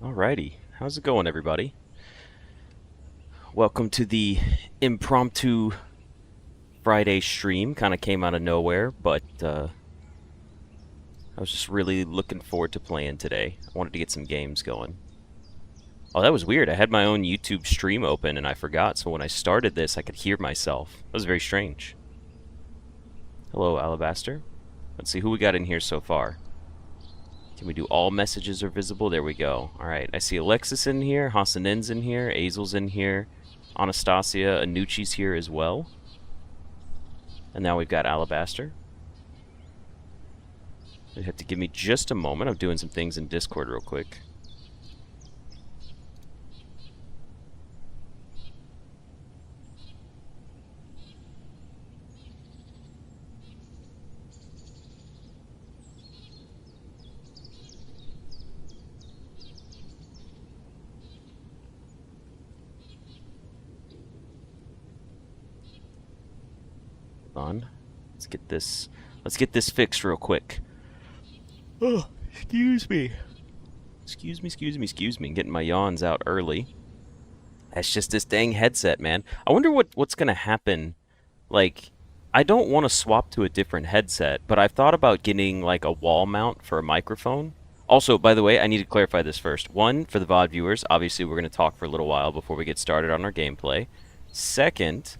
Alrighty, how's it going, everybody? Welcome to the impromptu Friday stream. Kind of came out of nowhere, but I was just really looking forward to playing today. I wanted to get some games going. Oh, that was weird. I had my own YouTube stream open and I forgot, so when I started this, I could hear myself. That was very strange. Hello, Alabaster. Let's see who we got in here so far. Can we do all messages are visible? There we go. Alright, I see Alexis in here, Hassanin's in here, Azel's in here, Anastasia, Anucci's here as well. And now we've got Alabaster. You have to give me just a moment. I'm doing some things in Discord real quick. On. Let's get this fixed real quick. Oh, excuse me. Excuse me. Getting my yawns out early. That's just this dang headset, man. I wonder what's gonna happen. Like, I don't want to swap to a different headset, but I've thought about getting like a wall mount for a microphone. Also, by the way, I need to clarify this first. One, for the VOD viewers, obviously we're gonna talk for a little while before we get started on our gameplay. Second,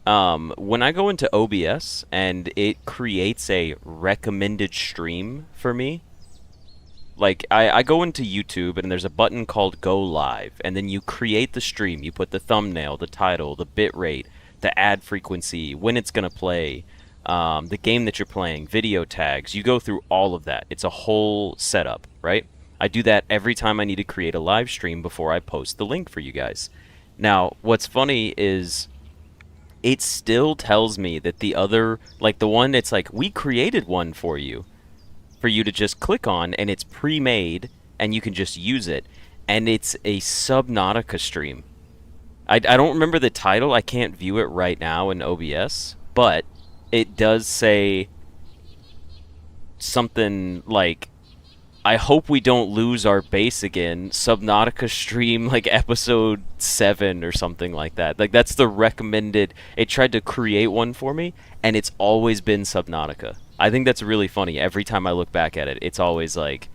when I go into OBS and it creates a recommended stream for me, like I go into YouTube and there's a button called Go Live, and then you create the stream. You put the thumbnail, the title, the bitrate, the ad frequency, when it's gonna play, the game that you're playing, video tags. You go through all of that. It's a whole setup, right? I do that every time I need to create a live stream before I post the link for you guys. Now, what's funny is it still tells me that the other, like the one, it's like, we created one for you to just click on, and it's pre-made, and you can just use it. And it's a Subnautica stream. I don't remember the title. I can't view it right now in OBS, but it does say something like, I hope we don't lose our base again. Subnautica stream, like episode 7 or something like that. Like, that's the recommended. It tried to create one for me, and it's always been Subnautica. I think that's really funny. Every time I look back at it, it's always like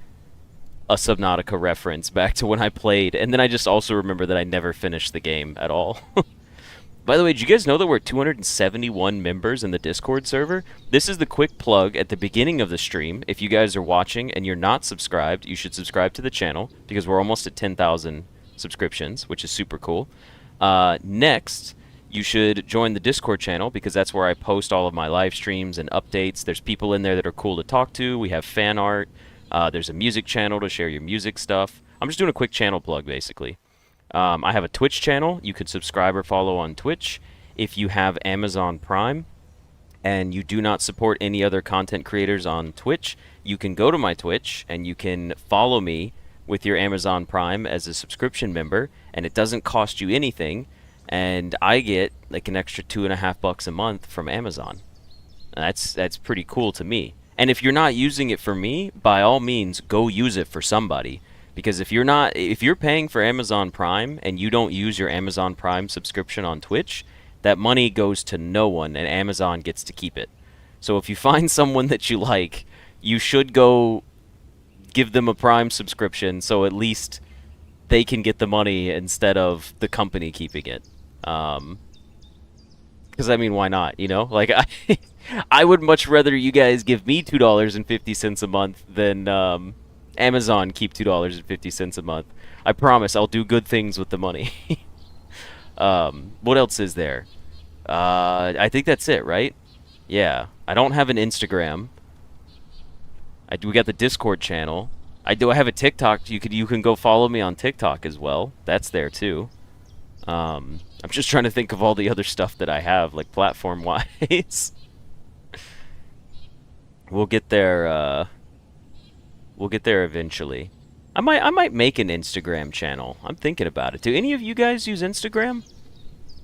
a Subnautica reference back to when I played. And then I just also remember that I never finished the game at all. By the way, did you guys know that we're at 271 members in the Discord server? This is the quick plug at the beginning of the stream. If you guys are watching and you're not subscribed, you should subscribe to the channel because we're almost at 10,000 subscriptions, which is super cool. Next, you should join the Discord channel because that's where I post all of my live streams and updates. There's people in there that are cool to talk to. We have fan art. There's a music channel to share your music stuff. I'm just doing a quick channel plug, basically. I have a Twitch channel. You could subscribe or follow on Twitch. If you have Amazon Prime and you do not support any other content creators on Twitch, you can go to my Twitch and you can follow me with your Amazon Prime as a subscription member, and it doesn't cost you anything, and I get like an extra $2.50 a month from Amazon. That's pretty cool to me. And if you're not using it for me, by all means, go use it for somebody. Because if you're paying for Amazon Prime and you don't use your Amazon Prime subscription on Twitch, that money goes to no one and Amazon gets to keep it. So if you find someone that you like, you should go give them a Prime subscription so at least they can get the money instead of the company keeping it. Because, I mean, why not, you know? Like, I would much rather you guys give me $2.50 a month than Amazon keep $2.50 a month. I promise I'll do good things with the money. What else is there? I think that's it, right? Yeah. I don't have an Instagram. We got the Discord channel. I have a TikTok. You can go follow me on TikTok as well. That's there too. I'm just trying to think of all the other stuff that I have, like platform-wise. We'll get there. We'll get there eventually. I might make an Instagram channel. I'm thinking about it. Do any of you guys use Instagram?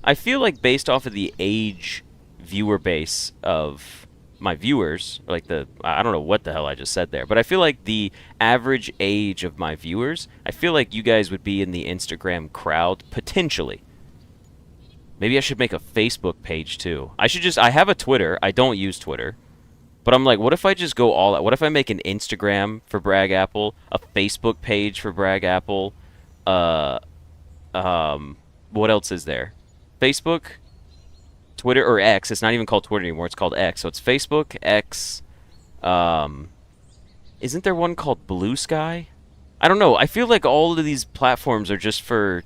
I feel like based off of the age viewer base of my viewers, like the I don't know what the hell I just said there, but I feel like the average age of my viewers, I feel like you guys would be in the Instagram crowd potentially. Maybe I should make a Facebook page too. I have a Twitter. I don't use Twitter. But I'm like, what if I just go all out? What if I make an Instagram for Bragapple, a Facebook page for Bragapple, uh, what else is there? Facebook, Twitter, or X. It's not even called Twitter anymore. It's called X. So it's Facebook, X. Um, isn't there one called Blue Sky? I don't know. I feel like all of these platforms are just for.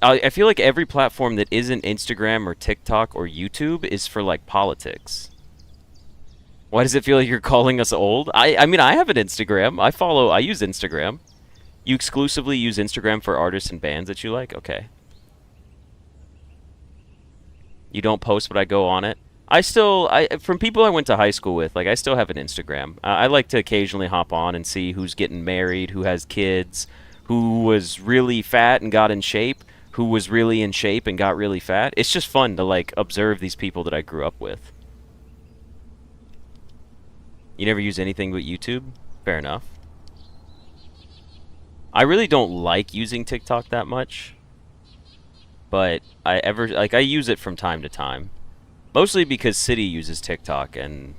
I feel like every platform that isn't Instagram or TikTok or YouTube is for like politics. Why does it feel like you're calling us old? I mean, I have an Instagram. I use Instagram. You exclusively use Instagram for artists and bands that you like? Okay. You don't post, but I go on it. From people I went to high school with, like, I still have an Instagram. I like to occasionally hop on and see who's getting married, who has kids, who was really fat and got in shape, who was really in shape and got really fat. It's just fun to, like, observe these people that I grew up with. You never use anything but YouTube? Fair enough. I really don't like using TikTok that much, but I use it from time to time. Mostly because City uses TikTok, and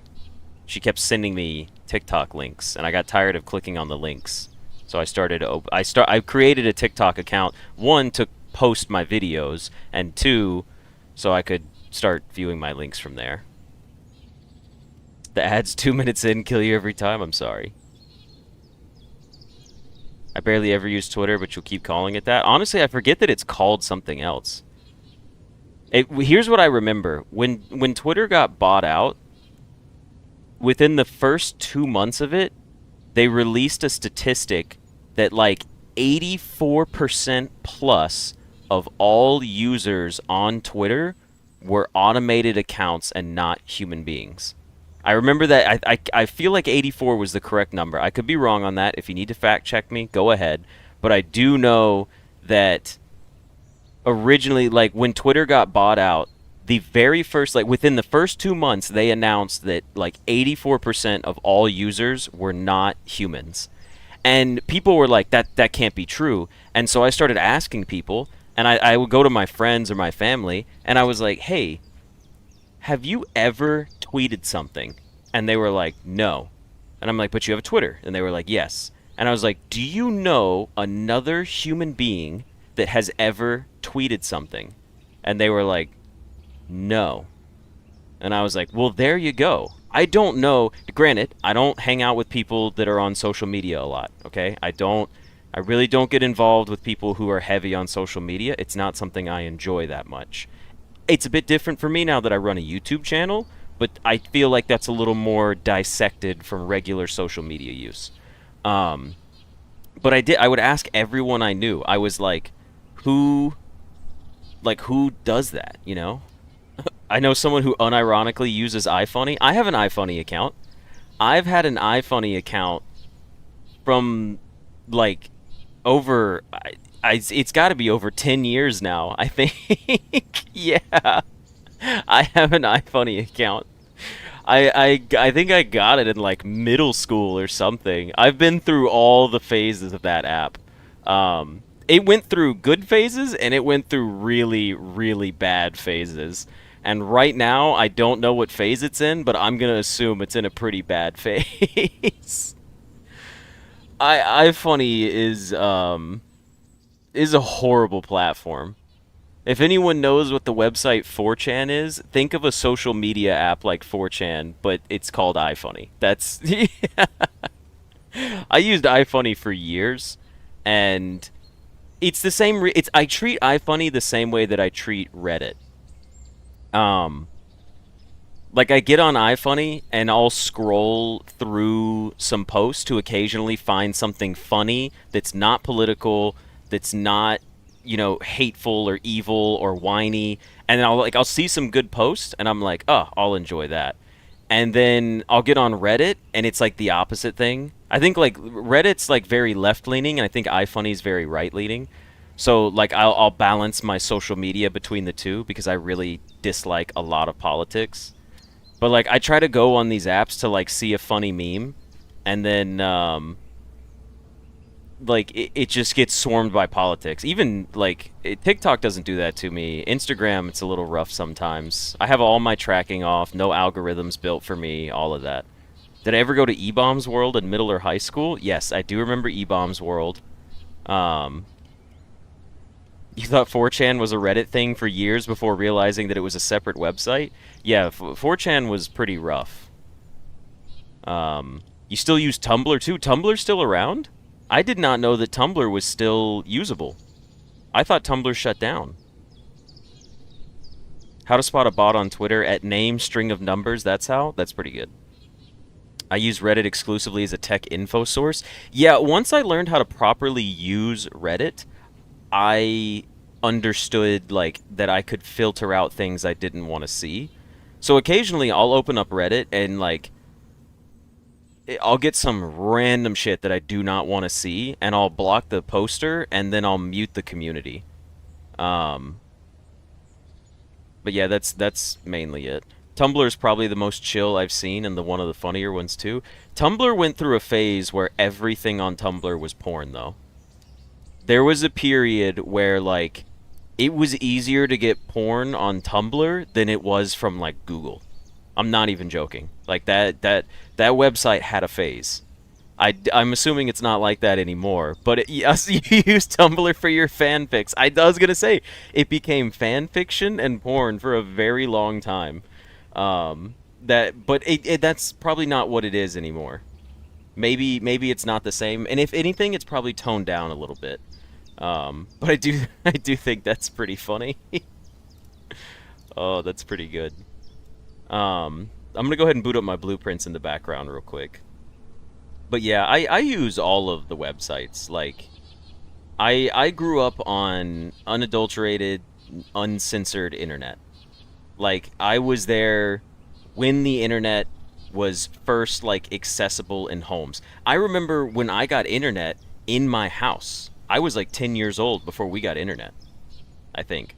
she kept sending me TikTok links, and I got tired of clicking on the links. So I created a TikTok account, one, to post my videos, and two, so I could start viewing my links from there. The ads 2 minutes in kill you every time. I'm sorry. I barely ever use Twitter, but you'll keep calling it that. Honestly, I forget that it's called something else. Here's what I remember. When Twitter got bought out, within the first 2 months of it, they released a statistic that like 84% plus of all users on Twitter were automated accounts and not human beings. I remember that. I feel like 84 was the correct number. I could be wrong on that. If you need to fact check me, go ahead. But I do know that originally, like, when Twitter got bought out, the very first, like, within the first 2 months, they announced that, like, 84% of all users were not humans. And people were like, that can't be true. And so I started asking people, and I would go to my friends or my family, and I was like, hey, have you ever tweeted something? And they were like, no. And I'm like, but you have a Twitter? And they were like, yes. And I was like, do you know another human being that has ever tweeted something? And they were like, no. And I was like, well, there you go. I don't know. Granted, I don't hang out with people that are on social media a lot, okay? I really don't get involved with people who are heavy on social media. It's not something I enjoy that much. It's a bit different for me now that I run a YouTube channel, but I feel like that's a little more dissected from regular social media use. But I would ask everyone I knew. I was like, who does that, you know? I know someone who unironically uses iFunny. I have an iFunny account. I've had an iFunny account from, like, over... it's got to be over 10 years now, I think. Yeah. I have an iFunny account. I think I got it in, like, middle school or something. I've been through all the phases of that app. It went through good phases, and it went through really, really bad phases. And right now, I don't know what phase it's in, but I'm going to assume it's in a pretty bad phase. iFunny is a horrible platform. If anyone knows what the website 4chan is, think of a social media app like 4chan, but it's called iFunny. That's... I used iFunny for years, and it's the same... I treat iFunny the same way that I treat Reddit. Like, I get on iFunny, and I'll scroll through some posts to occasionally find something funny that's not political, that's not, you know, hateful or evil or whiny, and then I'll see some good posts, and I'm like, oh, I'll enjoy that. And then I'll get on Reddit, and it's like the opposite thing. I think, like, Reddit's like very left-leaning, and I think iFunny's very right-leaning. So, like, I'll balance my social media between the two because I really dislike a lot of politics. But like I try to go on these apps to like see a funny meme, and then like it just gets swarmed by politics. Even like TikTok doesn't do that to me. Instagram, it's a little rough sometimes. I have all my tracking off, no algorithms built for me, all of that. Did I ever go to E-Bombs World in middle or high school? Yes, I do remember E-Bombs World. Um, you thought 4chan was a Reddit thing for years before realizing that it was a separate website? Yeah, 4chan was pretty rough. You still use Tumblr too? Tumblr's still around? I did not know that Tumblr was still usable. I thought Tumblr shut down. How to spot a bot on Twitter at name string of numbers, that's how? That's pretty good. I use Reddit exclusively as a tech info source. Yeah, once I learned how to properly use Reddit, I understood like that I could filter out things I didn't want to see. So occasionally I'll open up Reddit and like I'll get some random shit that I do not want to see, and I'll block the poster, and then I'll mute the community. Um, but yeah, that's mainly it. Tumblr is probably the most chill I've seen, and the one of the funnier ones too. Tumblr went through a phase where everything on Tumblr was porn, though. There was a period where like it was easier to get porn on Tumblr than it was from like Google. I'm not even joking. Like that website had a phase. I'm assuming it's not like that anymore. But yes, you use Tumblr for your fanfics. I was gonna say it became fan fiction and porn for a very long time. But that's probably not what it is anymore. Maybe it's not the same. And if anything, it's probably toned down a little bit. But I do I do think that's pretty funny. Oh, that's pretty good. I'm gonna go ahead and boot up my blueprints in the background real quick. But yeah, I use all of the websites. Like, I grew up on unadulterated, uncensored internet. Like, I was there when the internet was first, like, accessible in homes. I remember when I got internet in my house. I was, like, 10 years old before we got internet, I think.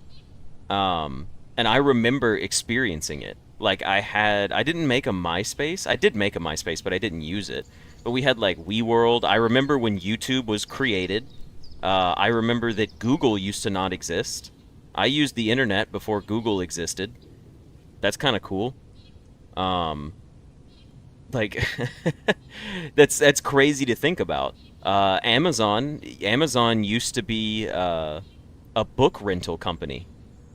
And I remember experiencing it. Like I didn't make a MySpace. I did make a MySpace, but I didn't use it. But we had like WeWorld. I remember when YouTube was created. I remember that Google used to not exist. I used the internet before Google existed. That's kind of cool. Um, like that's crazy to think about. Amazon used to be a book rental company.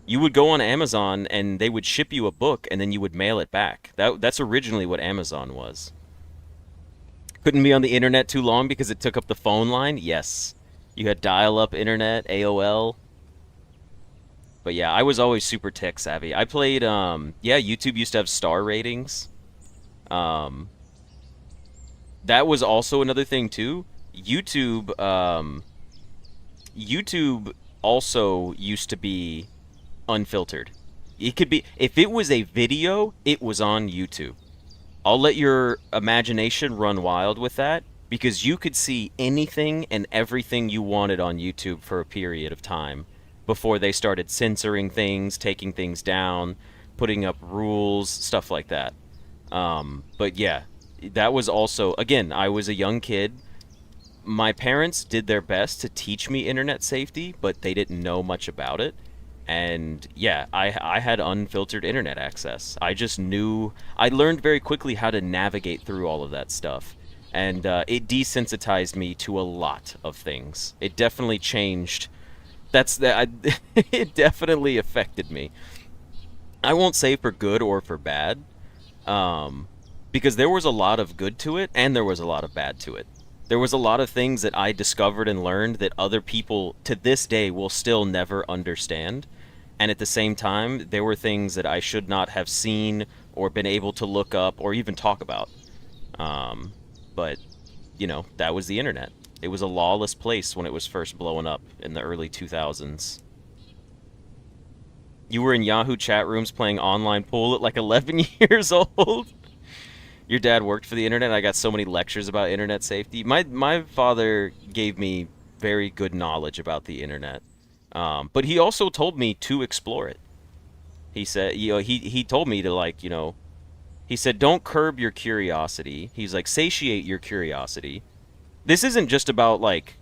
You would go on Amazon and they would ship you a book and then you would mail it back. That's originally what Amazon was. Couldn't be on the internet too long because it took up the phone line? Yes. You had dial-up internet, AOL. But yeah, I was always super tech savvy. I played yeah, YouTube used to have star ratings. Um that was also another thing too. YouTube also used to be unfiltered. It could be if it was a video, it was on YouTube. I'll let your imagination run wild with that because you could see anything and everything you wanted on YouTube for a period of time before they started censoring things, taking things down, putting up rules, stuff like that. But yeah, that was also, again, I was a young kid. My parents did their best to teach me internet safety, but they didn't know much about it. And yeah, I had unfiltered internet access. I just knew, I learned very quickly how to navigate through all of that stuff. And it desensitized me to a lot of things. It definitely changed. It definitely affected me. I won't say for good or for bad, because there was a lot of good to it and there was a lot of bad to it. There was a lot of things that I discovered and learned that other people to this day will still never understand. And at the same time, there were things that I should not have seen or been able to look up or even talk about. But, you know, that was the internet. It was a lawless place when it was first blowing up in the early 2000s. You were in Yahoo chat rooms playing online pool at like 11 years old? Your dad worked for the internet. I got so many lectures about internet safety. My father gave me very good knowledge about the internet, but he also told me to explore it. He said, you know, he told me to like, you know, He said, don't curb your curiosity. He's like, satiate your curiosity. This isn't just about, like,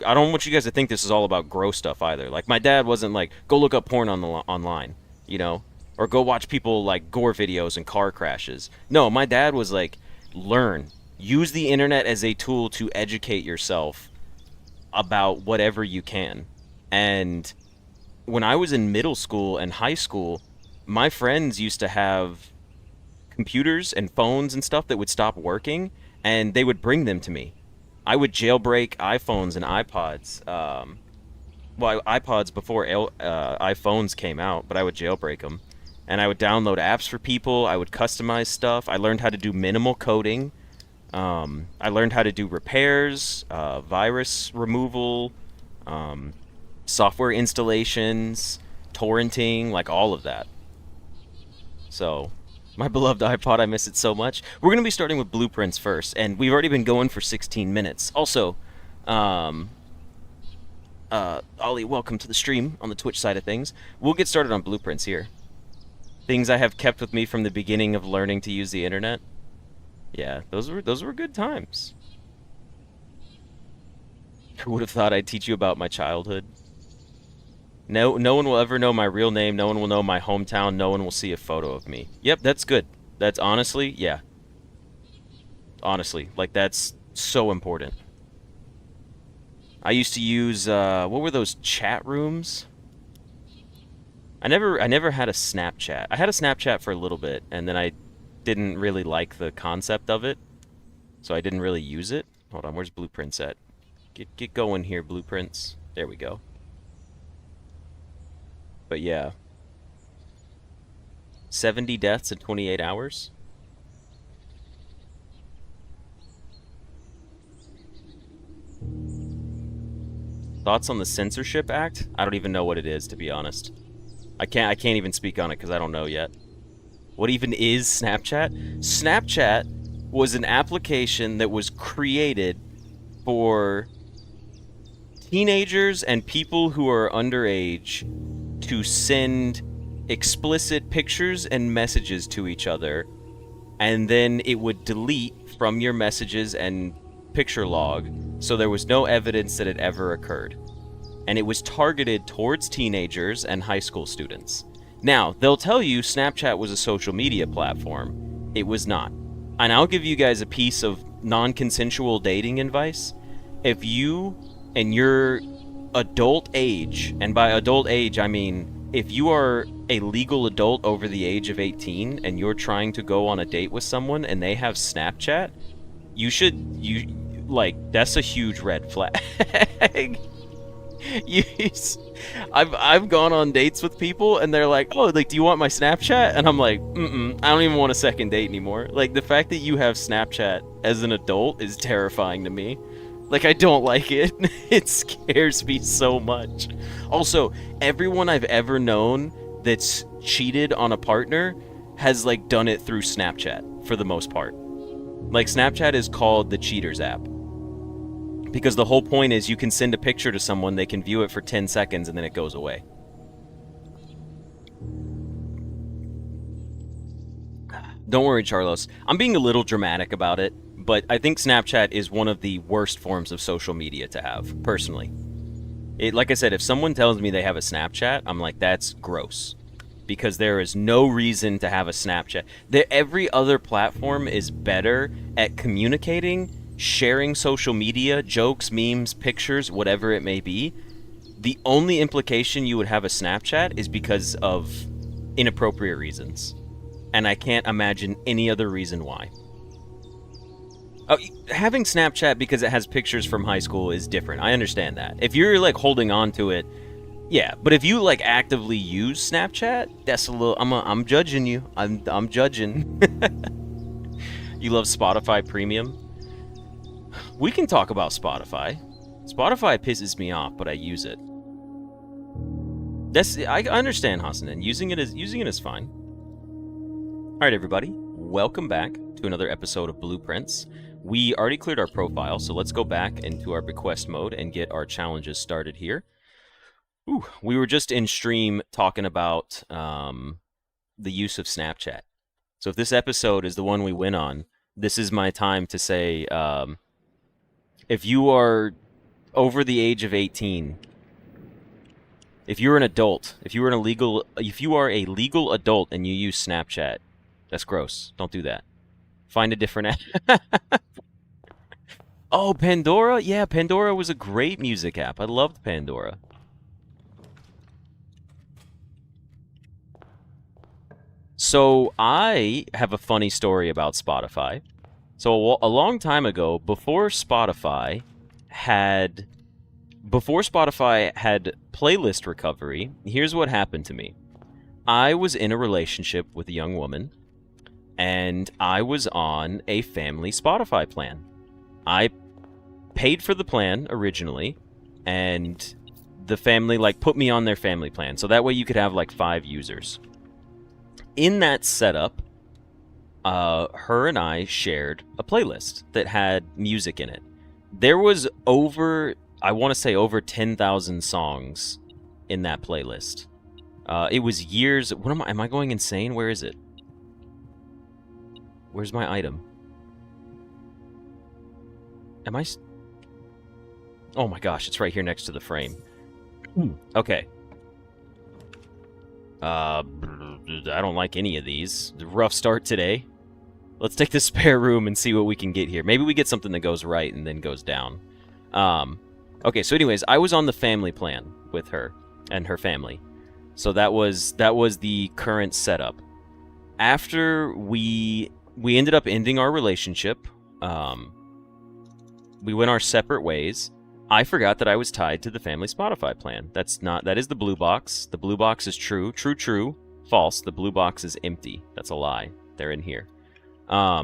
I don't want you guys to think this is all about gross stuff either. Like, my dad wasn't like, go look up porn on the online, you know, or go watch people like gore videos and car crashes. No, my dad was like, learn, use the internet as a tool to educate yourself about whatever you can. And when I was in middle school and high school, my friends used to have computers and phones and stuff that would stop working, and they would bring them to me. I would jailbreak iPhones and iPods. Well, iPods before iPhones came out, but I would jailbreak them. And I would download apps for people. I would customize stuff. I learned how to do minimal coding. I learned how to do repairs, virus removal, software installations, torrenting, like all of that. So, my beloved iPod, I miss it so much. We're going to be starting with blueprints first, and we've already been going for 16 minutes. Also, Ollie, welcome to the stream on the Twitch side of things. We'll get started on blueprints here. Things I have kept with me from the beginning of learning to use the internet. Yeah, those were good times. Who would have thought I'd teach you about my childhood? No one will ever know my real name. No one will know my hometown. No one will see a photo of me. Yep, that's good. That's honestly, yeah. Honestly, like that's so important. I used to use what were those chat rooms? I never had a Snapchat. I had a Snapchat for a little bit, and then I didn't really like the concept of it, so I didn't really use it. Hold on, where's blueprints at? Get going here, blueprints. There we go. But yeah. 70 deaths in 28 hours? Thoughts on the Censorship Act? I don't even know what it is, to be honest. I can't even speak on it because I don't know yet. What even is Snapchat? Snapchat was an application that was created for teenagers and people who are underage to send explicit pictures and messages to each other, and then it would delete from your messages and picture log, so there was no evidence that it ever occurred. And it was targeted towards teenagers and high school students. Now, they'll tell you Snapchat was a social media platform. It was not. And I'll give you guys a piece of non-consensual dating advice. If you and your adult age, and by adult age I mean if you are a legal adult over the age of 18 and you're trying to go on a date with someone and they have Snapchat, that's a huge red flag. I've gone on dates with people and they're like, oh, like, do you want my Snapchat? And I'm like, I don't even want a second date anymore. Like, the fact that you have Snapchat as an adult is terrifying to me. Like, I don't like it. It scares me so much. Also, everyone I've ever known that's cheated on a partner has, like, done it through Snapchat, for the most part. Like, Snapchat is called the cheaters app. Because the whole point is you can send a picture to someone, they can view it for 10 seconds, and then it goes away. Don't worry, Charlos. I'm being a little dramatic about it, but I think Snapchat is one of the worst forms of social media to have, personally. Like I said, if someone tells me they have a Snapchat, I'm like, that's gross. Because there is no reason to have a Snapchat. Every other platform is better at communicating, sharing social media, jokes, memes, pictures, whatever it may be. The only implication you would have a Snapchat is because of inappropriate reasons. And I can't imagine any other reason why. Having Snapchat because it has pictures from high school is different. I understand that. If you're, like, holding on to it, yeah. But if you, like, actively use Snapchat, that's a little... I'm judging you. I'm judging. You love Spotify Premium? We can talk about Spotify. Spotify pisses me off, but I use it. I understand, Hassanin. Using it is fine. All right, everybody. Welcome back to another episode of Blueprints. We already cleared our profile, so let's go back into our bequest mode and get our challenges started here. Ooh, we were just in stream talking about the use of Snapchat. So if this episode is the one we win on, this is my time to say, if you are over the age of 18, if you're an adult, if you are a legal adult and you use Snapchat, that's gross. Don't do that. Find a different app. Oh, Pandora? Yeah, Pandora was a great music app. I loved Pandora. So I have a funny story about Spotify. So a long time ago, had before Spotify had playlist recovery, here's what happened to me. I was in a relationship with a young woman, and I was on a family Spotify plan. I paid for the plan originally, and the family like put me on their family plan, so that way you could have like 5 users. In that setup, her and I shared a playlist that had music in it. There was I want to say over 10,000 songs in that playlist. It was years. What am I going insane? Where is it? Where's my item? Oh my gosh, it's right here next to the frame. Okay. I don't like any of these. Rough start today. Let's take the spare room and see what we can get here. Maybe we get something that goes right and then goes down. Okay, so anyways, I was on the family plan with her and her family. So that was the current setup. After we ended up ending our relationship, we went our separate ways. I forgot that I was tied to the family Spotify plan. That is the blue box. The blue box is true. True. False. The blue box is empty. That's a lie. They're in here. I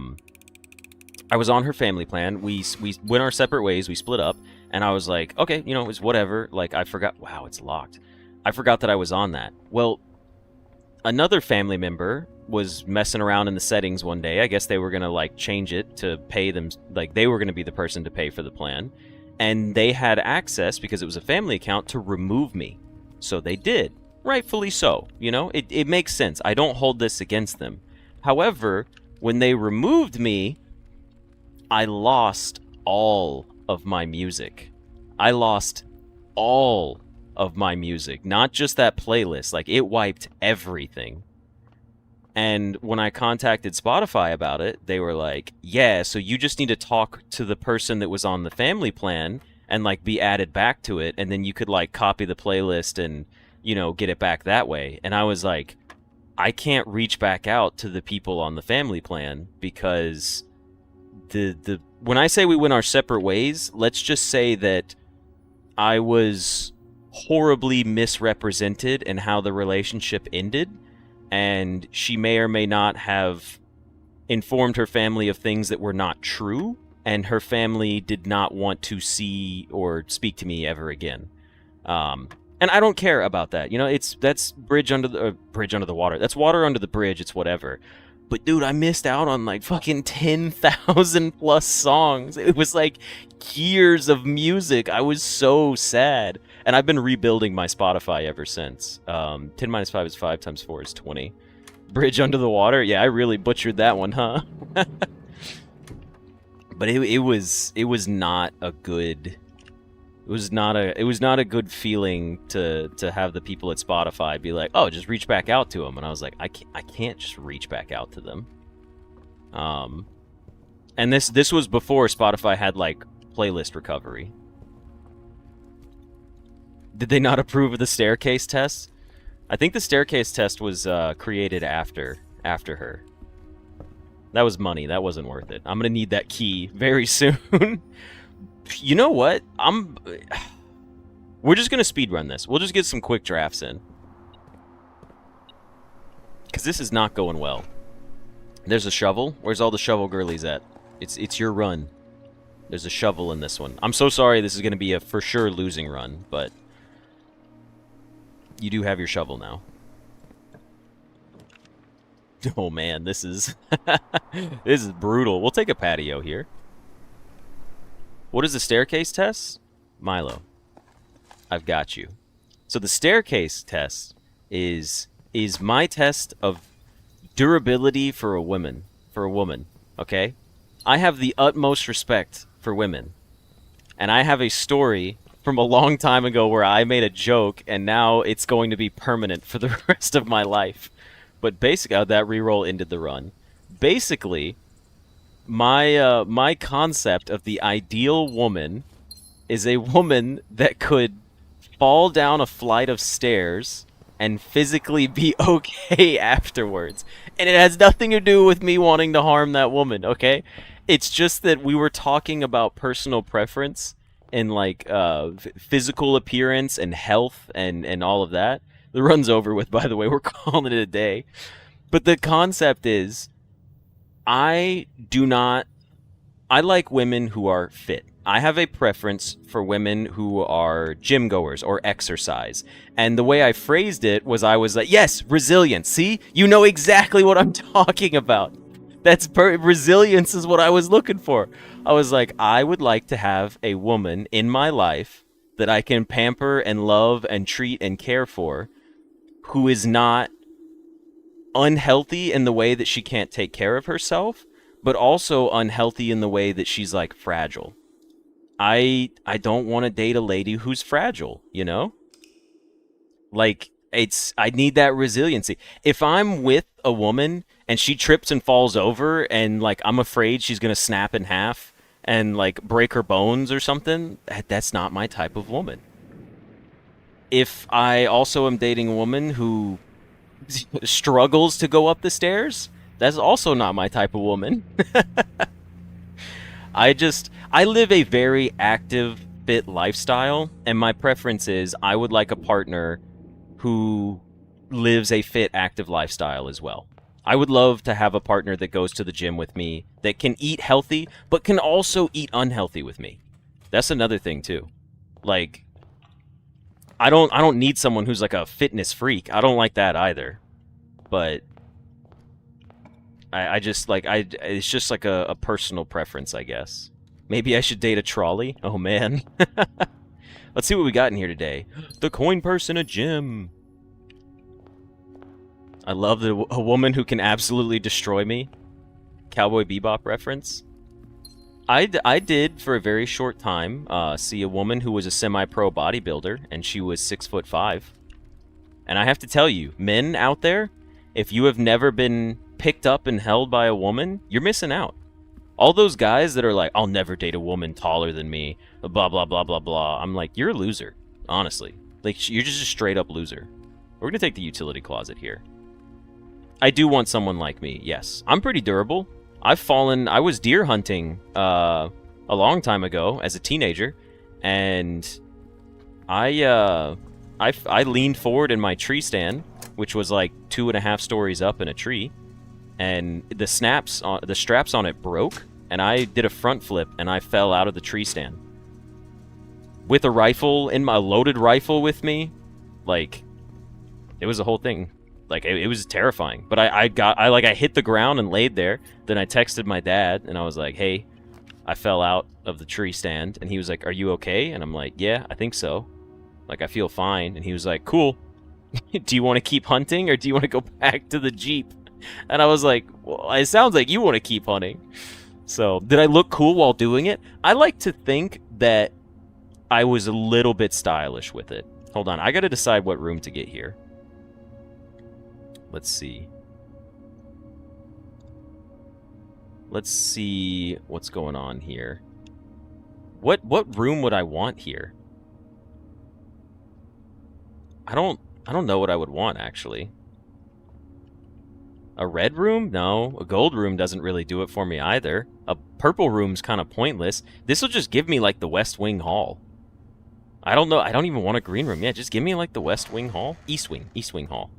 was on her family plan. We went our separate ways. We split up. And I was like, okay, it's whatever. Like, I forgot. Wow, it's locked. I forgot that I was on that. Well, another family member was messing around in the settings one day. I guess they were going to, like, change it to pay them. Like, they were going to be the person to pay for the plan. And they had access, because it was a family account, to remove me. So they did. Rightfully so. It makes sense. I don't hold this against them. However, when they removed me, I lost all of my music. I lost all of my music. Not just that playlist. Like, it wiped everything. And when I contacted Spotify about it, they were like, yeah, so you just need to talk to the person that was on the family plan and, like, be added back to it, and then you could, like, copy the playlist and, get it back that way. And I was like, I can't reach back out to the people on the family plan because when I say we went our separate ways, let's just say that I was horribly misrepresented in how the relationship ended. And she may or may not have informed her family of things that were not true, and her family did not want to see or speak to me ever again. And I don't care about that. That's bridge under the water. That's water under the bridge. It's whatever. But dude, I missed out on like fucking 10,000 plus songs. It was like years of music. I was so sad. And I've been rebuilding my Spotify ever since. 10 minus 5 is 5 times 4 is 20. Bridge under the water? Yeah, I really butchered that one, huh? But it was not a good... It was not a good feeling to have the people at Spotify be like, oh, just reach back out to them. And I was like, I can't just reach back out to them. And this was before Spotify had like playlist recovery. Did they not approve of the staircase test? I think the staircase test was created after her. That was money. That wasn't worth it. I'm gonna need that key very soon. You know what? We're just gonna speedrun this. We'll just get some quick drafts in. Because this is not going well. There's a shovel. Where's all the shovel girlies at? It's your run. There's a shovel in this one. I'm so sorry this is gonna be a for sure losing run, but you do have your shovel now. Oh man, this is this is brutal. We'll take a patio here. What is the staircase test? Milo, I've got you. So the staircase test is my test of durability for a woman, okay? I have the utmost respect for women. And I have a story from a long time ago where I made a joke and now it's going to be permanent for the rest of my life. But basically, that reroll ended the run. Basically, my concept of the ideal woman is a woman that could fall down a flight of stairs and physically be okay afterwards. And it has nothing to do with me wanting to harm that woman, okay? It's just that we were talking about personal preference and like physical appearance and health and all of that. The run's over with, by the way. We're calling it a day. But the concept is I do not I like women who are fit. I have a preference for women who are gym goers or exercise. And the way I phrased it was I was like, yes, resilience. See? You know exactly what I'm talking about. Resilience is what I was looking for. I was like, I would like to have a woman in my life that I can pamper and love and treat and care for who is not unhealthy in the way that she can't take care of herself, but also unhealthy in the way that she's like fragile. I don't want to date a lady who's fragile, you know? Like I need that resiliency. If I'm with a woman and she trips and falls over and like I'm afraid she's going to snap in half and like break her bones or something, that's not my type of woman. If I also am dating a woman who struggles to go up the stairs, that's also not my type of woman. I live a very active, fit lifestyle, and my preference is I would like a partner who lives a fit, active lifestyle as well. I would love to have a partner that goes to the gym with me, that can eat healthy, but can also eat unhealthy with me. That's another thing too. Like, I don't need someone who's like a fitness freak. I don't like that either. But I just like it's just like a personal preference, I guess. Maybe I should date a trolley? Oh man. Let's see what we got in here today. The coin purse in a gym. I love a woman who can absolutely destroy me. Cowboy Bebop reference. I did, for a very short time, see a woman who was a semi-pro bodybuilder, and she was 6'5". And I have to tell you, men out there, if you have never been picked up and held by a woman, you're missing out. All those guys that are like, I'll never date a woman taller than me, blah, blah, blah, blah, blah. I'm like, you're a loser, honestly. Like, you're just a straight-up loser. We're going to take the utility closet here. I do want someone like me, yes. I'm pretty durable. I was deer hunting a long time ago as a teenager, and I leaned forward in my tree stand, which was like 2.5 stories up in a tree, and the straps on it broke, and I did a front flip, and I fell out of the tree stand with a rifle loaded rifle with me. Like, it was a whole thing. Like, it was terrifying. But I hit the ground and laid there. Then I texted my dad, and I was like, hey, I fell out of the tree stand. And he was like, are you okay? And I'm like, yeah, I think so. Like, I feel fine. And he was like, cool. Do you want to keep hunting, or do you want to go back to the Jeep? And I was like, well, it sounds like you want to keep hunting. So, did I look cool while doing it? I like to think that I was a little bit stylish with it. Hold on, I gotta decide what room to get here. Let's see. Let's see what's going on here. What room would I want here? I don't know what I would want, actually. A red room? No. A gold room doesn't really do it for me either. A purple room's kind of pointless. This will just give me, like, the West Wing Hall. I don't know. I don't even want a green room. Yeah, just give me, like, the West Wing Hall. East Wing Hall.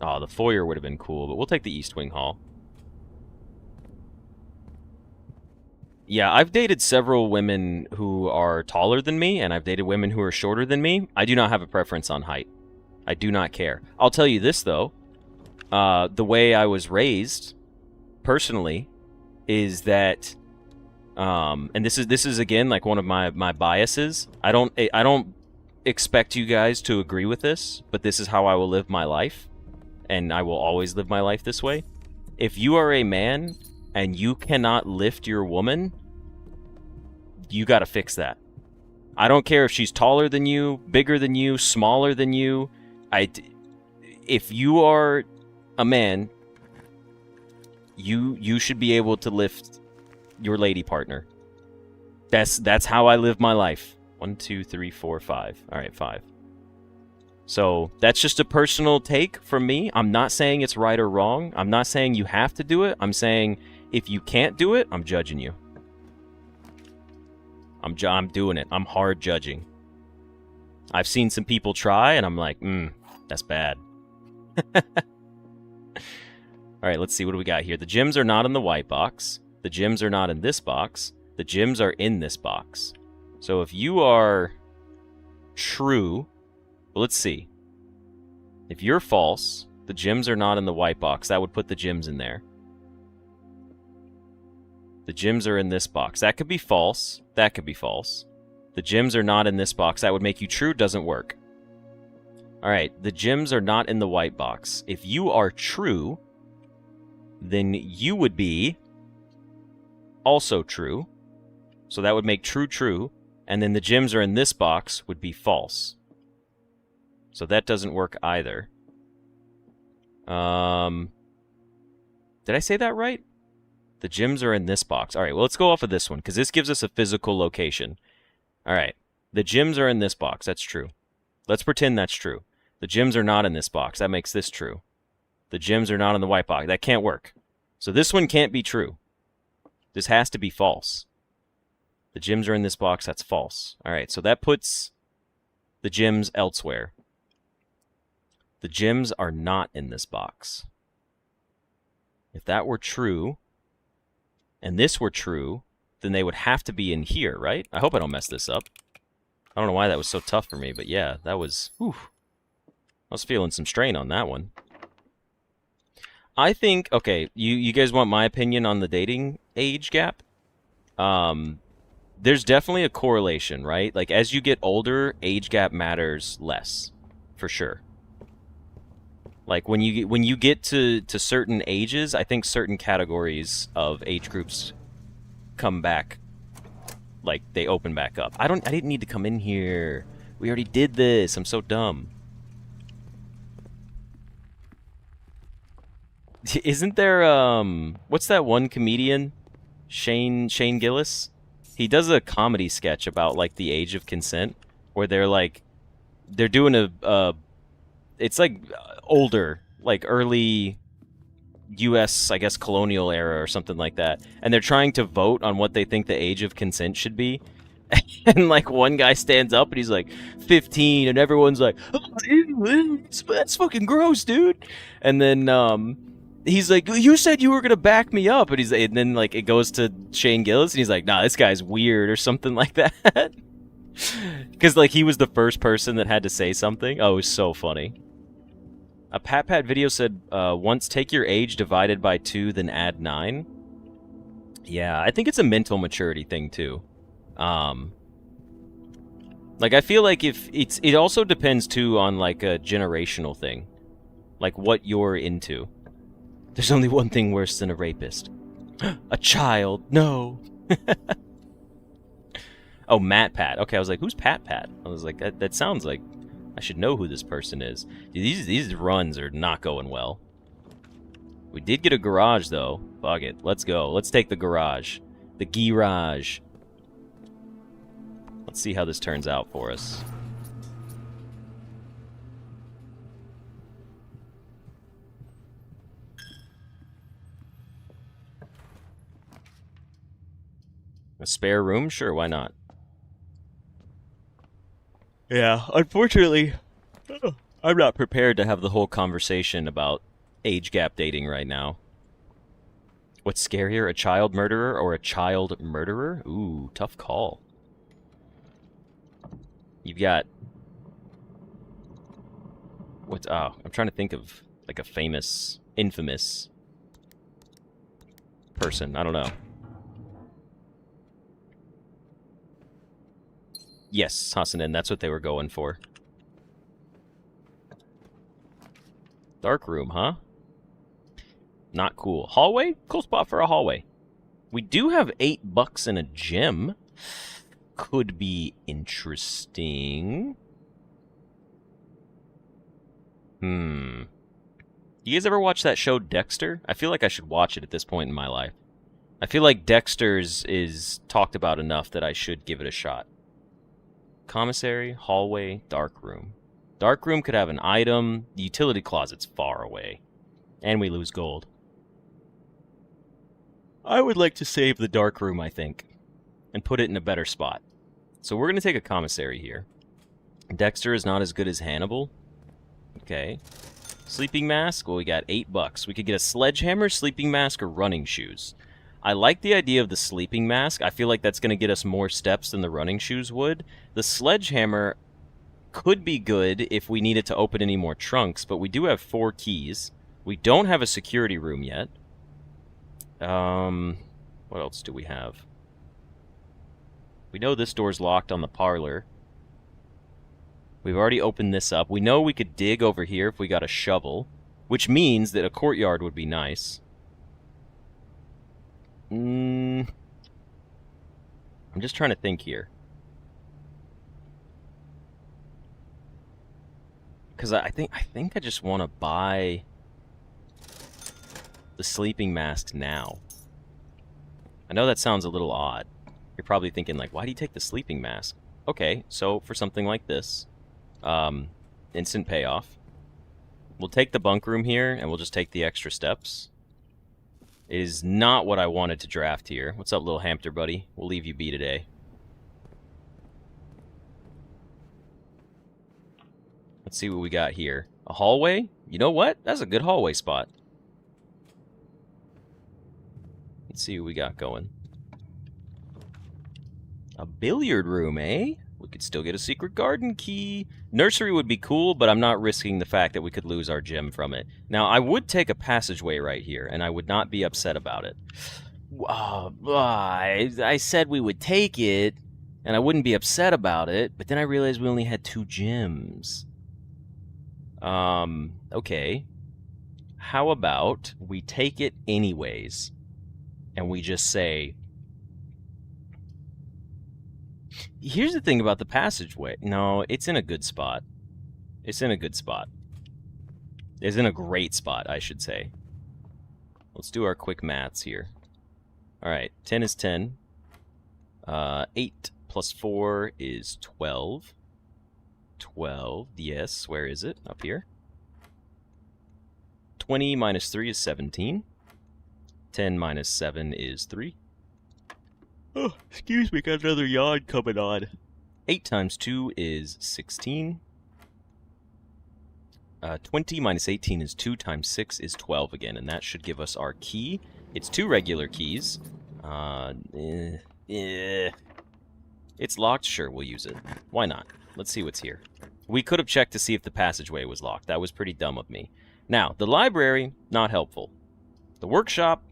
Oh, the foyer would have been cool, but we'll take the East Wing Hall. Yeah, I've dated several women who are taller than me, and I've dated women who are shorter than me. I do not have a preference on height. I do not care. I'll tell you this, though. The way I was raised, personally, is that, and this is again like one of my biases. I don't expect you guys to agree with this, but this is how I will live my life, and I will always live my life this way. If you are a man and you cannot lift your woman, you got to fix that. I don't care if she's taller than you, bigger than you, smaller than you. If you are a man, you should be able to lift your lady partner. That's how I live my life. 1, 2, 3, 4, 5. All right, 5. So that's just a personal take from me. I'm not saying it's right or wrong. I'm not saying you have to do it. I'm saying if you can't do it, I'm judging you. I'm doing it. I'm hard judging. I've seen some people try, and I'm like, that's bad. All right, let's see. What do we got here? The gyms are not in the white box. The gyms are not in this box. The gyms are in this box. So if you are true, well, let's see. If you're false, the gyms are not in the white box. That would put the gyms in there. The gyms are in this box. That could be false. That could be false. The gyms are not in this box. That would make you true. Doesn't work. All right, the gyms are not in the white box. If you are true, then you would be also true. So that would make true true. And then the gyms are in this box would be false. So that doesn't work either. Did I say that right? The gyms are in this box. All right, well, let's go off of this one, because this gives us a physical location. All right, the gyms are in this box. That's true. Let's pretend that's true. The gyms are not in this box. That makes this true. The gyms are not in the white box. That can't work. So this one can't be true. This has to be false. The gyms are in this box. That's false. All right, so that puts the gyms elsewhere. The gyms are not in this box. If that were true, and this were true, then they would have to be in here, right? I hope I don't mess this up. I don't know why that was so tough for me, but yeah, that was... Whew, I was feeling some strain on that one. I think... Okay, you guys want my opinion on the dating age gap? There's definitely a correlation, right? Like, as you get older, age gap matters less, for sure. Like, when you get to certain ages, I think certain categories of age groups come back, like, they open back up. I didn't need to come in here. We already did this. I'm so dumb. Isn't there, what's that one comedian? Shane Gillis? He does a comedy sketch about, like, the age of consent, where they're doing it's like older, like early U.S., I guess, colonial era or something like that. And they're trying to vote on what they think the age of consent should be. And, like, one guy stands up and he's like, 15, and everyone's like, oh, that's fucking gross, dude. And then, he's like, you said you were going to back me up. And then, like, it goes to Shane Gillis, and he's like, nah, this guy's weird, or something like that. Because, like, he was the first person that had to say something. Oh, it was so funny. A Pat video said, once take your age divided by 2, then add 9. Yeah, I think it's a mental maturity thing, too. Like, I feel like it also depends, too, on, like, a generational thing. Like, what you're into. There's only one thing worse than a rapist. A child. No. Oh, Matt Pat. Okay, I was like, who's Pat Pat? I was like, that sounds like I should know who this person is. Dude, these runs are not going well. We did get a garage, though. Fuck it. Let's go. Let's take the garage. The garage. Let's see how this turns out for us. A spare room? Sure, why not? Yeah, unfortunately, I'm not prepared to have the whole conversation about age gap dating right now. What's scarier, a child murderer or a child murderer? Ooh, tough call. You've got... Oh, I'm trying to think of, like, a famous, infamous person. I don't know. Yes, Hasanin, that's what they were going for. Dark room, huh? Not cool. Hallway? Cool spot for a hallway. We do have $8 in a gym. Could be interesting. Do you guys ever watch that show Dexter? I feel like I should watch it at this point in my life. I feel like Dexter's is talked about enough that I should give it a shot. Commissary, hallway, dark room. Dark room could have an item. The utility closet's far away. And we lose gold. I would like to save the dark room, I think, and put it in a better spot. So we're going to take a commissary here. Dexter is not as good as Hannibal. Okay. Sleeping mask, well, we got $8. We could get a sledgehammer, sleeping mask, or running shoes. I like the idea of the sleeping mask. I feel like that's going to get us more steps than the running shoes would. The sledgehammer could be good if we needed to open any more trunks, but we do have 4 keys. We don't have a security room yet. What else do we have? We know this door's locked on the parlor. We've already opened this up. We know we could dig over here if we got a shovel, which means that a courtyard would be nice. I'm just trying to think here. Because I think I just want to buy the sleeping mask now. I know that sounds a little odd. You're probably thinking, like, why do you take the sleeping mask? Okay, so for something like this, instant payoff. We'll take the bunk room here, and we'll just take the extra steps. It is not what I wanted to draft here. What's up, little hamster buddy? We'll leave you be today. Let's see what we got here. A hallway? You know what? That's a good hallway spot. Let's see what we got going. A billiard room, eh? We could still get a secret garden key. Nursery would be cool, but I'm not risking the fact that we could lose our gem from it. Now, I would take a passageway right here, and I would not be upset about it. I said we would take it, and I wouldn't be upset about it, but then I realized we only had 2 gems. Okay. How about we take it anyways, and we just say... Here's the thing about the passageway. No, it's in a good spot. It's in a good spot. It's in a great spot, I should say. Let's do our quick maths here. Alright, 10 is 10. 8 plus 4 is 12. 12, yes, where is it? Up here. 20 minus 3 is 17. 10 minus 7 is 3. Oh, excuse me, got another yawn coming on. 8 times 2 is 16. 20 minus 18 is 2 times 6 is 12 again, and that should give us our key. It's 2 regular keys. It's locked? Sure, we'll use it. Why not? Let's see what's here. We could have checked to see if the passageway was locked. That was pretty dumb of me. Now, the library, not helpful. The workshop,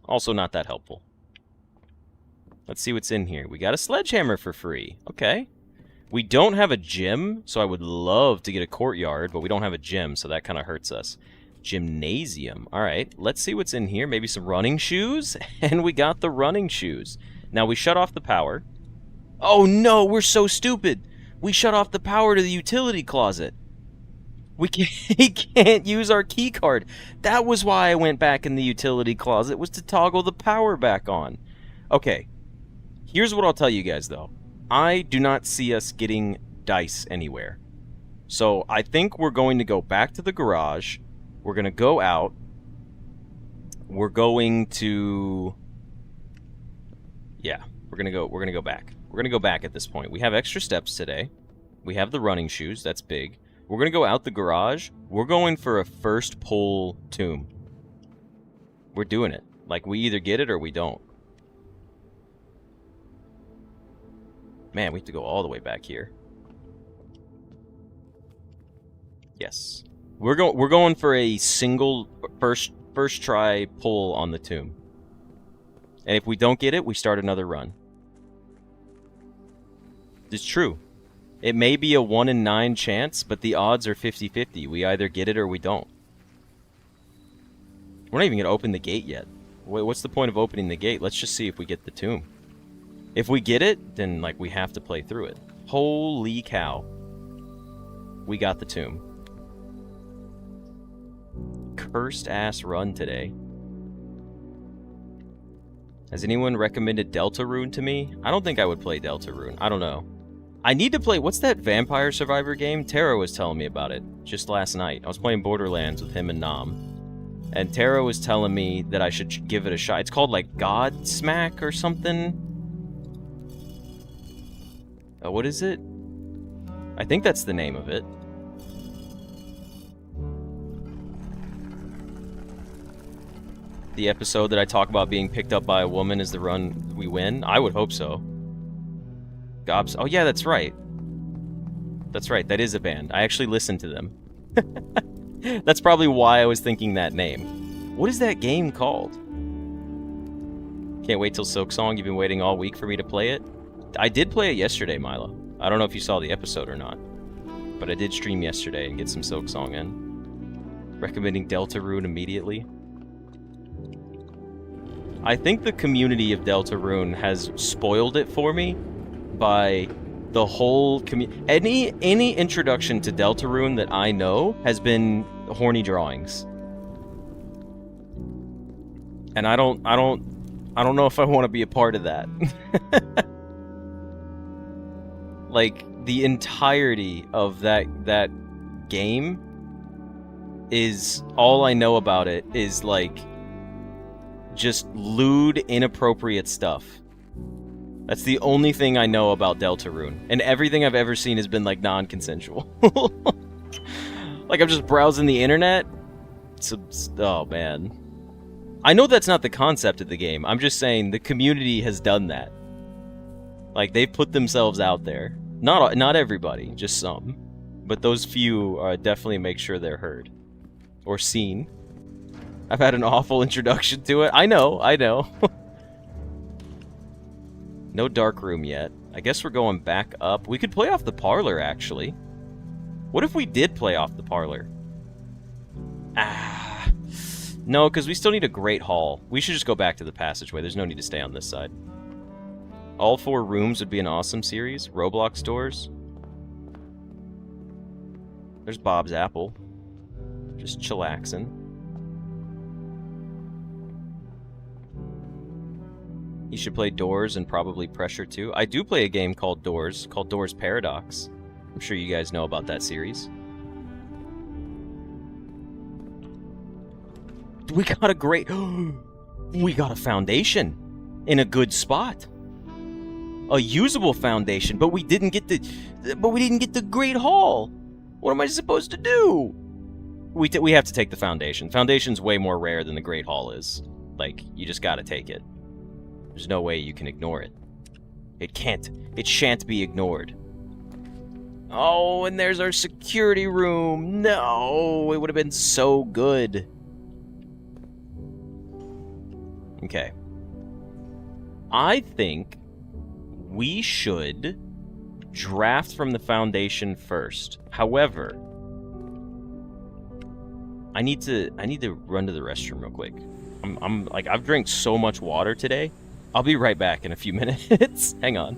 also not that helpful. Let's see what's in here. We got a sledgehammer for free. Okay. We don't have a gym, so I would love to get a courtyard, but we don't have a gym, so that kind of hurts us. Gymnasium. All right, let's see what's in here. Maybe some running shoes, and we got the running shoes. Now, we shut off the power. Oh, no, we're so stupid. We shut off the power to the utility closet. We can't use our key card. That was why I went back in the utility closet, was to toggle the power back on. Okay. Here's what I'll tell you guys, though. I do not see us getting dice anywhere. So I think we're going to go back to the garage. We're going to go out. We're going to... Yeah, we're going to go back. We're going to go back at this point. We have extra steps today. We have the running shoes. That's big. We're going to go out the garage. We're going for a first pull tomb. We're doing it. Like, we either get it or we don't. Man, we have to go all the way back here. Yes. We're going for a single first try pull on the tomb. And if we don't get it, we start another run. It's true. It may be a 1 in 9 chance, but the odds are 50-50. We either get it or we don't. We're not even going to open the gate yet. What's the point of opening the gate? Let's just see if we get the tomb. If we get it, then, like, we have to play through it. Holy cow. We got the tomb. Cursed-ass run today. Has anyone recommended Deltarune to me? I don't think I would play Deltarune. I don't know. I need to play... What's that Vampire Survivor game? Tara was telling me about it just last night. I was playing Borderlands with him and Nam. And Tara was telling me that I should give it a shot. It's called, like, Godsmack or something. What is it? I think that's the name of it. The episode that I talk about being picked up by a woman is the run we win? I would hope so. Gobs. Oh, yeah, that's right. That's right. That is a band. I actually listened to them. That's probably why I was thinking that name. What is that game called? Can't wait till Silksong. You've been waiting all week for me to play it. I did play it yesterday, Milo. I don't know if you saw the episode or not. But I did stream yesterday and get some Silksong in. Recommending Deltarune immediately. I think the community of Deltarune has spoiled it for me by the whole community. Any introduction to Deltarune that I know has been horny drawings. And I don't know if I want to be a part of that. Like, the entirety of that game is... All I know about it is, like, just lewd, inappropriate stuff. That's the only thing I know about Deltarune. And everything I've ever seen has been, like, non-consensual. Like, I'm just browsing the internet. Oh, man. I know that's not the concept of the game. I'm just saying the community has done that. Like, they've put themselves out there. Not everybody, just some. But those few definitely make sure they're heard. Or seen. I've had an awful introduction to it. I know. No dark room yet. I guess we're going back up. We could play off the parlor, actually. What if we did play off the parlor? No, because we still need a great hall. We should just go back to the passageway. There's no need to stay on this side. All 4 rooms would be an awesome series. Roblox doors. There's Bob's apple. Just chillaxing. You should play Doors and probably Pressure too. I do play a game called Doors Paradox. I'm sure you guys know about that series. We got a great... We got a foundation in a good spot. A usable foundation, but we didn't get the Great Hall. What am I supposed to do? We have to take the foundation. Foundation's way more rare than the Great Hall is. Like, you just gotta take it. There's no way you can ignore it. It shan't be ignored. Oh, and there's our security room. No, it would have been so good. Okay. I think we should draft from the foundation first. However, I need to run to the restroom real quick. I'm like, I've drank so much water today. I'll be right back in a few minutes. Hang on.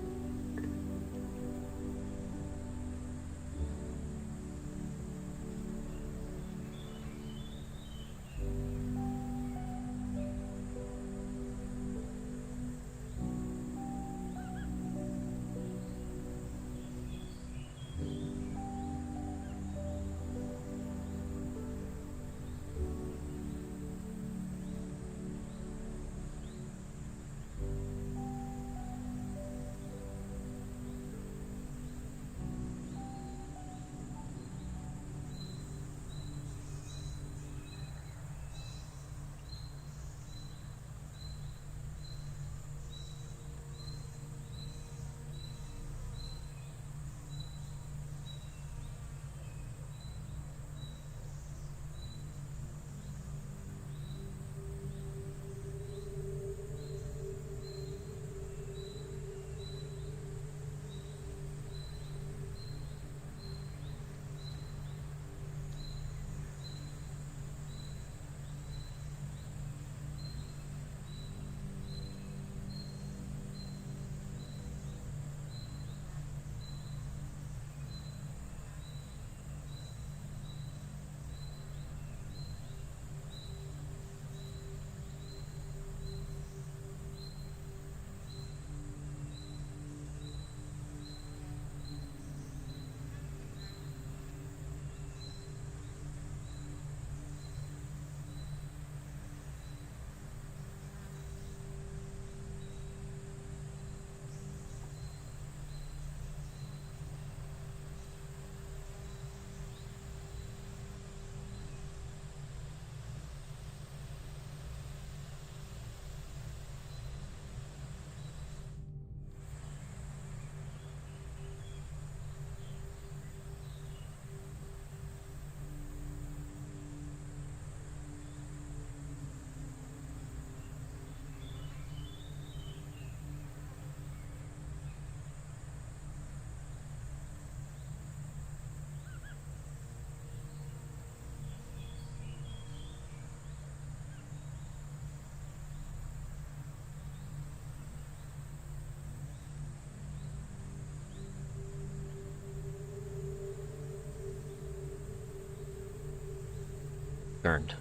Earned.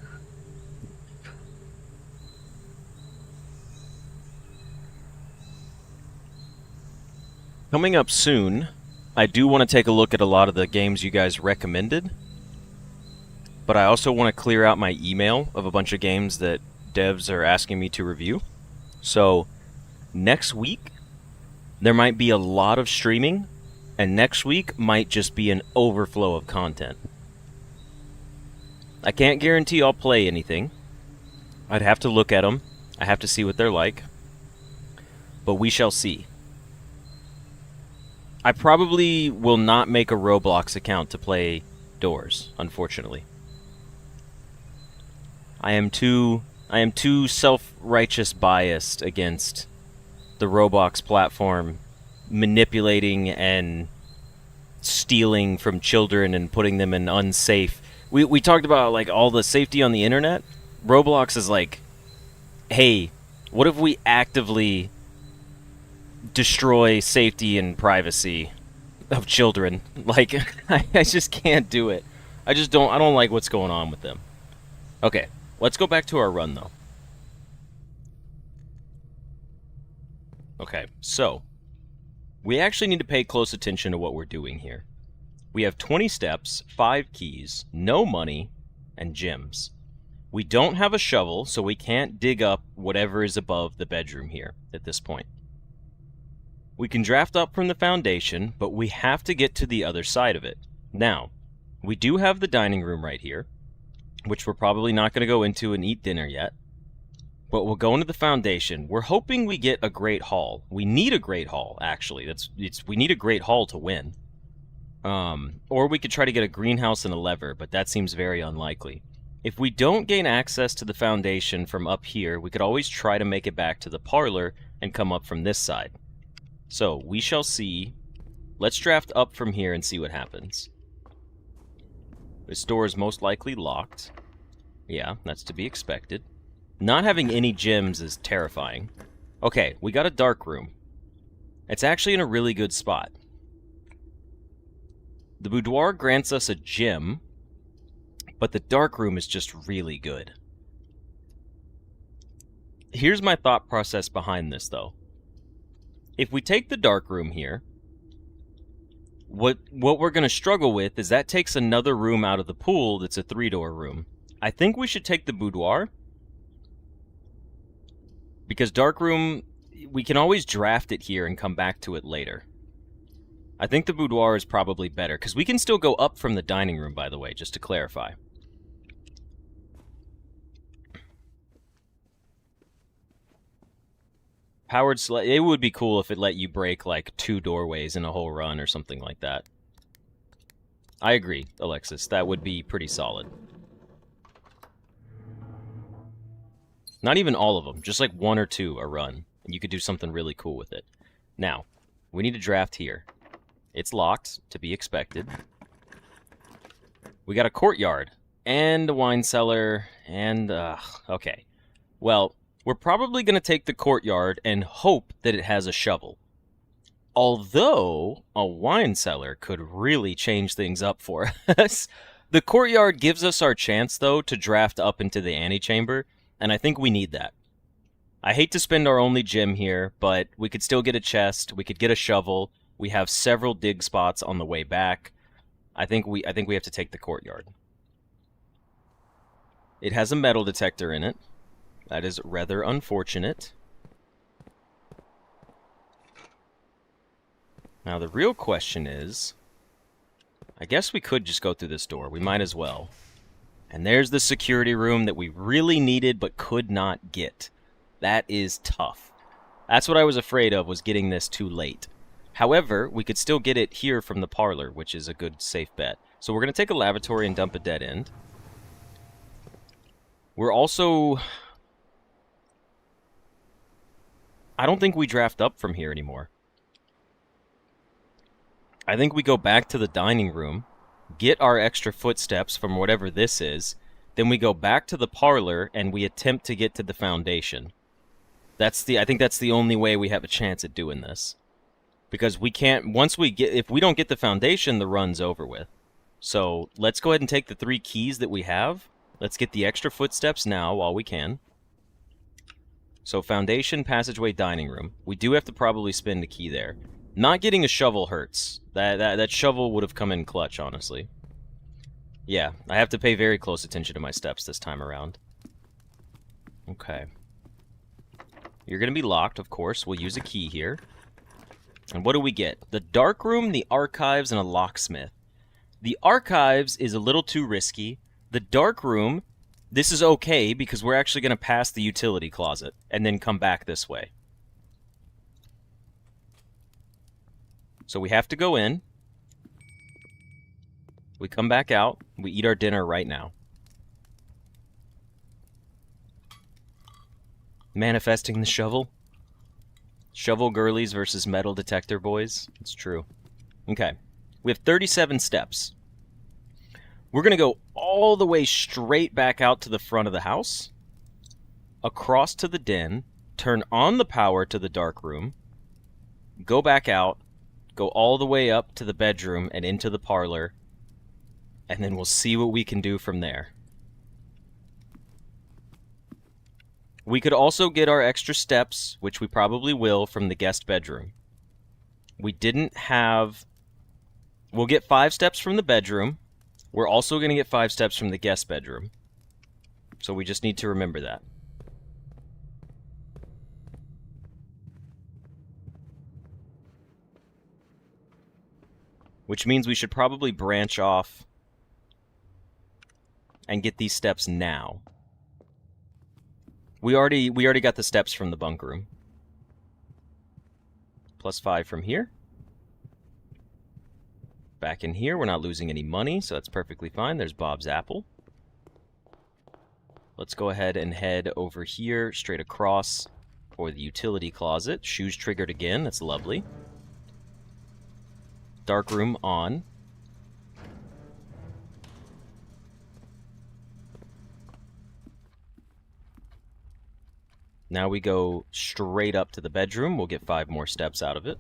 Coming up soon, I do want to take a look at a lot of the games you guys recommended, but I also want to clear out my email of a bunch of games that devs are asking me to review. So next week, there might be a lot of streaming, and next week might just be an overflow of content. I can't guarantee I'll play anything. I'd have to look at them. I have to see what they're like. But we shall see. I probably will not make a Roblox account to play Doors, unfortunately. I am too self-righteous biased against the Roblox platform manipulating and stealing from children and putting them in unsafe. We talked about like all the safety on the internet. Roblox is like, hey, what if we actively destroy safety and privacy of children? Like, I just can't do it. I don't like what's going on with them. Okay, let's go back to our run though. Okay, so we actually need to pay close attention to what we're doing here. We have 20 steps, 5 keys, no money, and gems. We don't have a shovel, so we can't dig up whatever is above the bedroom here at this point. We can draft up from the foundation, but we have to get to the other side of it. Now, we do have the dining room right here, which we're probably not going to go into and eat dinner yet. But we'll go into the foundation. We're hoping we get a great haul. We need a great haul, actually. We need a great haul to win. Or we could try to get a greenhouse and a lever, but that seems very unlikely. If we don't gain access to the foundation from up here, we could always try to make it back to the parlor and come up from this side. So, we shall see. Let's draft up from here and see what happens. This door is most likely locked. Yeah, that's to be expected. Not having any gems is terrifying. Okay, we got a dark room. It's actually in a really good spot. The boudoir grants us a gem, but the dark room is just really good. Here's my thought process behind this, though. If we take the dark room here, what we're going to struggle with is that takes another room out of the pool that's a 3-door room. I think we should take the boudoir, because dark room, we can always draft it here and come back to it later. I think the boudoir is probably better, because we can still go up from the dining room, by the way, just to clarify. Powered sled, it would be cool if it let you break like 2 doorways in a whole run or something like that. I agree, Alexis, that would be pretty solid. Not even all of them, just like 1 or 2 a run. And you could do something really cool with it. Now, we need to draft here. It's locked, to be expected. We got a courtyard, and a wine cellar, and, okay. Well, we're probably going to take the courtyard and hope that it has a shovel. Although, a wine cellar could really change things up for us. The courtyard gives us our chance, though, to draft up into the antechamber, and I think we need that. I hate to spend our only gem here, but we could still get a chest, we could get a shovel, we have several dig spots on the way back. I think we have to take the courtyard. It has a metal detector in it. That is rather unfortunate. Now the real question is, I guess we could just go through this door. We might as well. And there's the security room that we really needed but could not get. That is tough. That's what I was afraid of, was getting this too late. However, we could still get it here from the parlor, which is a good safe bet. So we're going to take a lavatory and dump a dead end. We're also... I don't think we draft up from here anymore. I think we go back to the dining room, get our extra footsteps from whatever this is, then we go back to the parlor and we attempt to get to the foundation. I think that's the only way we have a chance at doing this. Because we can't, if we don't get the foundation, the run's over with. So let's go ahead and take the 3 keys that we have. Let's get the extra footsteps now while we can. So foundation, passageway, dining room. We do have to probably spin the key there. Not getting a shovel hurts. That shovel would have come in clutch, honestly. Yeah, I have to pay very close attention to my steps this time around. Okay. You're going to be locked, of course. We'll use a key here. And what do we get? The dark room, the archives, and a locksmith. The archives is a little too risky. The dark room, this is okay because we're actually going to pass the utility closet and then come back this way. So we have to go in. We come back out. We eat our dinner right now. Manifesting the shovel. Shovel girlies versus metal detector boys. It's true. Okay. We have 37 steps. We're going to go all the way straight back out to the front of the house, across to the den, turn on the power to the dark room, go back out, go all the way up to the bedroom and into the parlor, and then we'll see what we can do from there. We could also get our extra steps, which we probably will, from the guest bedroom. We didn't have... We'll get 5 steps from the bedroom. We're also going to get 5 steps from the guest bedroom. So we just need to remember that. Which means we should probably branch off and get these steps now. We already got the steps from the bunk room. Plus 5 from here. Back in here, we're not losing any money, so that's perfectly fine. There's Bob's apple. Let's go ahead and head over here, straight across for the utility closet. Shoes triggered again, that's lovely. Dark room on. Now we go straight up to the bedroom. We'll get 5 more steps out of it.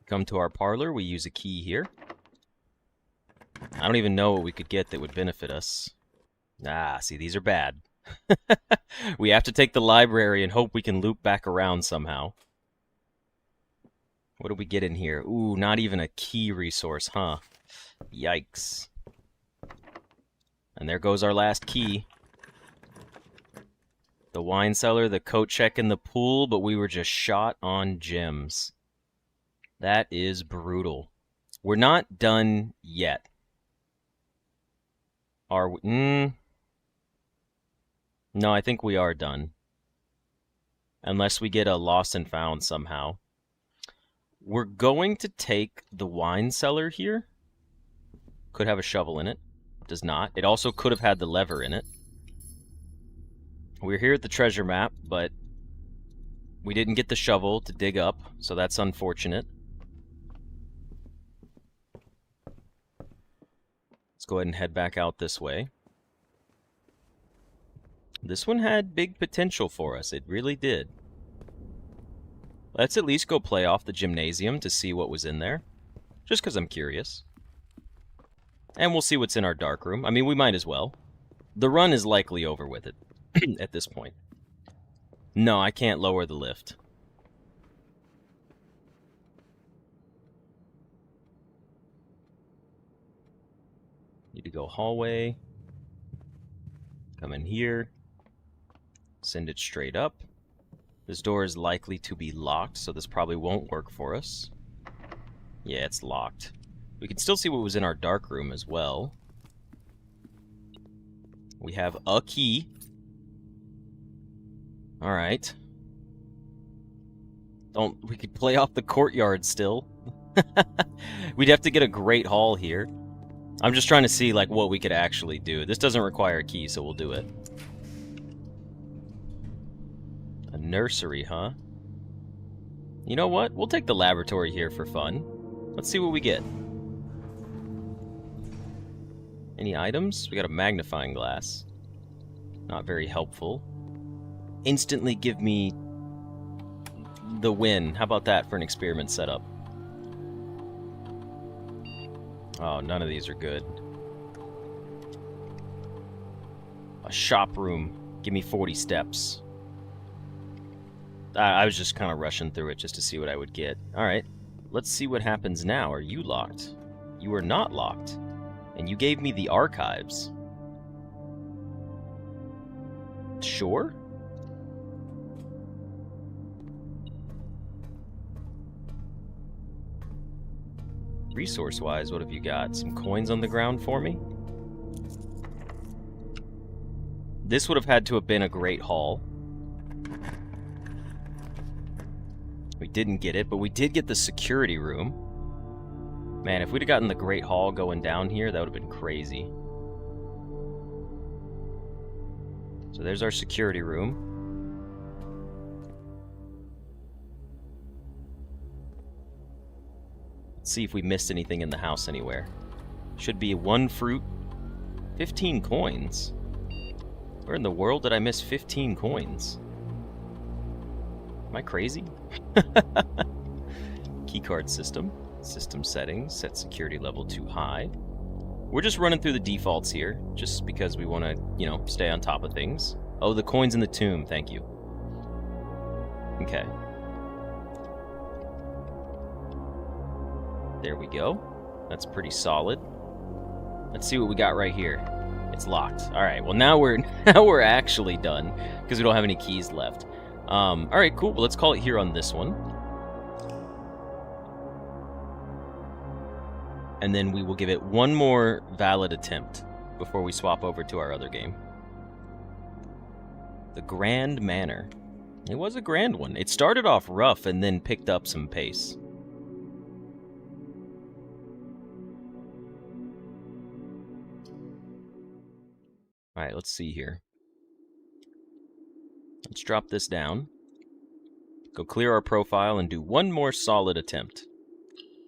Come to our parlor. We use a key here. I don't even know what we could get that would benefit us. Ah, see, these are bad. We have to take the library and hope we can loop back around somehow. What do we get in here? Ooh, not even a key resource, huh? Yikes. And there goes our last key. The wine cellar, the coat check, and the pool, but we were just shot on gems. That is brutal. We're not done yet. Are we? No, I think we are done. Unless we get a lost and found somehow. We're going to take the wine cellar here. Could have a shovel in it. Does not. It also could have had the lever in it. We're here at the treasure map, but we didn't get the shovel to dig up, so that's unfortunate. Let's go ahead and head back out this way. This one had big potential for us. It really did. Let's at least go play off the gymnasium to see what was in there. Just because I'm curious. And we'll see what's in our dark room. I mean, we might as well. The run is likely over with it at this point. No, I can't lower the lift. Need to go hallway. Come in here. Send it straight up. This door is likely to be locked, so this probably won't work for us. Yeah, it's locked. We can still see what was in our dark room as well. We have a key. Alright. We could play off the courtyard still. We'd have to get a great haul here. I'm just trying to see like what we could actually do. This doesn't require a key, so we'll do it. A nursery, huh? You know what? We'll take the laboratory here for fun. Let's see what we get. Any items? We got a magnifying glass. Not very helpful. Instantly give me the win. How about that for an experiment setup? Oh, none of these are good. A shop room. Give me 40 steps. I was just kind of rushing through it just to see what I would get. Alright, let's see what happens now. Are you locked? You are not locked. And you gave me the archives. Sure? Resource-wise, what have you got? Some coins on the ground for me? This would have had to have been a great haul. We didn't get it, but we did get the security room. Man, if we'd have gotten the Great Hall going down here, that would have been crazy. So there's our security room. Let's see if we missed anything in the house anywhere. Should be 1 fruit, 15 coins. Where in the world did I miss 15 coins? Am I crazy? Keycard system. System settings. Set security level too high. We're just running through the defaults here, just because we want to, stay on top of things. Oh, the coins in the tomb. Thank you. Okay. There we go. That's pretty solid. Let's see what we got right here. It's locked. All right. Well, now we're actually done because we don't have any keys left. All right. Cool. Well, let's call it here on this one. And then we will give it one more valid attempt before we swap over to our other game. The Grand Manor. It was a grand one. It started off rough and then picked up some pace. Alright, let's see here. Let's drop this down. Go clear our profile and do one more solid attempt.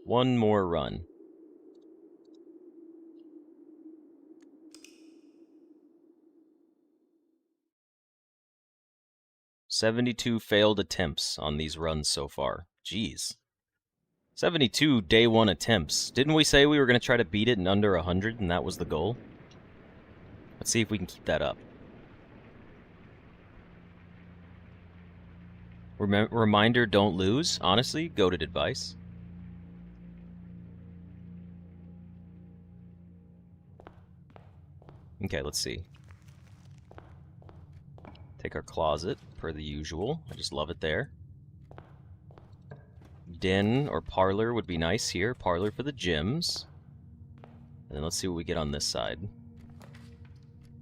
One more run. "72 failed attempts on these runs so far." Jeez. 72 day one attempts. Didn't we say we were going to try to beat it in under 100 and that was the goal? Let's see if we can keep that up. Reminder, don't lose. Honestly, goated advice. Okay, let's see. Take our closet, per the usual. I just love it there. Den or parlor would be nice here. Parlor for the gyms. And then let's see what we get on this side.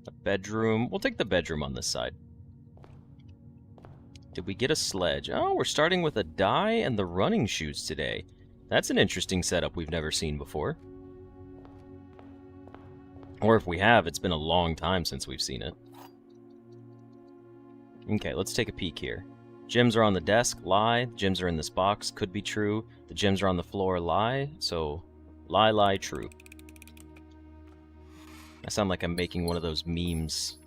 A bedroom. We'll take the bedroom on this side. Did we get a sledge? Oh, we're starting with a die and the running shoes today. That's an interesting setup we've never seen before. Or if we have, it's been a long time since we've seen it. Okay, let's take a peek here. Gems are on the desk, lie. Gems are in this box, could be true. The gems are on the floor, lie. So, lie, true. I sound like I'm making one of those memes.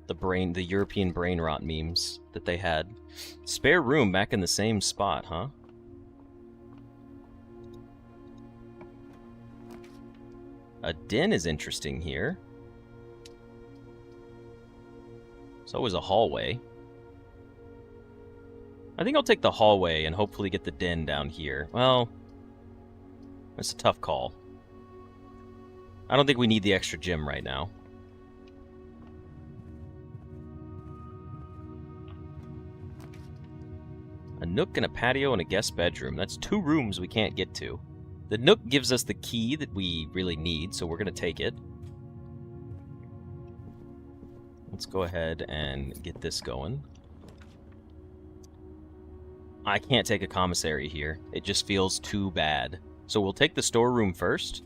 The European brain rot memes that they had. Spare room back in the same spot, huh? A den is interesting here. So is a hallway. I think I'll take the hallway and hopefully get the den down here. Well, it's a tough call. I don't think we need the extra gym right now. A nook and a patio and a guest bedroom. That's 2 rooms we can't get to. The nook gives us the key that we really need, so we're going to take it. Let's go ahead and get this going. I can't take a commissary here. It just feels too bad. So we'll take the storeroom first,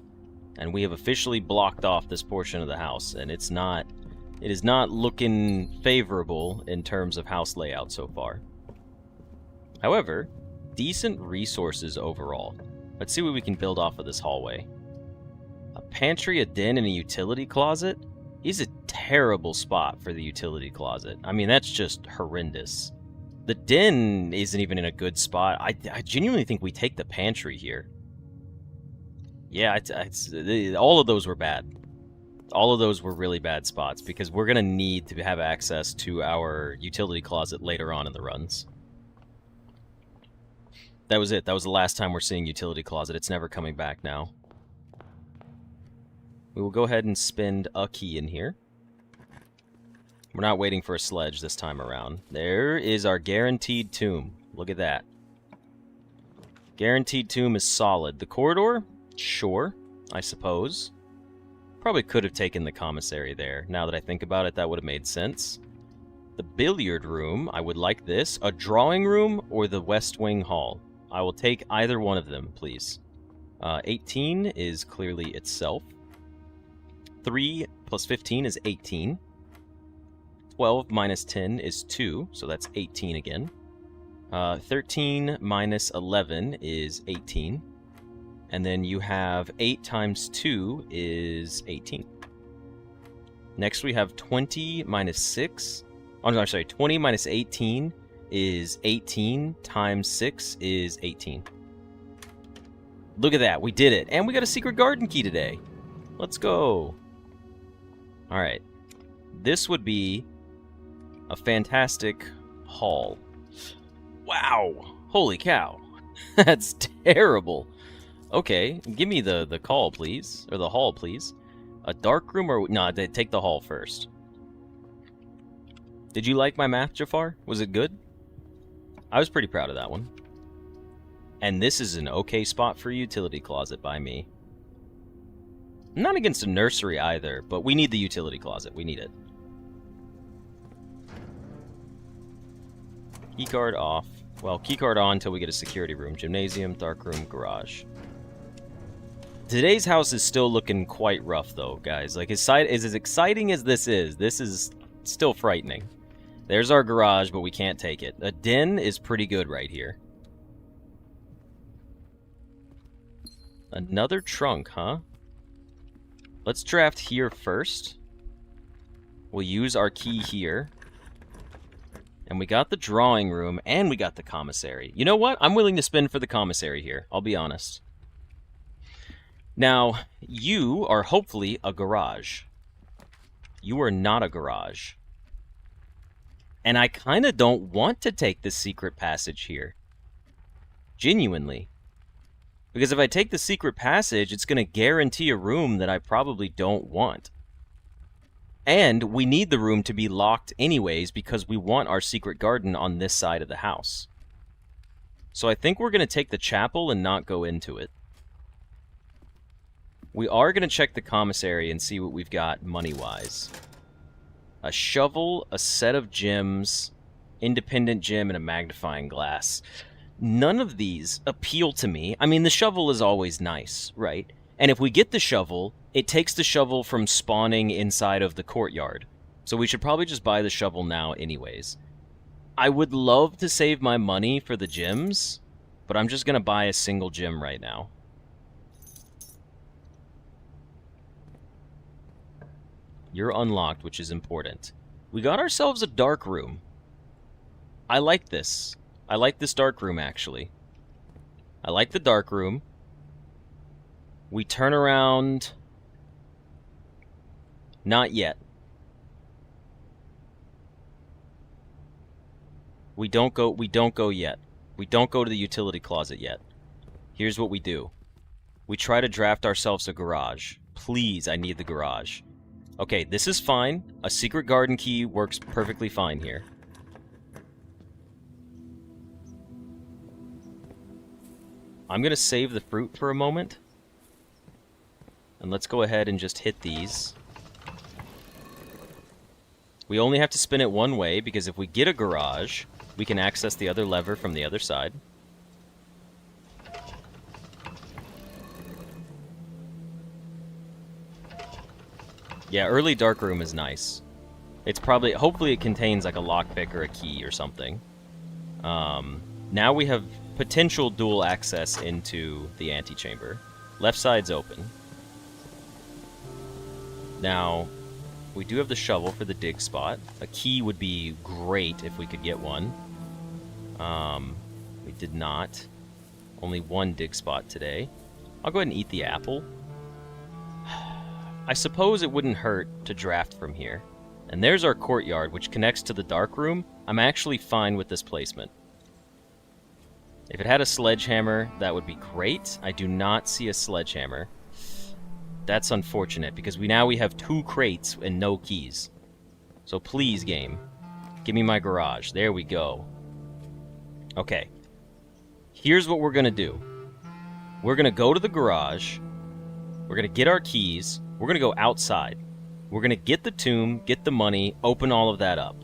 and we have officially blocked off this portion of the house, and it is not looking favorable in terms of house layout so far. However, decent resources overall. Let's see what we can build off of this hallway. A pantry, a den, and a utility closet is a terrible spot for the utility closet. I mean, that's just horrendous. The den isn't even in a good spot. I genuinely think we take the pantry here. Yeah, all of those were bad. All of those were really bad spots because we're going to need to have access to our utility closet later on in the runs. That was it. That was the last time we're seeing utility closet. It's never coming back now. We will go ahead and spend a key in here. We're not waiting for a sledge this time around. There is our guaranteed tomb. Look at that. Guaranteed tomb is solid. The corridor? Sure, I suppose. Probably could have taken the commissary there. Now that I think about it, that would have made sense. The billiard room, I would like this. A drawing room or the West Wing Hall? I will take either one of them, please. 18 is clearly itself. 3 plus 15 is 18. 12 minus 10 is 2, so that's 18 again. 13 minus 11 is 18. And then you have 8 times 2 is 18. Next we have 20 minus 6. Oh, no, sorry, 20 minus 18 is 18 times 6 is 18. Look at that, we did it. And we got a secret garden key today. Let's go. Alright. This would be a fantastic haul. Wow! Holy cow. That's terrible. Okay, give me the call, please. Or the hall, please. A dark room or... No, take the hall first. Did you like my math, Jafar? Was it good? I was pretty proud of that one. And this is an okay spot for a utility closet by me. I'm not against a nursery either, but we need the utility closet. We need it. Keycard off. Well, keycard on until we get a security room. Gymnasium, dark room, garage. Today's house is still looking quite rough, though, guys. Like, as exciting as this is still frightening. There's our garage, but we can't take it. A den is pretty good right here. Another trunk, huh? Let's draft here first. We'll use our key here. And we got the drawing room, and we got the commissary. You know what? I'm willing to spend for the commissary here. I'll be honest. Now, you are hopefully a garage. You are not a garage. And I kind of don't want to take the secret passage here. Genuinely. Because if I take the secret passage, it's going to guarantee a room that I probably don't want. And we need the room to be locked anyways because we want our secret garden on this side of the house. So I think we're going to take the chapel and not go into it. We are going to check the commissary and see what we've got money-wise. A shovel, a set of gems, independent gem, and a magnifying glass. None of these appeal to me. I mean, the shovel is always nice, right? And if we get the shovel, it takes the shovel from spawning inside of the courtyard. So we should probably just buy the shovel now anyways. I would love to save my money for the gems, but I'm just going to buy a single gem right now. You're unlocked, which is important. We got ourselves a dark room. I like this. I like this dark room, actually. I like the dark room. We turn around... Not yet. We don't go yet. We don't go to the utility closet yet. Here's what we do. We try to draft ourselves a garage. Please, I need the garage. Okay, this is fine. A secret garden key works perfectly fine here. I'm going to save the fruit for a moment. And let's go ahead and just hit these. We only have to spin it one way, because if we get a garage, we can access the other lever from the other side. Yeah, early dark room is nice. It's probably... Hopefully it contains like a lockpick or a key or something. Now we have potential dual access into the antechamber. Left side's open. Now, we do have the shovel for the dig spot. A key would be great if we could get one. We did not. Only one dig spot today. I'll go ahead and eat the apple. I suppose it wouldn't hurt to draft from here. And there's our courtyard, which connects to the dark room. I'm actually fine with this placement. If it had a sledgehammer, that would be great. I do not see a sledgehammer. That's unfortunate, because now we have 2 crates and no keys. So please, game, give me my garage. There we go. Okay. Here's what we're going to do. We're going to go to the garage. We're going to get our keys. We're going to go outside. We're going to get the tomb, get the money, open all of that up.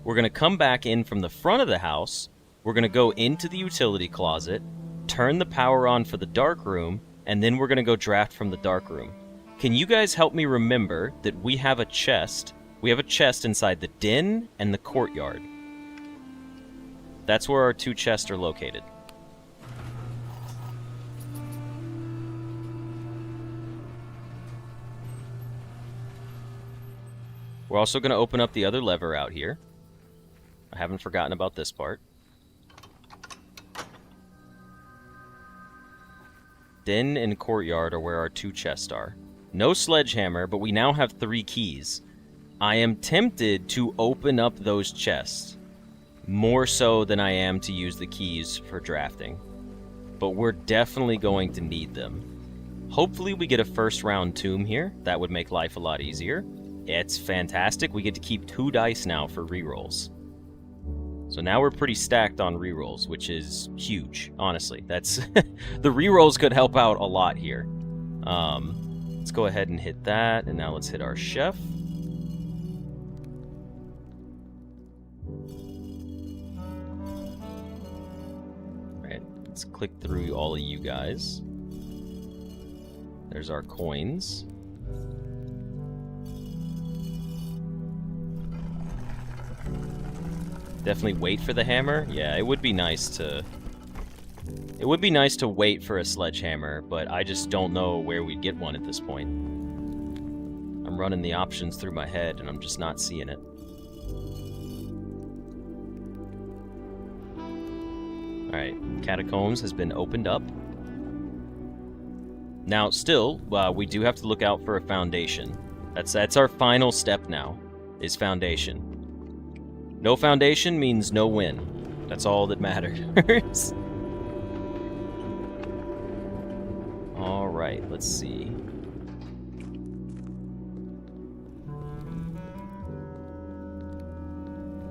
We're going to come back in from the front of the house. We're going to go into the utility closet, turn the power on for the dark room, and then we're going to go draft from the dark room. Can you guys help me remember that we have a chest? We have a chest inside the den and the courtyard. That's where our 2 chests are located. We're also going to open up the other lever out here. I haven't forgotten about this part. Den and courtyard are where our 2 chests are. No sledgehammer, but we now have 3 keys. I am tempted to open up those chests. More so than I am to use the keys for drafting. But we're definitely going to need them. Hopefully we get a first round tomb here. That would make life a lot easier. It's fantastic. We get to keep 2 dice now for rerolls. So now we're pretty stacked on rerolls, which is huge, honestly. That's the rerolls could help out a lot here. Let's go ahead and hit that, and now let's hit our chef. Alright, let's click through all of you guys. There's our coins. Definitely wait for the hammer. Yeah, it would be nice to... It would be nice to wait for a sledgehammer, but I just don't know where we'd get one at this point. I'm running the options through my head, and I'm just not seeing it. Alright, Catacombs has been opened up. Now, still, we do have to look out for a foundation. That's our final step now, is foundation. No foundation means no win. That's all that matters. Alright, let's see.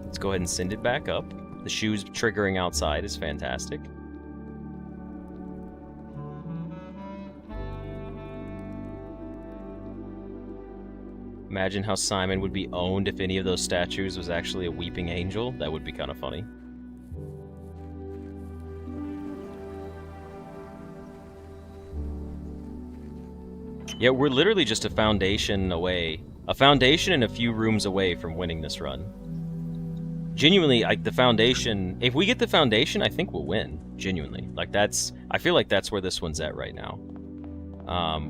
Let's go ahead and send it back up. The shoes triggering outside is fantastic. Imagine how Simon would be owned if any of those statues was actually a weeping angel. That would be kind of funny. Yeah, we're literally just a foundation away. A foundation and a few rooms away from winning this run. Genuinely, the foundation... If we get the foundation, I think we'll win. Genuinely. I feel like that's where this one's at right now.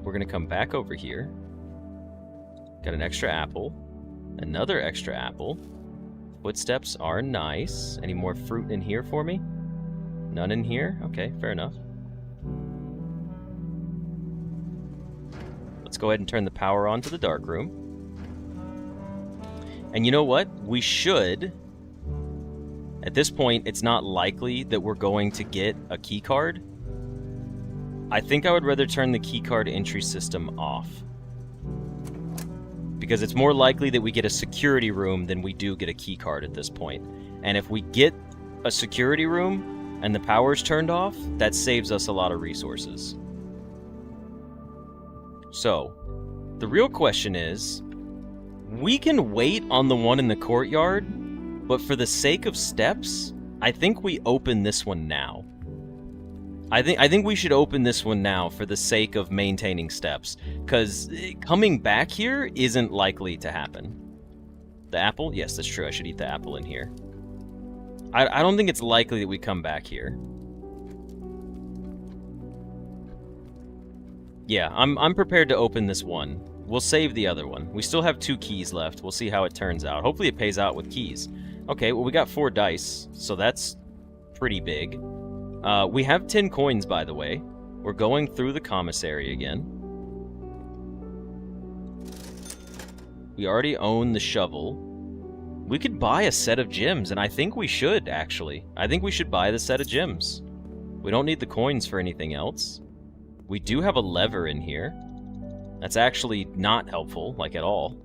We're gonna come back over here. Got an extra apple. Another extra apple. Footsteps are nice. Any more fruit in here for me? None in here? Okay, fair enough. Let's go ahead and turn the power on to the dark room. And you know what? We should... At this point, it's not likely that we're going to get a key card. I think I would rather turn the key card entry system off. Because it's more likely that we get a security room than we do get a key card at this point. And if we get a security room and the power's turned off, that saves us a lot of resources. So, the real question is, we can wait on the one in the courtyard, but for the sake of steps, I think we open this one now. I think we should open this one now for the sake of maintaining steps, because coming back here isn't likely to happen. The apple? Yes, that's true. I should eat the apple in here. I don't think it's likely that we come back here. Yeah, I'm prepared to open this one. We'll save the other one. We still have 2 keys left. We'll see how it turns out. Hopefully it pays out with keys. Okay, well we got 4 dice, so that's pretty big. We have 10 coins, by the way. We're going through the commissary again. We already own the shovel. We could buy a set of gems, and I think we should, actually. I think we should buy the set of gems. We don't need the coins for anything else. We do have a lever in here. That's actually not helpful, like at all.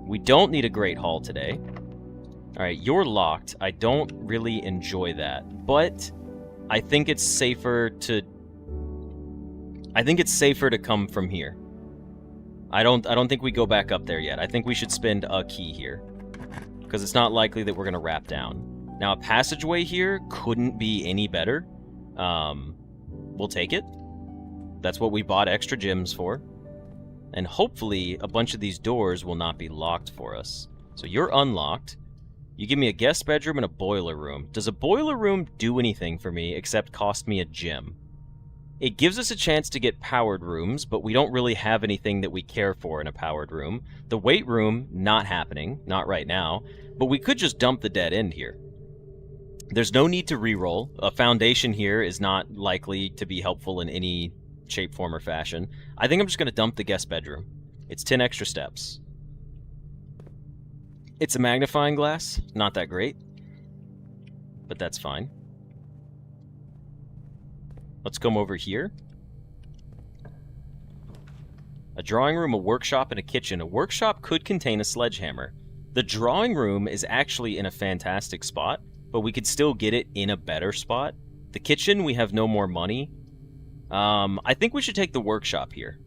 We don't need a Great Hall today. Alright, you're locked. I don't really enjoy that. But I think it's safer to... come from here. I don't think we go back up there yet. I think we should spend a key here. Because it's not likely that we're going to wrap down. Now, a passageway here couldn't be any better. We'll take it. That's what we bought extra gems for. And hopefully, a bunch of these doors will not be locked for us. So you're unlocked. You give me a guest bedroom and a boiler room. Does a boiler room do anything for me except cost me a gem? It gives us a chance to get powered rooms, but we don't really have anything that we care for in a powered room. The weight room, not happening. Not right now. But we could just dump the dead end here. There's no need to reroll. A foundation here is not likely to be helpful in any shape, form, or fashion. I think I'm just going to dump the guest bedroom. It's 10 extra steps. It's a magnifying glass. Not that great. But that's fine. Let's come over here. A drawing room, a workshop, and a kitchen. A workshop could contain a sledgehammer. The drawing room is actually in a fantastic spot, but we could still get it in a better spot. The kitchen, we have no more money. I think we should take the workshop here.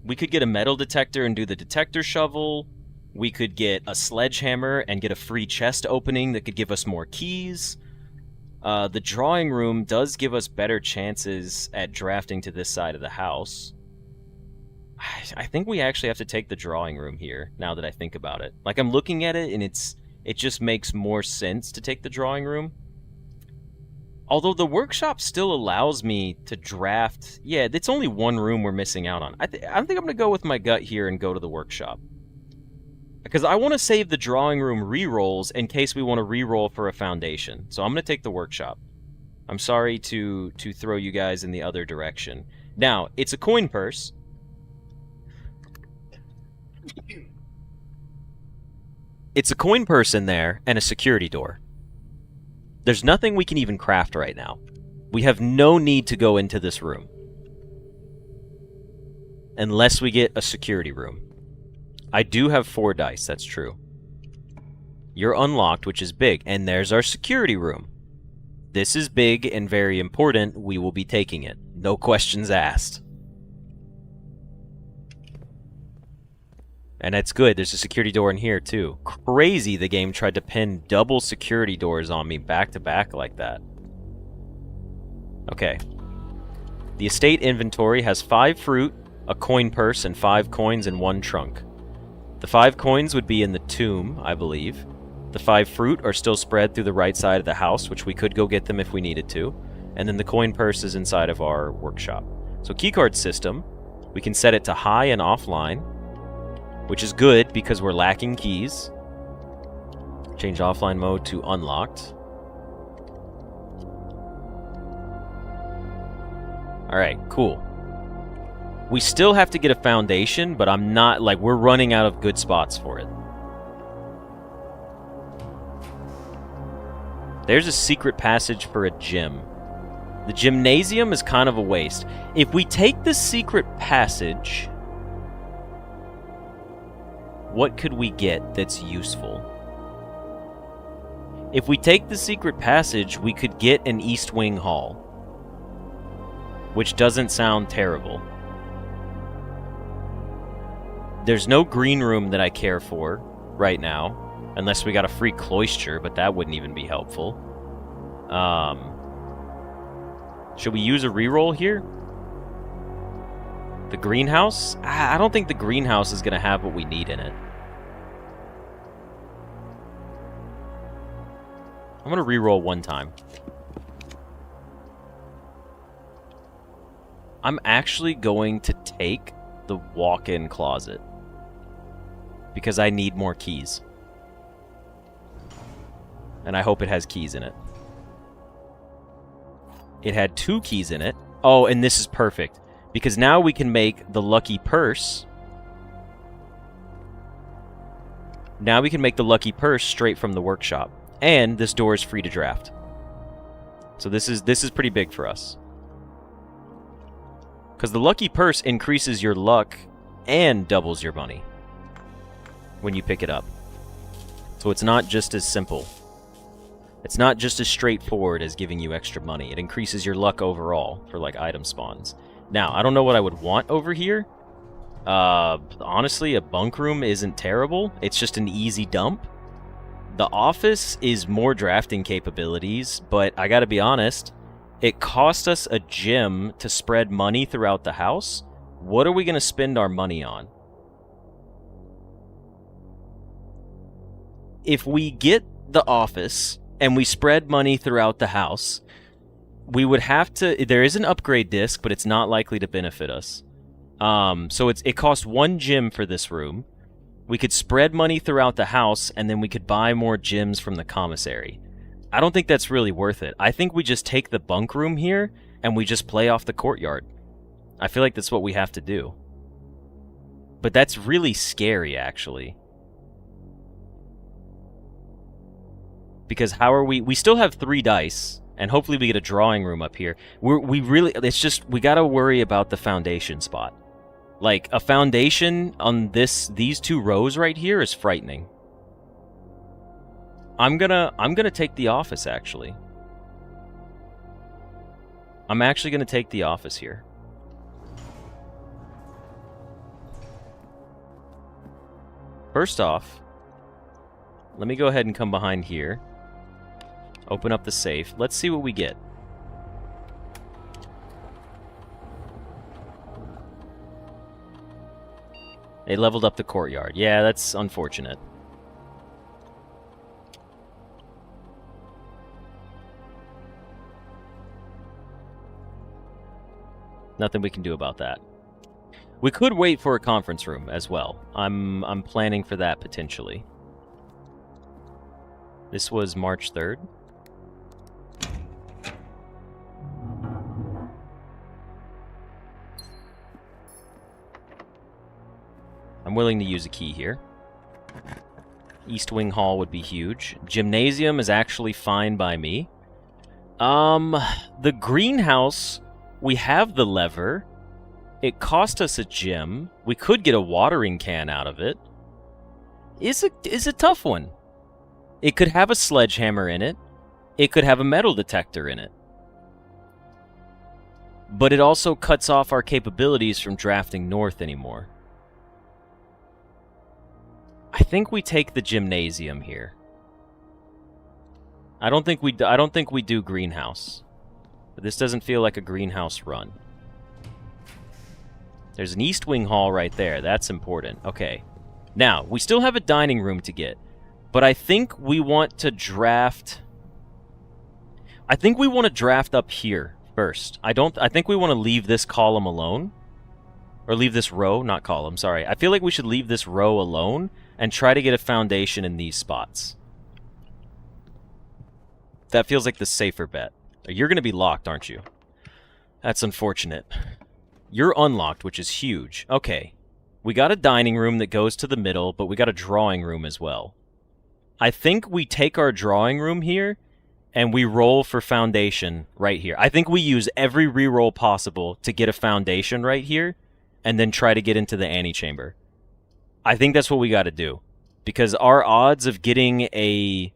We could get a metal detector and do the detector shovel. We could get a sledgehammer and get a free chest opening that could give us more keys. The drawing room does give us better chances at drafting to this side of the house. I think we actually have to take the drawing room here, now that I think about it. Like, I'm looking at it, and it just makes more sense to take the drawing room. Although the workshop still allows me to draft... Yeah, it's only one room we're missing out on. I think I'm going to go with my gut here and go to the workshop. Because I want to save the drawing room re-rolls in case we want to re-roll for a foundation. So I'm going to take the workshop. I'm sorry to throw you guys in the other direction. Now, it's a coin purse. It's a coin purse in there and a security door. There's nothing we can even craft right now. We have no need to go into this room. Unless we get a security room. I do have 4 dice, that's true. You're unlocked, which is big. And there's our security room. This is big and very important. We will be taking it. No questions asked. And that's good. There's a security door in here, too. Crazy the game tried to pin double security doors on me back to back like that. Okay. The estate inventory has 5 fruit, a coin purse, and 5 coins in 1 trunk. The 5 coins would be in the tomb, I believe. The 5 fruit are still spread through the right side of the house, which we could go get them if we needed to. And then the coin purse is inside of our workshop. So keycard system, we can set it to high and offline, which is good because we're lacking keys. Change offline mode to unlocked. Alright, cool. We still have to get a foundation, but I'm not, like, we're running out of good spots for it. There's a secret passage for a gym. The gymnasium is kind of a waste. If we take the secret passage, what could we get that's useful? If we take the secret passage, we could get an East Wing Hall, which doesn't sound terrible. There's no green room that I care for right now, unless we got a free cloister, but that wouldn't even be helpful. Should we use a reroll here? The greenhouse? I don't think the greenhouse is going to have what we need in it. I'm going to reroll 1 time. I'm actually going to take the walk-in closet because I need more keys. And I hope it has keys in it. It had 2 keys in it. Oh, and this is perfect. Because now we can make the lucky purse. Now we can make the lucky purse straight from the workshop. And this door is free to draft. So this is pretty big for us. Because the lucky purse increases your luck and doubles your money when you pick it up. So it's not just as simple. It's not just as straightforward as giving you extra money. It increases your luck overall for, like, item spawns. Now, I don't know what I would want over here. Honestly, a bunk room isn't terrible. It's just an easy dump. The office is more drafting capabilities, but I gotta be honest, it cost us a gym to spread money throughout the house. What are we gonna spend our money on? If we get the office and we spread money throughout the house, we would have to... There is an upgrade disc, but it's not likely to benefit us. So it costs 1 gem for this room. We could spread money throughout the house, and then we could buy more gems from the commissary. I don't think that's really worth it. I think we just take the bunk room here, and we just play off the courtyard. I feel like that's what we have to do. But that's really scary, actually. Because how are we still have 3 dice, and hopefully we get a drawing room up here. It's just, we gotta worry about the foundation spot. Like, a foundation on these 2 rows right here is frightening. I'm gonna take the office, actually. I'm actually gonna take the office here. First off, let me go ahead and come behind here. Open up the safe. Let's see what we get. They leveled up the courtyard. Yeah, that's unfortunate. Nothing we can do about that. We could wait for a conference room as well. I'm planning for that potentially. This was March 3rd. I'm willing to use a key here. East Wing Hall would be huge. Gymnasium is actually fine by me. The greenhouse, we have the lever. It cost us a gem. We could get a watering can out of it. Is a tough one. It could have a sledgehammer in it. It could have a metal detector in it. But it also cuts off our capabilities from drafting north anymore. I think we take the gymnasium here. I don't think we do greenhouse. But this doesn't feel like a greenhouse run. There's an East Wing Hall right there. That's important. Okay. Now, we still have a dining room to get. But I think we want to draft... I think we want to draft up here first. I think we want to leave this column alone. Or leave this row, not column, sorry. I feel like we should leave this row alone and try to get a foundation in these spots. That feels like the safer bet. You're going to be locked, aren't you? That's unfortunate. You're unlocked, which is huge. Okay. We got a dining room that goes to the middle, but we got a drawing room as well. I think we take our drawing room here, and we roll for foundation right here. I think we use every reroll possible to get a foundation right here, and then try to get into the antechamber. I think that's what we got to do. Because our odds of getting a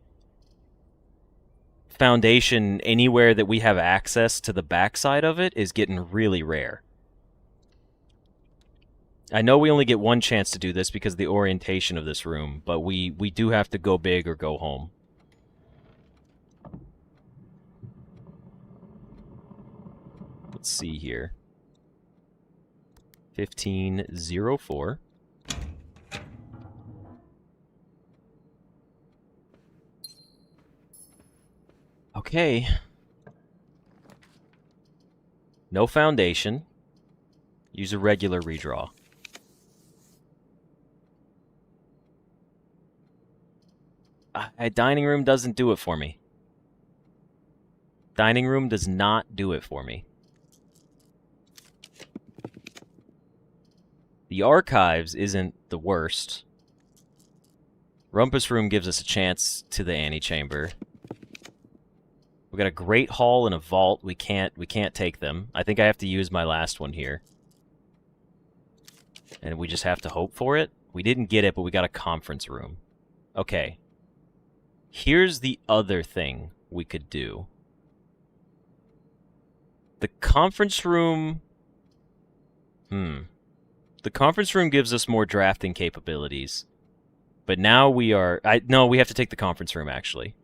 foundation anywhere that we have access to the backside of it is getting really rare. I know we only get one chance to do this because of the orientation of this room, but we do have to go big or go home. Let's see here. 1504. Okay. No foundation. Use a regular redraw. A dining room doesn't do it for me. Dining room does not do it for me. The archives isn't the worst. Rumpus room gives us a chance to the antechamber. We got a great hall and a vault. We can't take them. I think I have to use my last one here. And we just have to hope for it. We didn't get it, but we got a conference room. Okay. Here's the other thing we could do. The conference room... The conference room gives us more drafting capabilities. But now we are... No, we have to take the conference room, actually.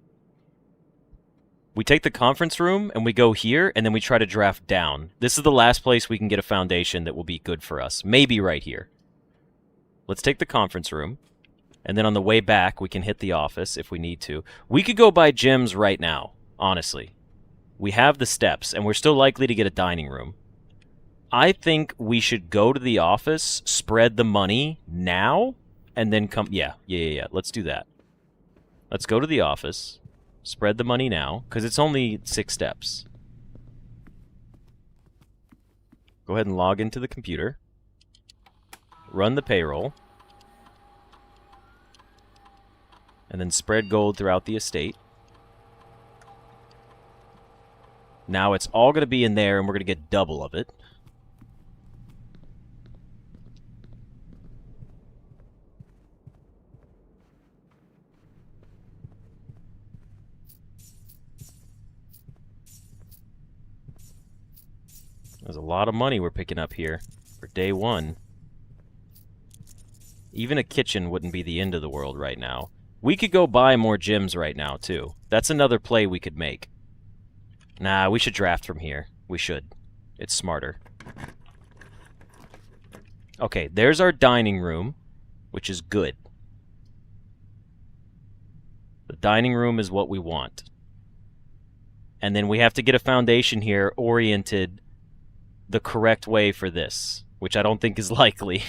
We take the conference room, and we go here, and then we try to draft down. This is the last place we can get a foundation that will be good for us. Maybe right here. Let's take the conference room, and then on the way back, we can hit the office if we need to. We could go buy gems right now, honestly. We have the steps, and we're still likely to get a dining room. I think we should go to the office, spread the money now, and then come... Yeah. Let's do that. Let's go to the office, spread the money now, because it's only 6 steps. Go ahead and log into the computer. Run the payroll. And then spread gold throughout the estate. Now it's all going to be in there, and we're going to get double of it. There's a lot of money we're picking up here for day 1. Even a kitchen wouldn't be the end of the world right now. We could go buy more gems right now, too. That's another play we could make. Nah, we should draft from here. We should. It's smarter. Okay, there's our dining room, which is good. The dining room is what we want. And then we have to get a foundation here oriented the correct way for this, which I don't think is likely.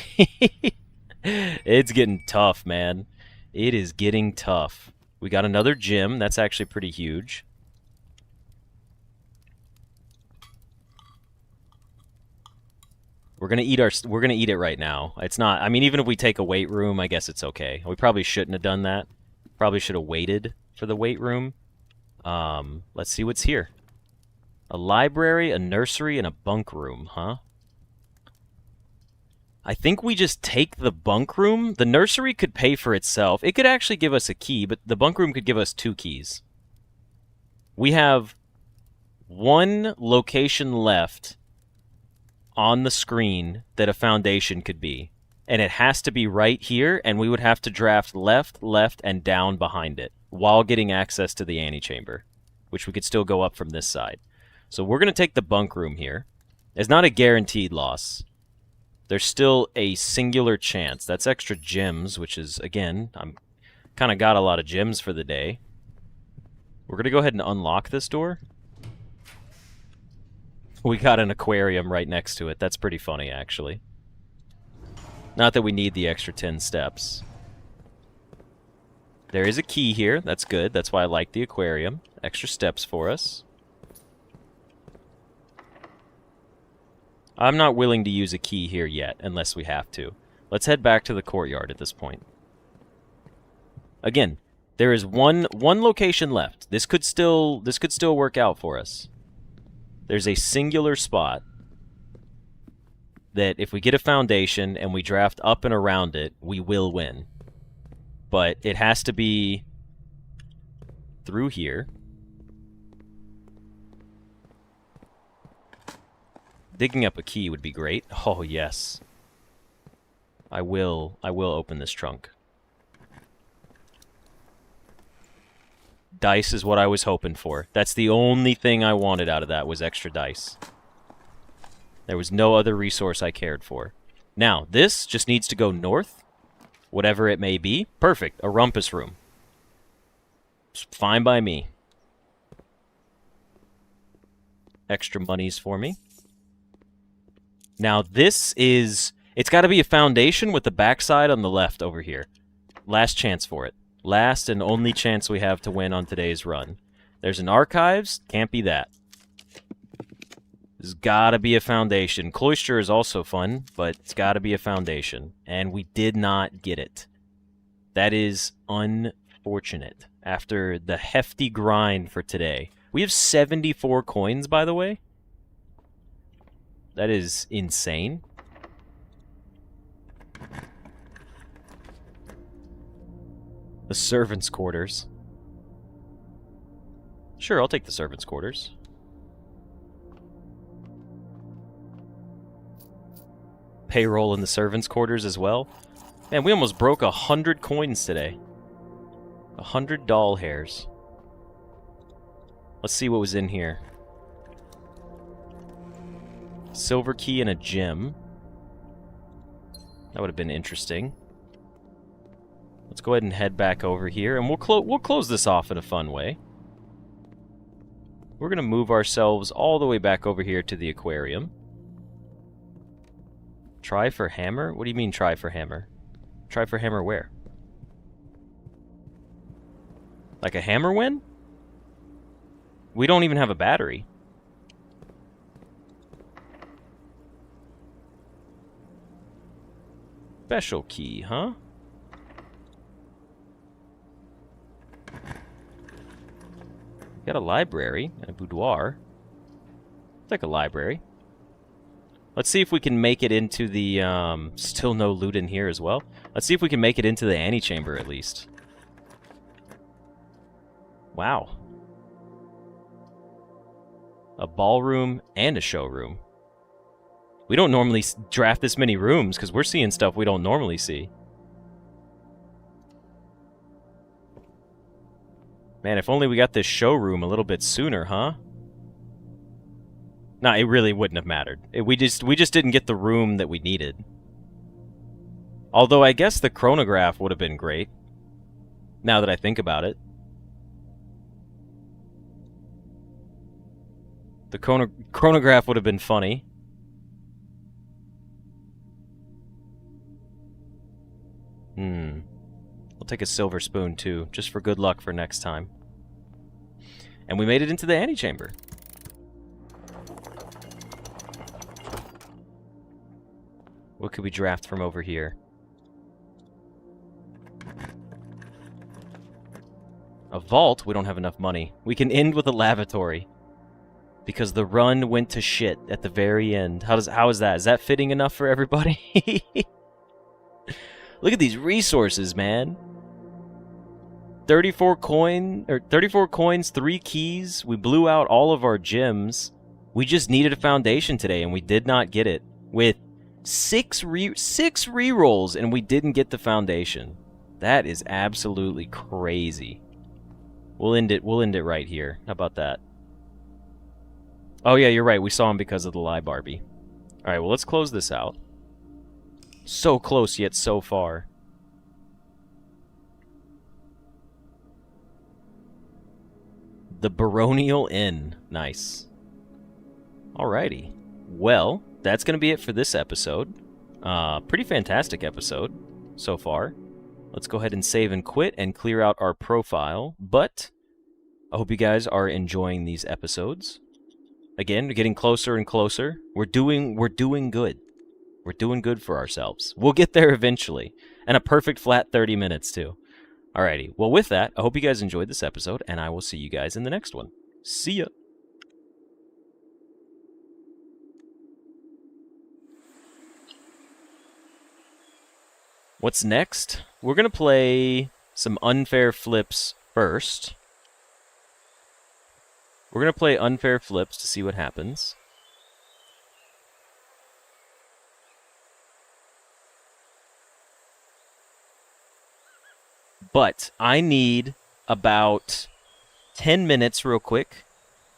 It's getting tough, man. It is getting tough. We got another gym. That's actually pretty huge. We're gonna eat it right now. It's not... I mean, even if we take a weight room, I guess it's okay. We probably shouldn't have done that. Probably should have waited for the weight room. Let's see what's here. A library, a nursery, and a bunk room, huh? I think we just take the bunk room. The nursery could pay for itself. It could actually give us a key, but the bunk room could give us 2 keys. We have 1 location left on the screen that a foundation could be. And it has to be right here, and we would have to draft left, left, and down behind it while getting access to the antechamber, which we could still go up from this side. So we're going to take the bunk room here. It's not a guaranteed loss. There's still a singular chance. That's extra gems, which is, again, I'm kind of got a lot of gems for the day. We're going to go ahead and unlock this door. We got an aquarium right next to it. That's pretty funny, actually. Not that we need the extra 10 steps. There is a key here. That's good. That's why I like the aquarium. Extra steps for us. I'm not willing to use a key here yet, unless we have to. Let's head back to the courtyard at this point. Again, there is one location left. This could still work out for us. There's a singular spot that if we get a foundation and we draft up and around it, we will win. But it has to be through here. Digging up a key would be great. Oh, yes. I will open this trunk. Dice is what I was hoping for. That's the only thing I wanted out of that was extra dice. There was no other resource I cared for. Now, this just needs to go north, whatever it may be. Perfect. A rumpus room. It's fine by me. Extra monies for me. Now, this is... It's got to be a foundation with the backside on the left over here. Last chance for it. Last and only chance we have to win on today's run. There's an archives. Can't be that. There's gotta be a foundation. Cloister is also fun, but it's gotta be a foundation. And we did not get it. That is unfortunate. After the hefty grind for today. We have 74 coins, by the way. That is insane. The servants' quarters. Sure, I'll take the servants' quarters. Payroll in the servants' quarters as well. Man, we almost broke 100 coins today. 100 doll hairs. Let's see what was in here. Silver key and a gem. That would have been interesting. Let's go ahead and head back over here, and we'll close this off in a fun way. We're going to move ourselves all the way back over here to the aquarium. Try for hammer? What do you mean try for hammer? Try for hammer where? Like a hammer win? We don't even have a battery. Special key, huh? Got a library and a boudoir. It's like a library. Let's see if we can make it into the, still no loot in here as well. Let's see if we can make it into the antechamber at least. Wow. A ballroom and a showroom. We don't normally draft this many rooms because we're seeing stuff we don't normally see. Man, if only we got this showroom a little bit sooner, huh? Nah, it really wouldn't have mattered. We just didn't get the room that we needed. Although I guess the chronograph would have been great. Now that I think about it. The chronograph would have been funny. I'll take a silver spoon too, just for good luck for next time. And we made it into the antechamber. What could we draft from over here? A vault? We don't have enough money. We can end with a lavatory. Because the run went to shit at the very end. How is that? Is that fitting enough for everybody? Look at these resources, man. 34 coins, 3 keys. We blew out all of our gems. We just needed a foundation today, and we did not get it. With 6 rerolls, and we didn't get the foundation. That is absolutely crazy. We'll end it right here. How about that? Oh yeah, you're right. We saw him because of the lie Barbie. All right, well, let's close this out. So close, yet so far. The Baronial Inn. Nice. Alrighty. Well, that's going to be it for this episode. Pretty fantastic episode so far. Let's go ahead and save and quit and clear out our profile. But I hope you guys are enjoying these episodes. Again, we're getting closer and closer. We're doing good. We're doing good for ourselves. We'll get there eventually. And a perfect flat 30 minutes, too. Alrighty. Well, with that, I hope you guys enjoyed this episode, and I will see you guys in the next one. See ya! What's next? We're going to play some unfair flips first. We're going to play unfair flips to see what happens. But I need about 10 minutes real quick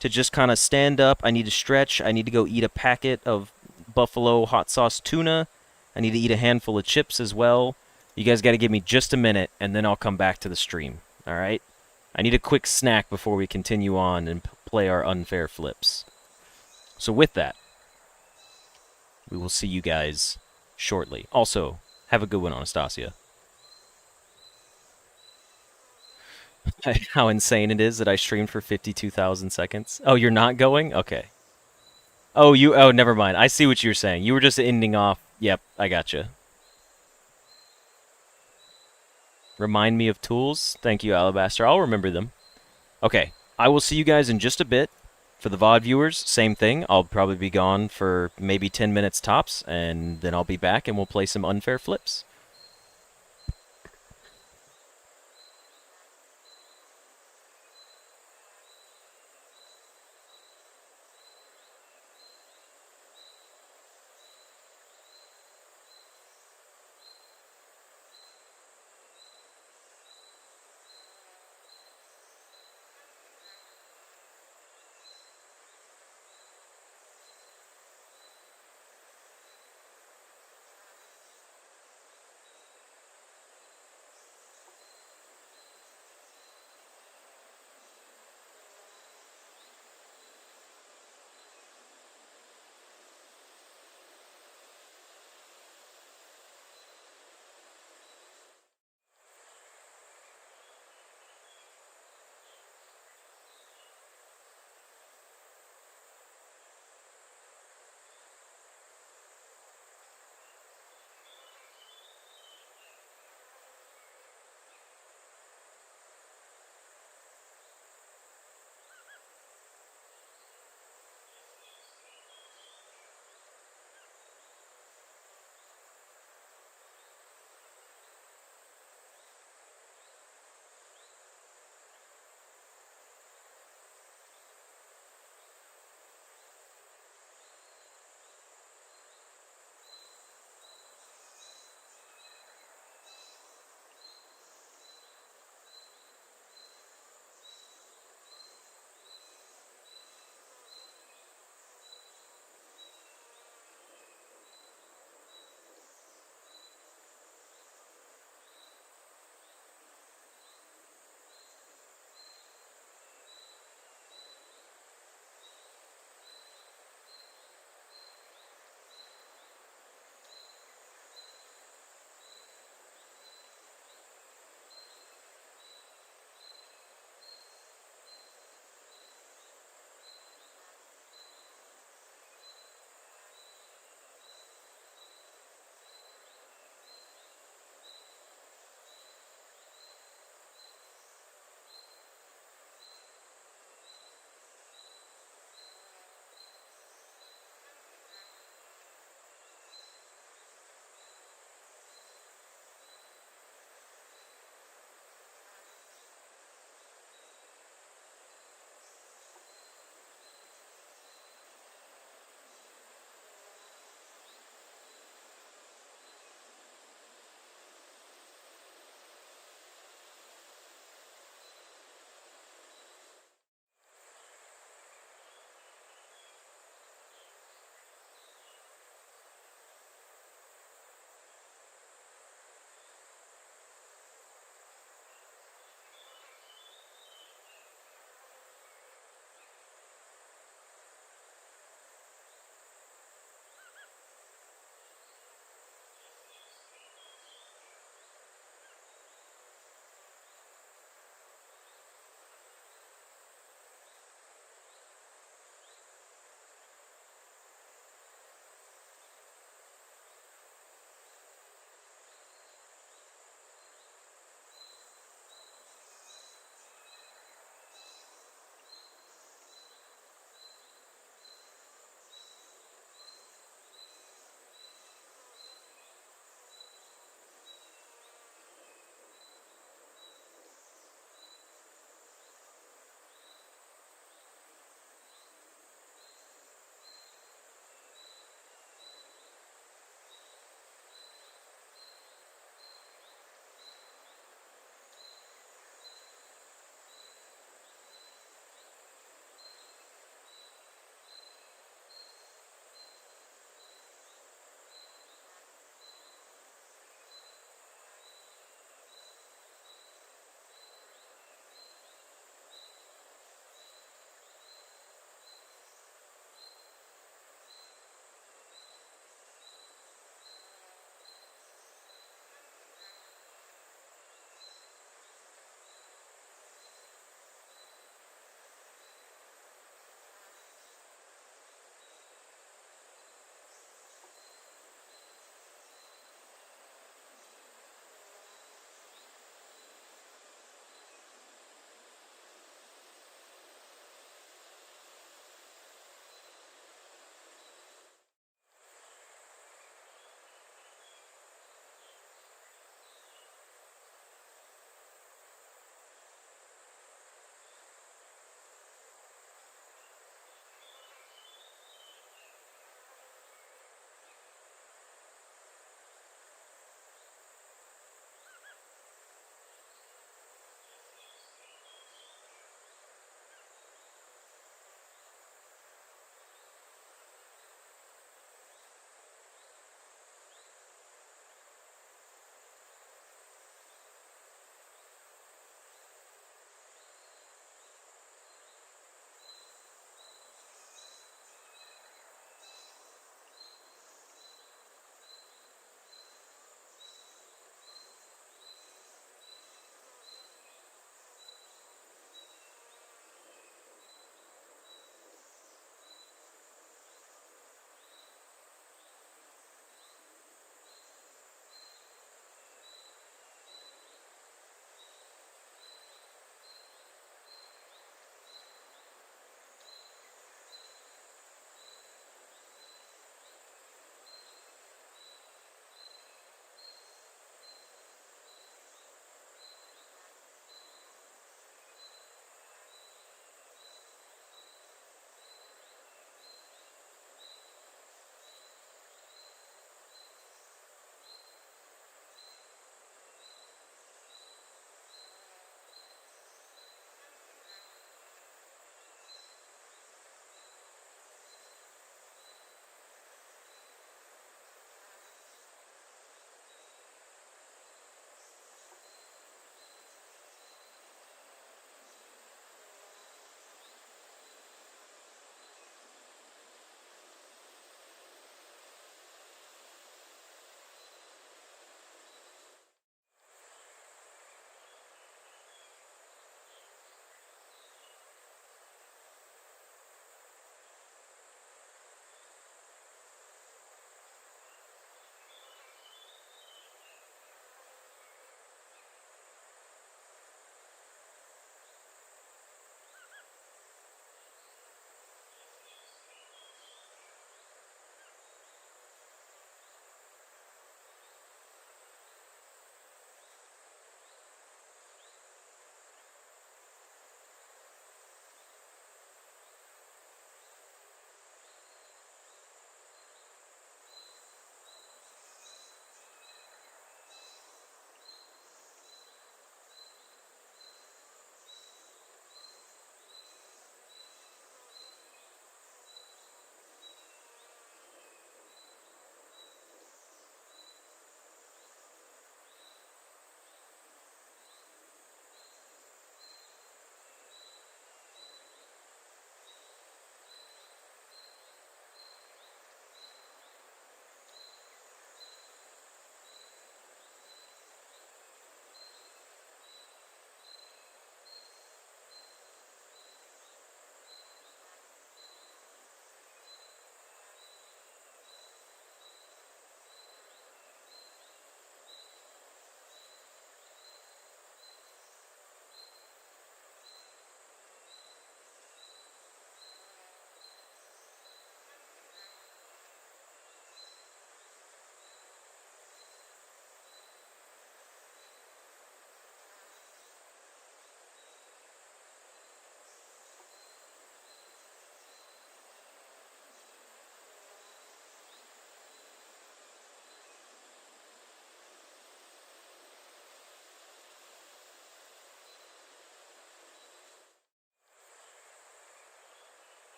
to just kind of stand up. I need to stretch. I need to go eat a packet of buffalo hot sauce tuna. I need to eat a handful of chips as well. You guys got to give me just a minute, and then I'll come back to the stream. All right? I need a quick snack before we continue on and play our unfair flips. So with that, we will see you guys shortly. Also, have a good one, Anastasia. how insane it is that I streamed for 52,000 seconds. Oh, you're not going? Okay. Oh, you. Oh, never mind. I see what you're saying. You were just ending off. Yep, I gotcha. Remind me of tools. Thank you, Alabaster. I'll remember them. Okay. I will see you guys in just a bit. For the VOD viewers, same thing. I'll probably be gone for maybe 10 minutes tops, and then I'll be back and we'll play some unfair flips.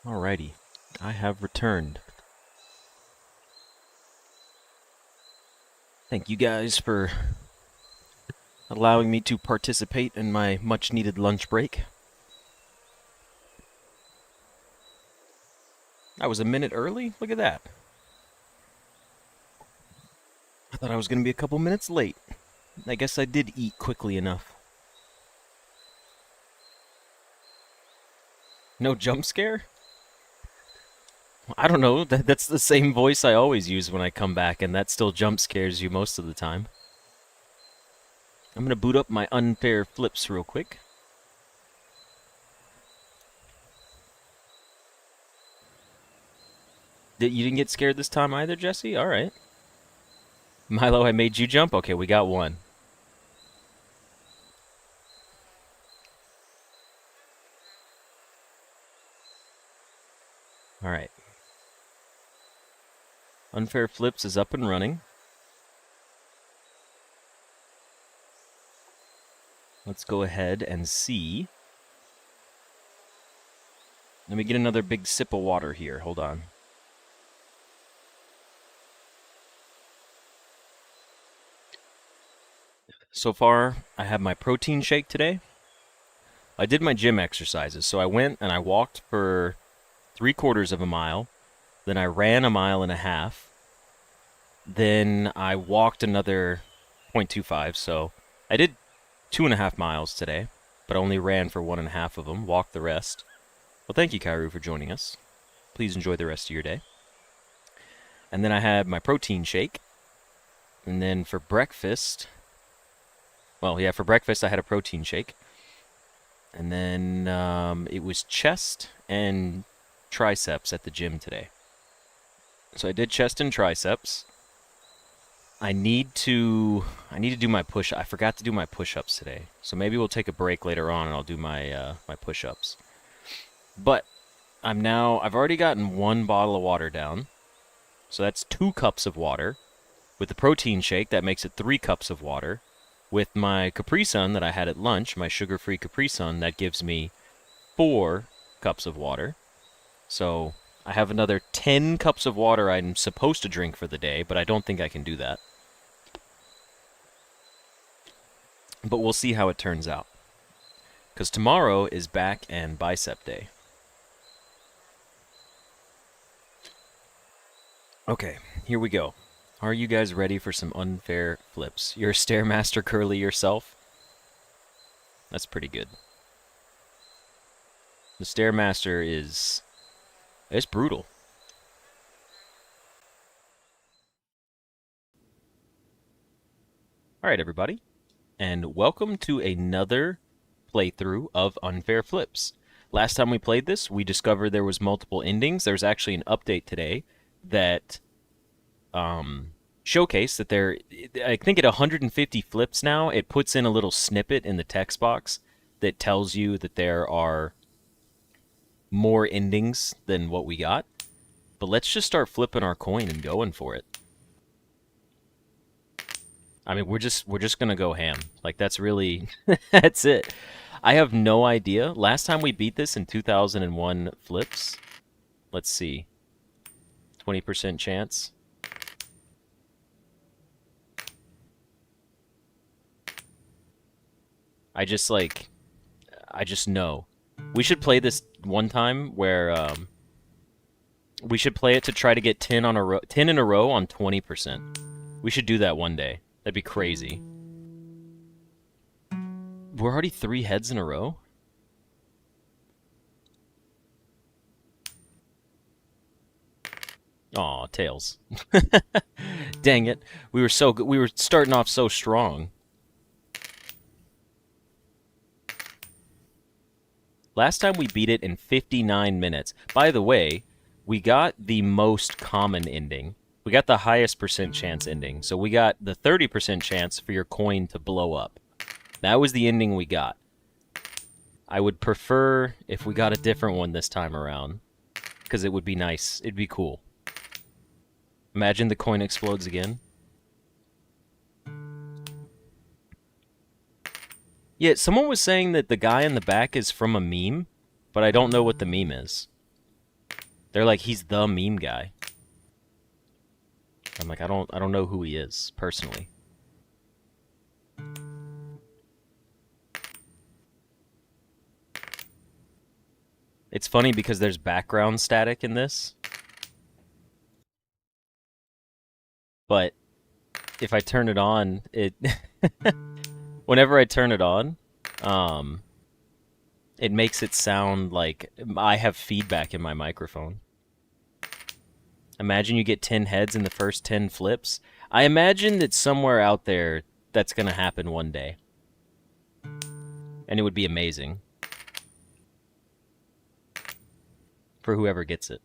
Alrighty, I have returned. Thank you guys for allowing me to participate in my much-needed lunch break. I was a minute early? Look at that. I thought I was going to be a couple minutes late. I guess I did eat quickly enough. No jump scare? I don't know. That's the same voice I always use when I come back, and that still jump scares you most of the time. I'm going to boot up my unfair flips real quick. You didn't get scared this time either, Jesse? All right. Milo, I made you jump? Okay, we got one. All right. Unfair flips is up and running. Let's go ahead and see. Let me get another big sip of water here. Hold on. So far, I have my protein shake today. I did my gym exercises, so I went and I walked for 3/4 of a mile. Then I ran a mile and a half. Then I walked another 0.25, so I did 2.5 miles today, but only ran for 1.5 of them, walked the rest. Well, thank you, Kairu, for joining us. Please enjoy the rest of your day. And then I had my protein shake. And then for breakfast, for breakfast I had a protein shake. And then it was chest and triceps at the gym today. So I did chest and triceps. I need to do my push. I forgot to do my push-ups today. So maybe we'll take a break later on and I'll do my my push-ups. But I've already gotten 1 bottle of water down. So that's 2 cups of water. With the protein shake, that makes it 3 cups of water. With my Capri Sun that I had at lunch, my sugar-free Capri Sun, that gives me 4 cups of water. So I have another 10 cups of water I'm supposed to drink for the day, but I don't think I can do that. But we'll see how it turns out. Because tomorrow is back and bicep day. Okay, here we go. Are you guys ready for some unfair flips? You're a Stairmaster Curly yourself? That's pretty good. The Stairmaster it's brutal. Alright, everybody. And welcome to another playthrough of Unfair Flips. Last time we played this, we discovered there was multiple endings. There's actually an update today that showcase that I think at 150 flips now, it puts in a little snippet in the text box that tells you that there are more endings than what we got. But let's just start flipping our coin and going for it. I mean, we're just gonna go ham. Like, that's really that's it. I have no idea. Last time we beat this in 2001 flips. Let's see. 20% chance. I just know. We should play this one time where we should play it to try to get 10 in a row on 20%. We should do that one day. That'd be crazy. We're already 3 heads in a row? Aw, tails. Dang it. We were so good. We were starting off so strong. Last time we beat it in 59 minutes. By the way, we got the most common ending. We got the highest percent chance ending. So we got the 30% chance for your coin to blow up. That was the ending we got. I would prefer if we got a different one this time around, because it would be nice. It'd be cool. Imagine the coin explodes again. Yeah, someone was saying that the guy in the back is from a meme, but I don't know what the meme is. They're like, he's the meme guy. I'm like, I don't know who he is personally. It's funny because there's background static in this, but if I turn it on, it whenever I turn it on, um, it makes it sound like I have feedback in my microphone. Imagine you get 10 heads in the first 10 flips. I imagine that somewhere out there that's going to happen one day. And it would be amazing for whoever gets it.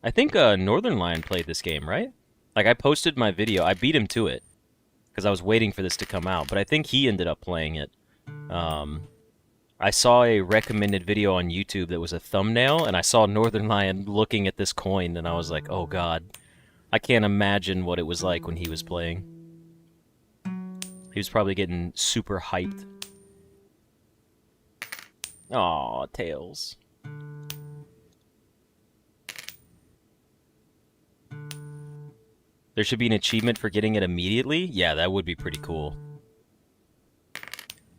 I think Northern Lion played this game, right? Like, I posted my video. I beat him to it because I was waiting for this to come out, but I think he ended up playing it. I saw a recommended video on YouTube that was a thumbnail, and I saw Northern Lion looking at this coin, and I was like, oh god. I can't imagine what it was like when he was playing. He was probably getting super hyped. Aw, Tails. There should be an achievement for getting it immediately? Yeah, that would be pretty cool.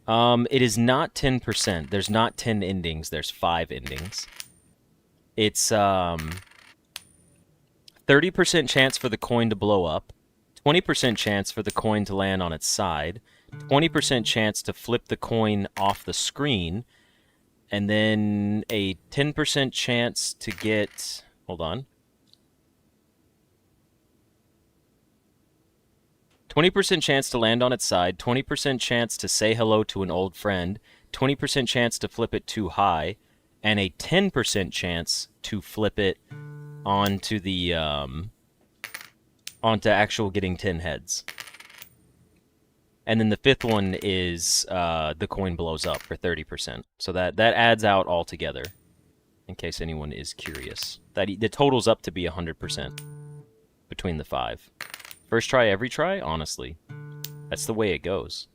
It is not 10%. There's not 10 endings. There's 5 endings. It's 30% chance for the coin to blow up, 20% chance for the coin to land on its side, 20% chance to flip the coin off the screen, and then a 10% chance to get... Hold on. 20% chance to land on its side, 20% chance to say hello to an old friend, 20% chance to flip it too high, and a 10% chance to flip it onto the onto actual getting 10 heads. And then the fifth one is the coin blows up for 30%. So that adds out altogether, in case anyone is curious. The total's up to be 100% between the 5. First try, every try? Honestly. That's the way it goes.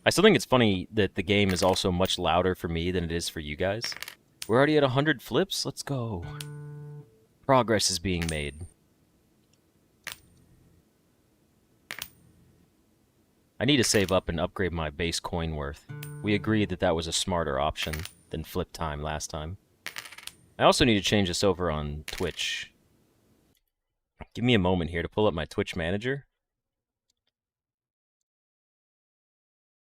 I still think it's funny that the game is also much louder for me than it is for you guys. We're already at 100 flips? Let's go. Progress is being made. I need to save up and upgrade my base coin worth. We agreed that that was a smarter option than flip time last time. I also need to change this over on Twitch. Give me a moment here to pull up my Twitch manager.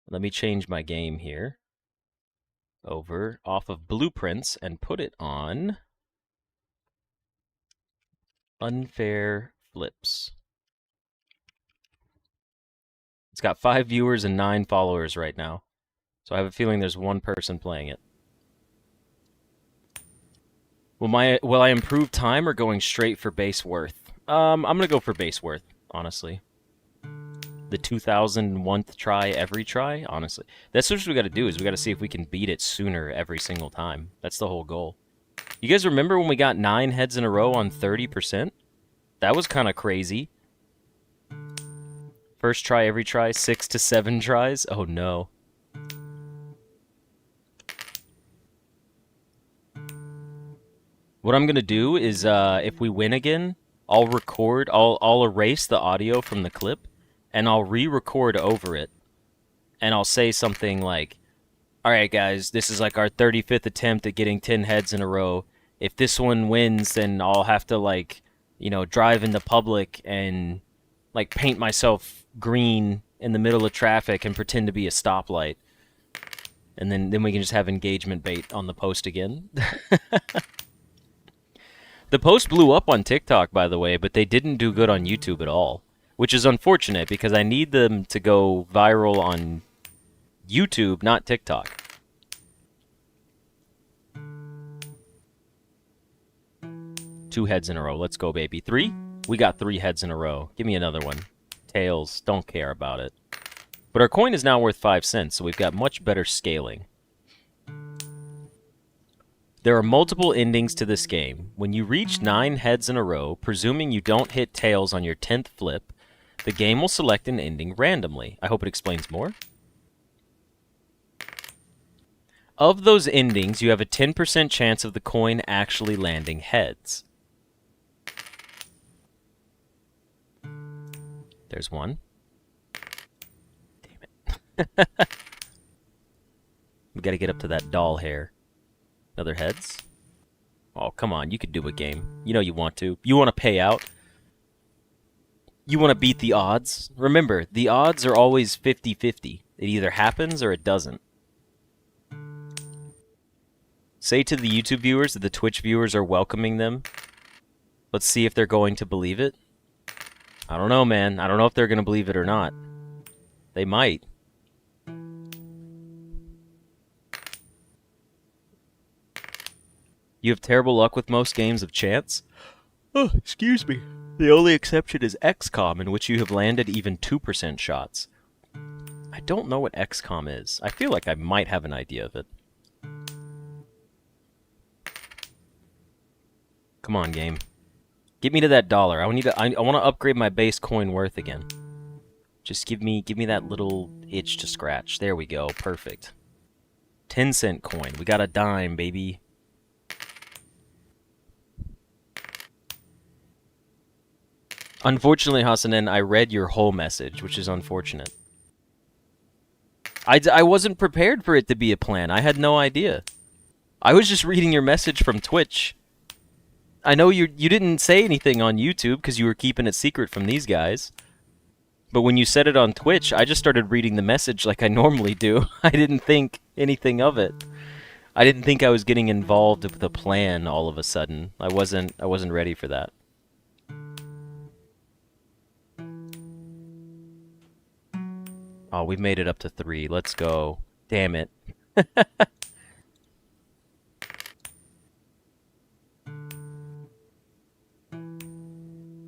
Let me change my game here over off of Blueprints and put it on Unfair Flips. It's got 5 viewers and 9 followers right now. So I have a feeling there's one person playing it. Will I improve time or going straight for base worth? I'm gonna go for base worth, honestly. The 2001th try every try, honestly. That's what we gotta do, is we gotta see if we can beat it sooner every single time. That's the whole goal. You guys remember when we got 9 heads in a row on 30%? That was kind of crazy. First try, every try, 6 to 7 tries. Oh no. What I'm gonna do is, if we win again, I'll erase the audio from the clip, and I'll re-record over it, and I'll say something like, alright guys, this is like our 35th attempt at getting 10 heads in a row. If this one wins, then I'll have to, like, you know, drive into public and, like, paint myself green in the middle of traffic and pretend to be a stoplight. And then we can just have engagement bait on the post again. The post blew up on TikTok, by the way, but they didn't do good on YouTube at all. Which is unfortunate, because I need them to go viral on YouTube, not TikTok. Two heads in a row. Let's go, baby. 3? We got 3 heads in a row. Give me another one. Tails. Don't care about it. But our coin is now worth 5 cents, so we've got much better scaling. There are multiple endings to this game. When you reach 9 heads in a row, presuming you don't hit tails on your 10th flip, the game will select an ending randomly. I hope it explains more. Of those endings, you have a 10% chance of the coin actually landing heads. There's one. Damn it. We gotta get up to that doll hair. Another heads? Oh, come on. You could do a game. You know you want to. You want to pay out. You want to beat the odds. Remember, the odds are always 50-50. It either happens or it doesn't. Say to the YouTube viewers that the Twitch viewers are welcoming them. Let's see if they're going to believe it. I don't know, man. I don't know if they're going to believe it or not. They might. You have terrible luck with most games of chance? Oh, excuse me. The only exception is XCOM, in which you have landed even 2% shots. I don't know what XCOM is. I feel like I might have an idea of it. Come on, game. Get me to that dollar. I want to upgrade my base coin worth again. Just give me that little itch to scratch. There we go. Perfect. 10-cent coin. We got a dime, baby. Unfortunately, Hassanen, I read your whole message, which is unfortunate. I wasn't prepared for it to be a plan. I had no idea. I was just reading your message from Twitch. I know you didn't say anything on YouTube because you were keeping it secret from these guys. But when you said it on Twitch, I just started reading the message like I normally do. I didn't think anything of it. I didn't think I was getting involved with a plan all of a sudden. I wasn't ready for that. Oh, we've made it up to 3. Let's go. Damn it.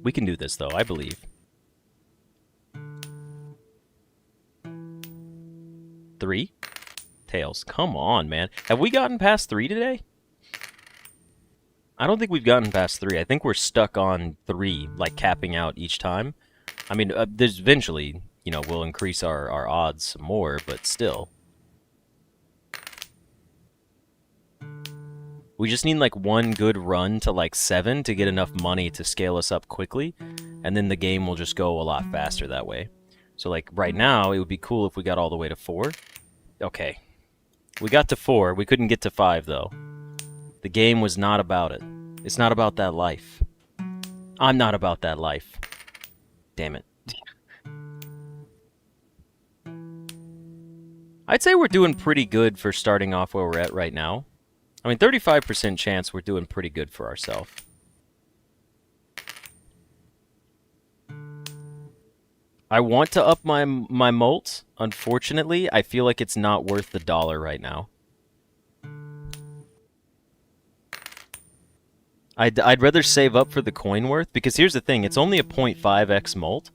We can do this, though, I believe. 3? Tails. Come on, man. Have we gotten past 3 today? I don't think we've gotten past 3. I think we're stuck on 3, like capping out each time. I mean, there's eventually, you know, we'll increase our odds some more, but still. We just need like one good run to like 7 to get enough money to scale us up quickly, and then the game will just go a lot faster that way. So like right now, it would be cool if we got all the way to 4. Okay. We got to 4. We couldn't get to 5 though. The game was not about it. It's not about that life. I'm not about that life. Damn it. I'd say we're doing pretty good for starting off where we're at right now. I mean, 35% chance we're doing pretty good for ourselves. I want to up my molt. Unfortunately, I feel like it's not worth the dollar right now. I'd rather save up for the coin worth, because here's the thing, it's only a 0.5x molt,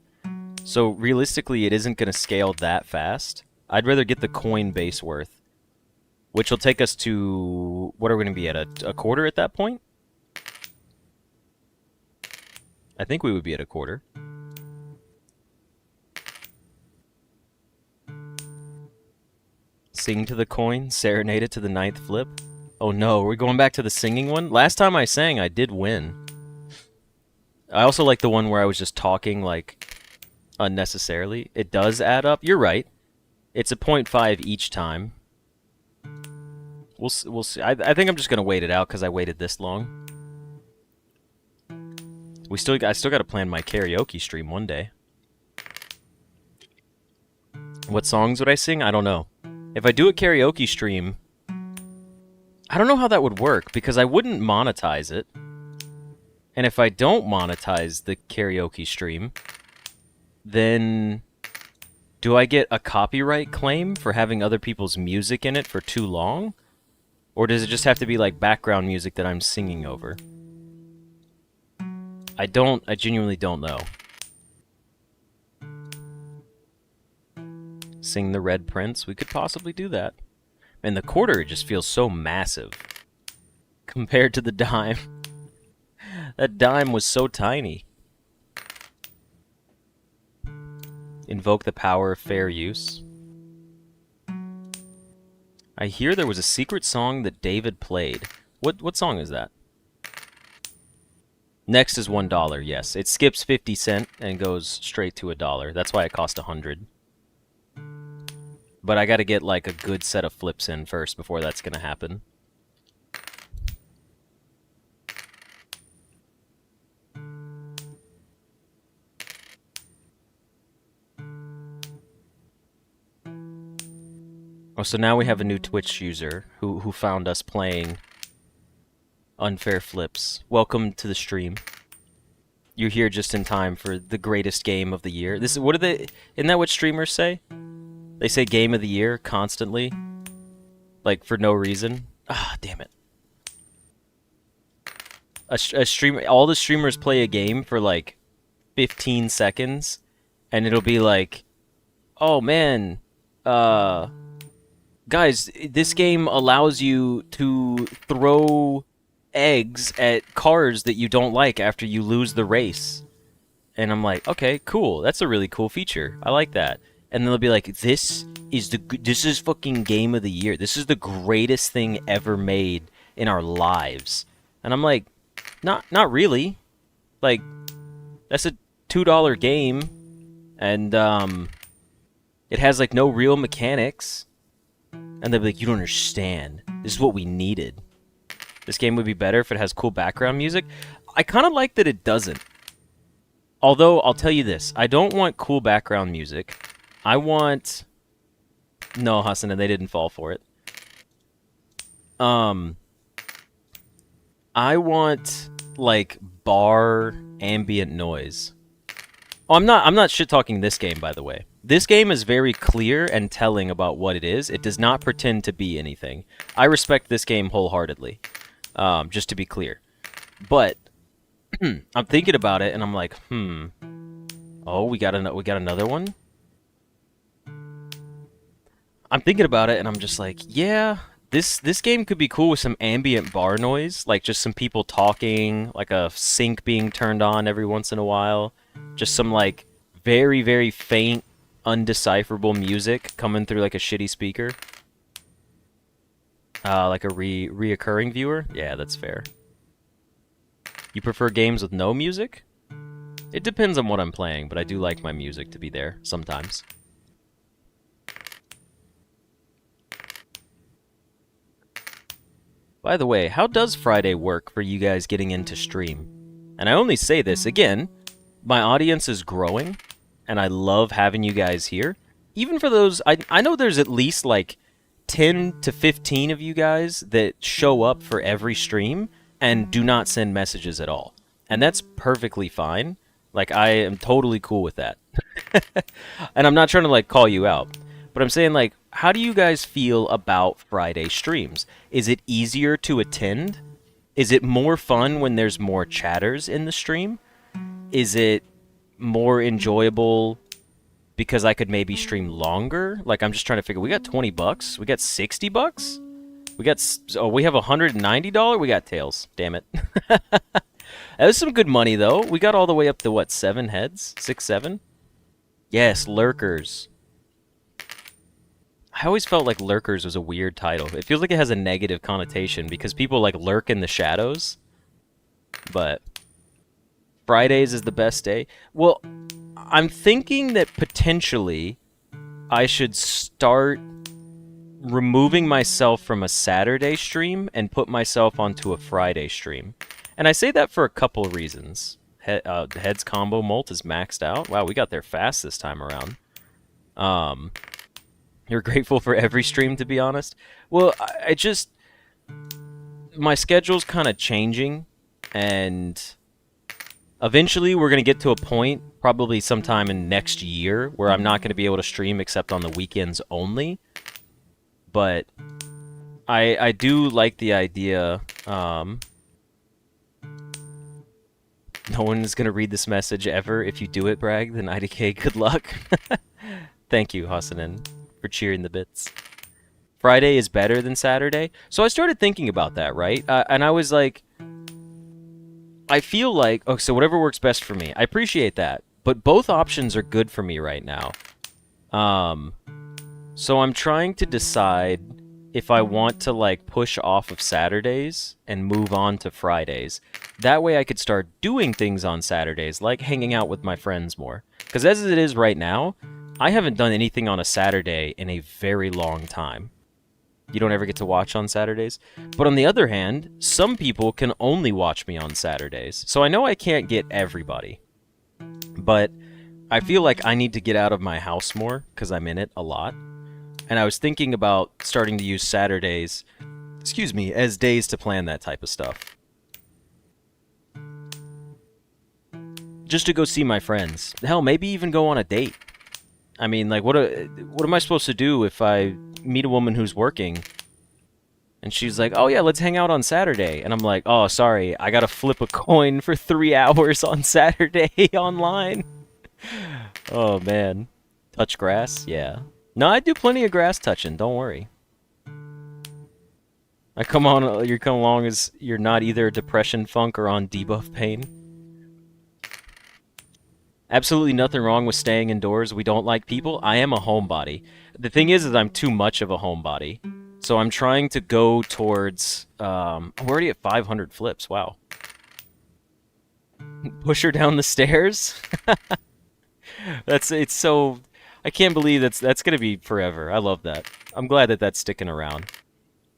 so realistically it isn't going to scale that fast. I'd rather get the coin base worth, which will take us to... What are we going to be at? A quarter at that point? I think we would be at a quarter. Sing to the coin, serenade it to the 9th flip. Oh no, we're going back to the singing one? Last time I sang, I did win. I also like the one where I was just talking, like, unnecessarily. It does add up. You're right. It's a 0.5 each time. We'll see. I think I'm just going to wait it out because I waited this long. I still got to plan my karaoke stream one day. What songs would I sing? I don't know. If I do a karaoke stream, I don't know how that would work, because I wouldn't monetize it. And if I don't monetize the karaoke stream, then do I get a copyright claim for having other people's music in it for too long? Or does it just have to be like background music that I'm singing over? I genuinely don't know. Sing the Red Prince? We could possibly do that. And the quarter just feels so massive compared to the dime. That dime was so tiny. Invoke the power of fair use. I hear there was a secret song that David played. What song is that? Next is $1. Yes, it skips 50 cents and goes straight to $1. That's why it cost 100. But I got to get like a good set of flips in first before that's gonna happen. Oh, so now we have a new Twitch user who found us playing unfair flips. Welcome to the stream. You're here just in time for the greatest game of the year. This is what do they? Isn't that what streamers say? They say game of the year constantly, like for no reason. Ah, damn it. A streamer, all the streamers play a game for like 15 seconds, and it'll be like, oh man, guys, this game allows you to throw eggs at cars that you don't like after you lose the race. And I'm like, okay, cool. That's a really cool feature. I like that. And then they'll be like, this is fucking game of the year. This is the greatest thing ever made in our lives. And I'm like, not really. Like, that's a $2 game, and it has like no real mechanics. And they'll be like, you don't understand. This is what we needed. This game would be better if it has cool background music. I kind of like that it doesn't. Although, I'll tell you this. I don't want cool background music. I want... No, Hassan, they didn't fall for it. I want, like, bar ambient noise. Oh, I'm not shit-talking this game, by the way. This game is very clear and telling about what it is. It does not pretend to be anything. I respect this game wholeheartedly, just to be clear. But I'm thinking about it, and I'm like, oh, we got another one? I'm thinking about it, and I'm just like, yeah, this game could be cool with some ambient bar noise, like just some people talking, like a sink being turned on every once in a while, just some, like, very, very faint, undecipherable music coming through like a shitty speaker. Like a reoccurring viewer? Yeah, that's fair. You prefer games with no music? It depends on what I'm playing, but I do like my music to be there sometimes. By the way, how does Friday work for you guys getting into stream? And I only say this, again, my audience is growing, and I love having you guys here. Even for those, I know there's at least like 10 to 15 of you guys that show up for every stream and do not send messages at all. And that's perfectly fine. Like, I am totally cool with that. And I'm not trying to, like, call you out. But I'm saying, like, how do you guys feel about Friday streams? Is it easier to attend? Is it more fun when there's more chatters in the stream? Is it more enjoyable because I could maybe stream longer? Like, I'm just trying to figure, we got $20, we got $60, we have $190, we got tails, damn it. That was some good money, though. We got all the way up to, what, 7 heads? 6, 7? Yes, Lurkers. I always felt like Lurkers was a weird title. It feels like it has a negative connotation because people, like, lurk in the shadows. But Fridays is the best day. Well, I'm thinking that potentially I should start removing myself from a Saturday stream and put myself onto a Friday stream. And I say that for a couple reasons. Heads combo molt is maxed out. Wow, we got there fast this time around. You're grateful for every stream, to be honest? Well, I just... My schedule's kind of changing, and eventually we're going to get to a point, probably sometime in next year, where I'm not going to be able to stream except on the weekends only. But I do like the idea... No one is going to read this message ever. If you do it, Bragg, then IDK, good luck. Thank you, Hassanin, for cheering the bits. Friday is better than Saturday. So I started thinking about that, right? And I was like, I feel like, oh, so whatever works best for me. I appreciate that. But both options are good for me right now. So I'm trying to decide if I want to like push off of Saturdays and move on to Fridays. That way I could start doing things on Saturdays, like hanging out with my friends more. Because as it is right now, I haven't done anything on a Saturday in a very long time. You don't ever get to watch on Saturdays. But on the other hand, some people can only watch me on Saturdays. So I know I can't get everybody. But I feel like I need to get out of my house more because I'm in it a lot. And I was thinking about starting to use Saturdays, as days to plan that type of stuff. Just to go see my friends. Hell, maybe even go on a date. I mean, like, what am I supposed to do if I meet a woman who's working and she's like, oh yeah, let's hang out on Saturday. And I'm like, oh, sorry, I gotta flip a coin for 3 hours on Saturday online. Oh, man. Touch grass? Yeah. No, I do plenty of grass touching, don't worry. You come along as you're not either depression funk or on debuff pain. Absolutely nothing wrong with staying indoors. We don't like people. I am a homebody. The thing is I'm too much of a homebody. So I'm trying to go towards... we're already at 500 flips. Wow. Push her down the stairs? It's so... I can't believe that's going to be forever. I love that. I'm glad that that's sticking around.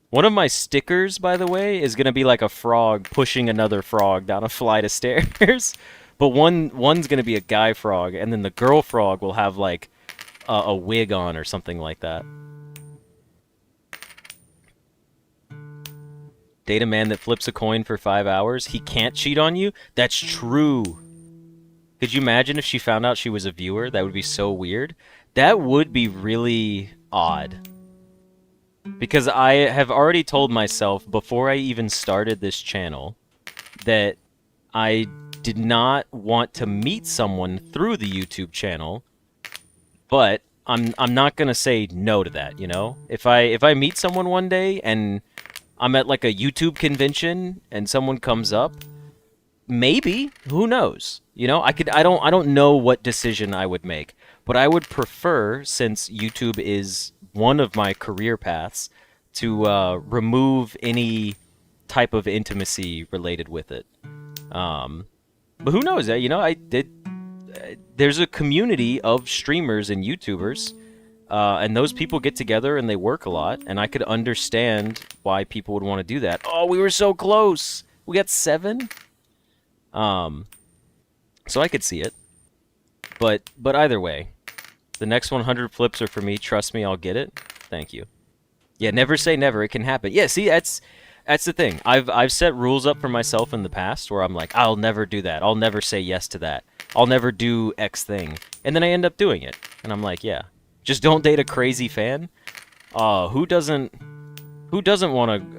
One of my stickers, by the way, is going to be like a frog pushing another frog down a flight of stairs. But one's going to be a guy frog, and then the girl frog will have like a wig on or something like that. Date a man that flips a coin for 5 hours. He can't cheat on you? That's true. Could you imagine if she found out she was a viewer? That would be so weird. That would be really odd. Because I have already told myself before I even started this channel that I did not want to meet someone through the YouTube channel, but I'm not gonna say no to that, you know? If I meet someone one day and I'm at like a YouTube convention and someone comes up, maybe, who knows? You know, I don't know what decision I would make, but I would prefer, since YouTube is one of my career paths, to remove any type of intimacy related with it. But who knows? You know, there's a community of streamers and YouTubers, and those people get together and they work a lot, and I could understand why people would want to do that. Oh, we were so close. We got 7. So I could see it. But either way, the next 100 flips are for me. Trust me, I'll get it. Thank you. Yeah, never say never. It can happen. Yeah, see, that's the thing. I've set rules up for myself in the past where I'm like, I'll never do that. I'll never say yes to that. I'll never do X thing. And then I end up doing it. And I'm like, yeah. Just don't date a crazy fan. Who doesn't want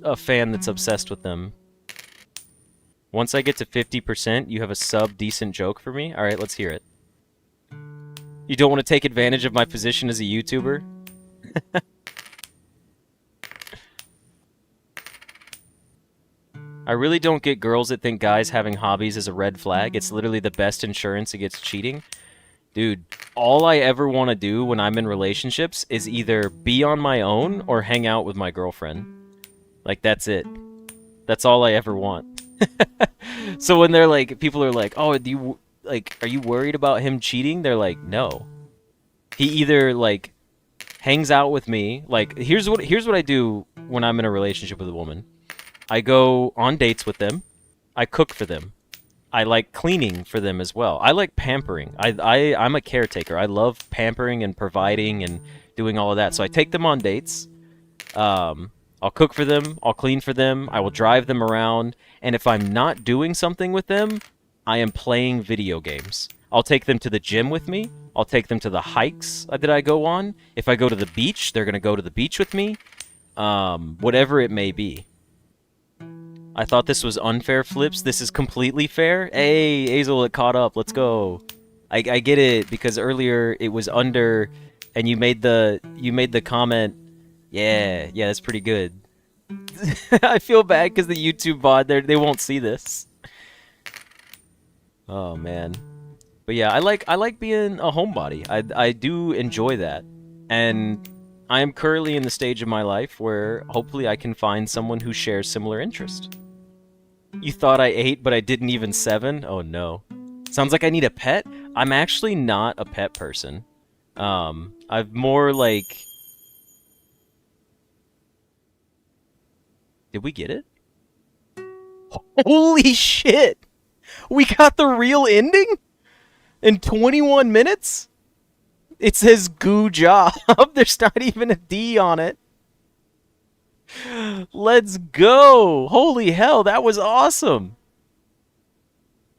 a fan that's obsessed with them? Once I get to 50%, you have a sub-decent joke for me? Alright, let's hear it. You don't want to take advantage of my position as a YouTuber? I really don't get girls that think guys having hobbies is a red flag. It's literally the best insurance against cheating. Dude, all I ever want to do when I'm in relationships is either be on my own or hang out with my girlfriend. Like, that's it. That's all I ever want. So when they're like, people are like, oh, are you worried about him cheating? They're like, no. He either, like, hangs out with me. Like, here's what I do when I'm in a relationship with a woman. I go on dates with them. I cook for them. I like cleaning for them as well. I like pampering. I'm a caretaker. I love pampering and providing and doing all of that. So I take them on dates. I'll cook for them. I'll clean for them. I will drive them around. And if I'm not doing something with them, I am playing video games. I'll take them to the gym with me. I'll take them to the hikes that I go on. If I go to the beach, they're going to go to the beach with me. Whatever it may be. I thought this was unfair flips. This is completely fair. Hey, Azel, it caught up. Let's go. I get it, because earlier it was under, and you made the comment. Yeah, that's pretty good. I feel bad because the YouTube bot, they won't see this. Oh man. But yeah, I like being a homebody. I do enjoy that. And I am currently in the stage of my life where hopefully I can find someone who shares similar interest. You thought I ate, but I didn't even 7? Oh no. Sounds like I need a pet? I'm actually not a pet person. I've more like... Did we get it? Holy shit! We got the real ending? In 21 minutes? It says goo job. There's not even a D on it. Let's go! Holy hell, that was awesome!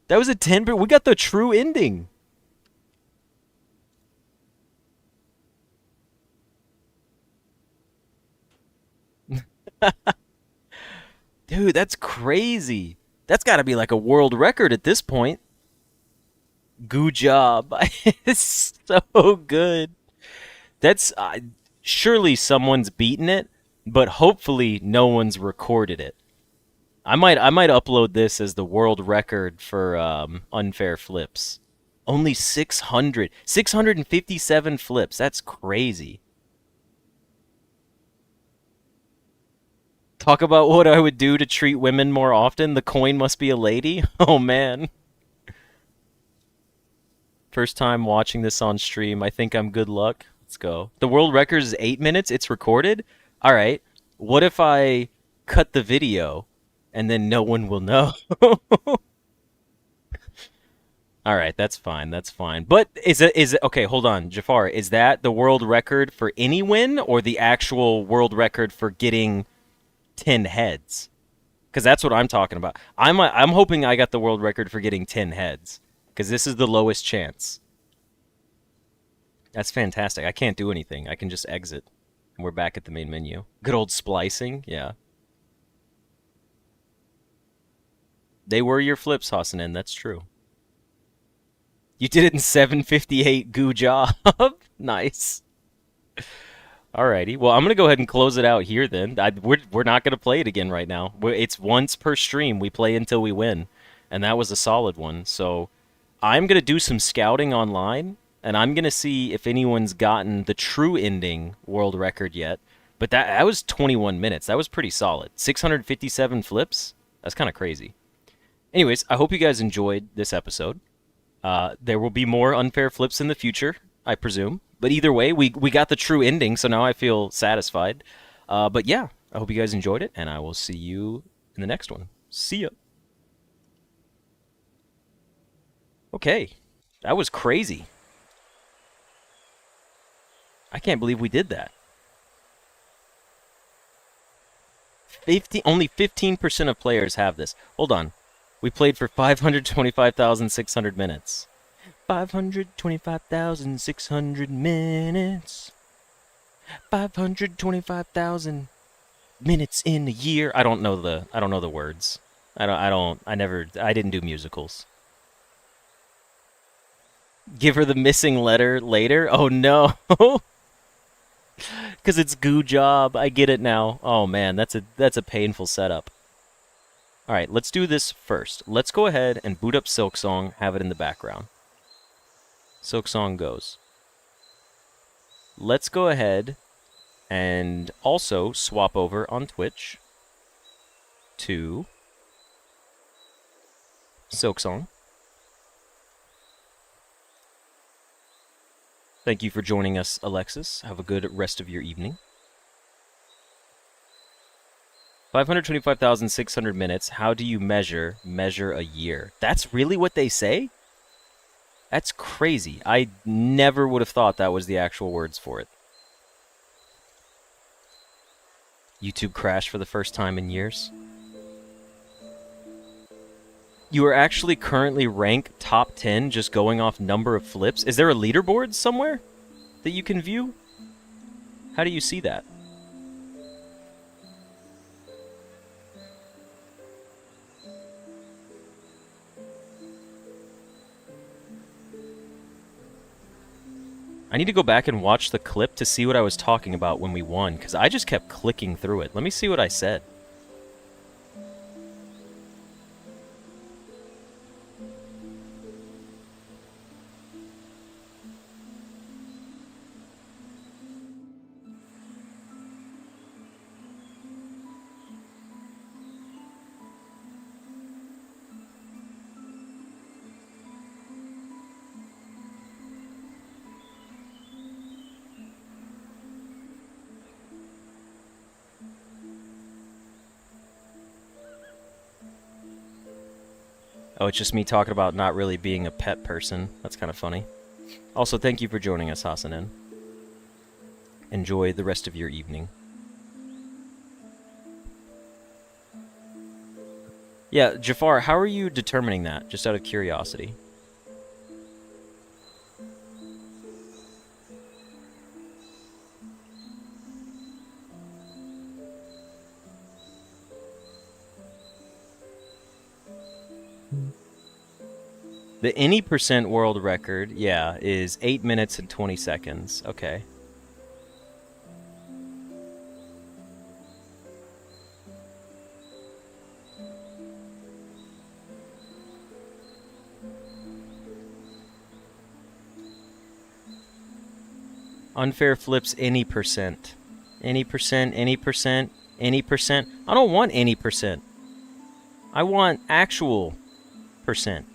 That was a 10, but we got the true ending. Dude, that's crazy. That's got to be like a world record at this point. Good job. It's so good. That's surely someone's beaten it, but hopefully no one's recorded it. I might upload this as the world record for unfair flips. Only 657 flips. That's crazy. Talk about what I would do to treat women more often. The coin must be a lady. Oh man. First time watching this on stream. I think I'm good luck. Let's go. The world record is 8 minutes. It's recorded. All right. What if I cut the video and then no one will know? All right, that's fine. That's fine. But is it okay, hold on. Jafar, is that the world record for any win or the actual world record for getting 10 heads? Cuz that's what I'm talking about. I'm hoping I got the world record for getting 10 heads cuz this is the lowest chance. That's fantastic. I can't do anything. I can just exit. And we're back at the main menu. Good old splicing. Yeah. They were your flips, Hassanin. That's true. You did it in 7:58. Goo job. Nice. Alrighty. Well, I'm gonna go ahead and close it out here then. We're not gonna play it again right now. It's once per stream. We play until we win, and that was a solid one. So I'm gonna do some scouting online, and I'm gonna see if anyone's gotten the true ending world record yet. But that was 21 minutes. That was pretty solid. 657 flips. That's kind of crazy. Anyways, I hope you guys enjoyed this episode. There will be more unfair flips in the future, I presume. But either way, we got the true ending, so now I feel satisfied. But yeah, I hope you guys enjoyed it, and I will see you in the next one. See ya. Okay, that was crazy. I can't believe we did that. Only 15% of players have this. Hold on. We played for 525,600 minutes. 525,600 minutes. 525,000 minutes in a year. I don't know the words. I didn't do musicals. Give her the missing letter later? Oh no. Cuz it's goo job. I get it now. Oh man, that's a painful setup. All right, let's do this first. Let's go ahead and boot up Silksong, have it in the background. Silksong goes. Let's go ahead and also swap over on Twitch to Silksong. Thank you for joining us, Alexis. Have a good rest of your evening. 525,600 minutes. How do you measure a year? That's really what they say? That's crazy. I never would have thought that was the actual words for it. YouTube crashed for the first time in years. You are actually currently ranked top 10 just going off number of flips. Is there a leaderboard somewhere that you can view? How do you see that? I need to go back and watch the clip to see what I was talking about when we won, because I just kept clicking through it. Let me see what I said. Oh, it's just me talking about not really being a pet person. That's kind of funny. Also, thank you for joining us, Hasanen. Enjoy the rest of your evening. Yeah, Jafar, how are you determining that, just out of curiosity? The any percent world record, yeah, is 8 minutes and 20 seconds. Okay. Unfair flips any percent. Any percent, any percent, any percent. I don't want any percent. I want actual percent.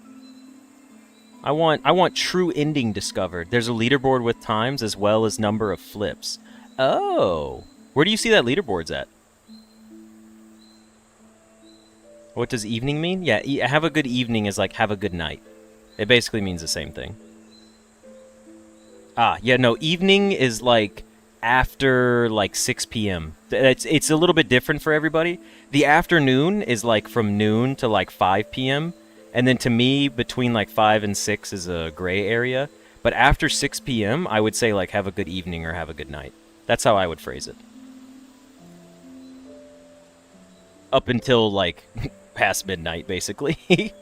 I want true ending discovered. There's a leaderboard with times as well as number of flips. Oh. Where do you see that leaderboard's at? What does evening mean? Yeah, have a good evening is like have a good night. It basically means the same thing. Ah, yeah, no, evening is like after like 6 p.m. It's a little bit different for everybody. The afternoon is like from noon to like 5 p.m. And then to me, between like 5 and 6 is a gray area. But after 6 p.m., I would say like have a good evening or have a good night. That's how I would phrase it. Up until like past midnight, basically.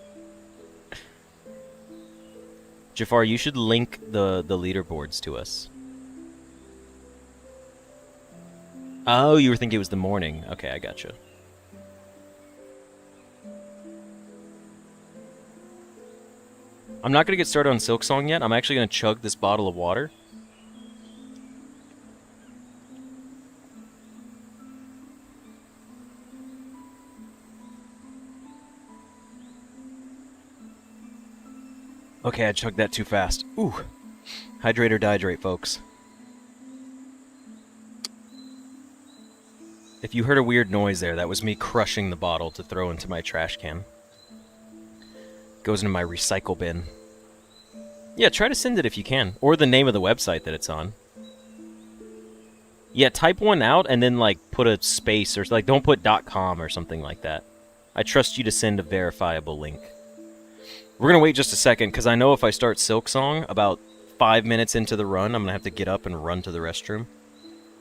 Jafar, you should link the leaderboards to us. Oh, you were thinking it was the morning. Okay, I gotcha. I'm not going to get started on Silksong yet. I'm actually going to chug this bottle of water. Okay, I chugged that too fast. Ooh. Hydrate or dihydrate, folks. If you heard a weird noise there, that was me crushing the bottle to throw into my trash can. Goes into my recycle bin. Yeah, try to send it if you can. Or the name of the website that it's on. Yeah, type one out and then, like, put a space or, like, don't put .com or something like that. I trust you to send a verifiable link. We're going to wait just a second, because I know if I start Silksong, about 5 minutes into the run, I'm going to have to get up and run to the restroom.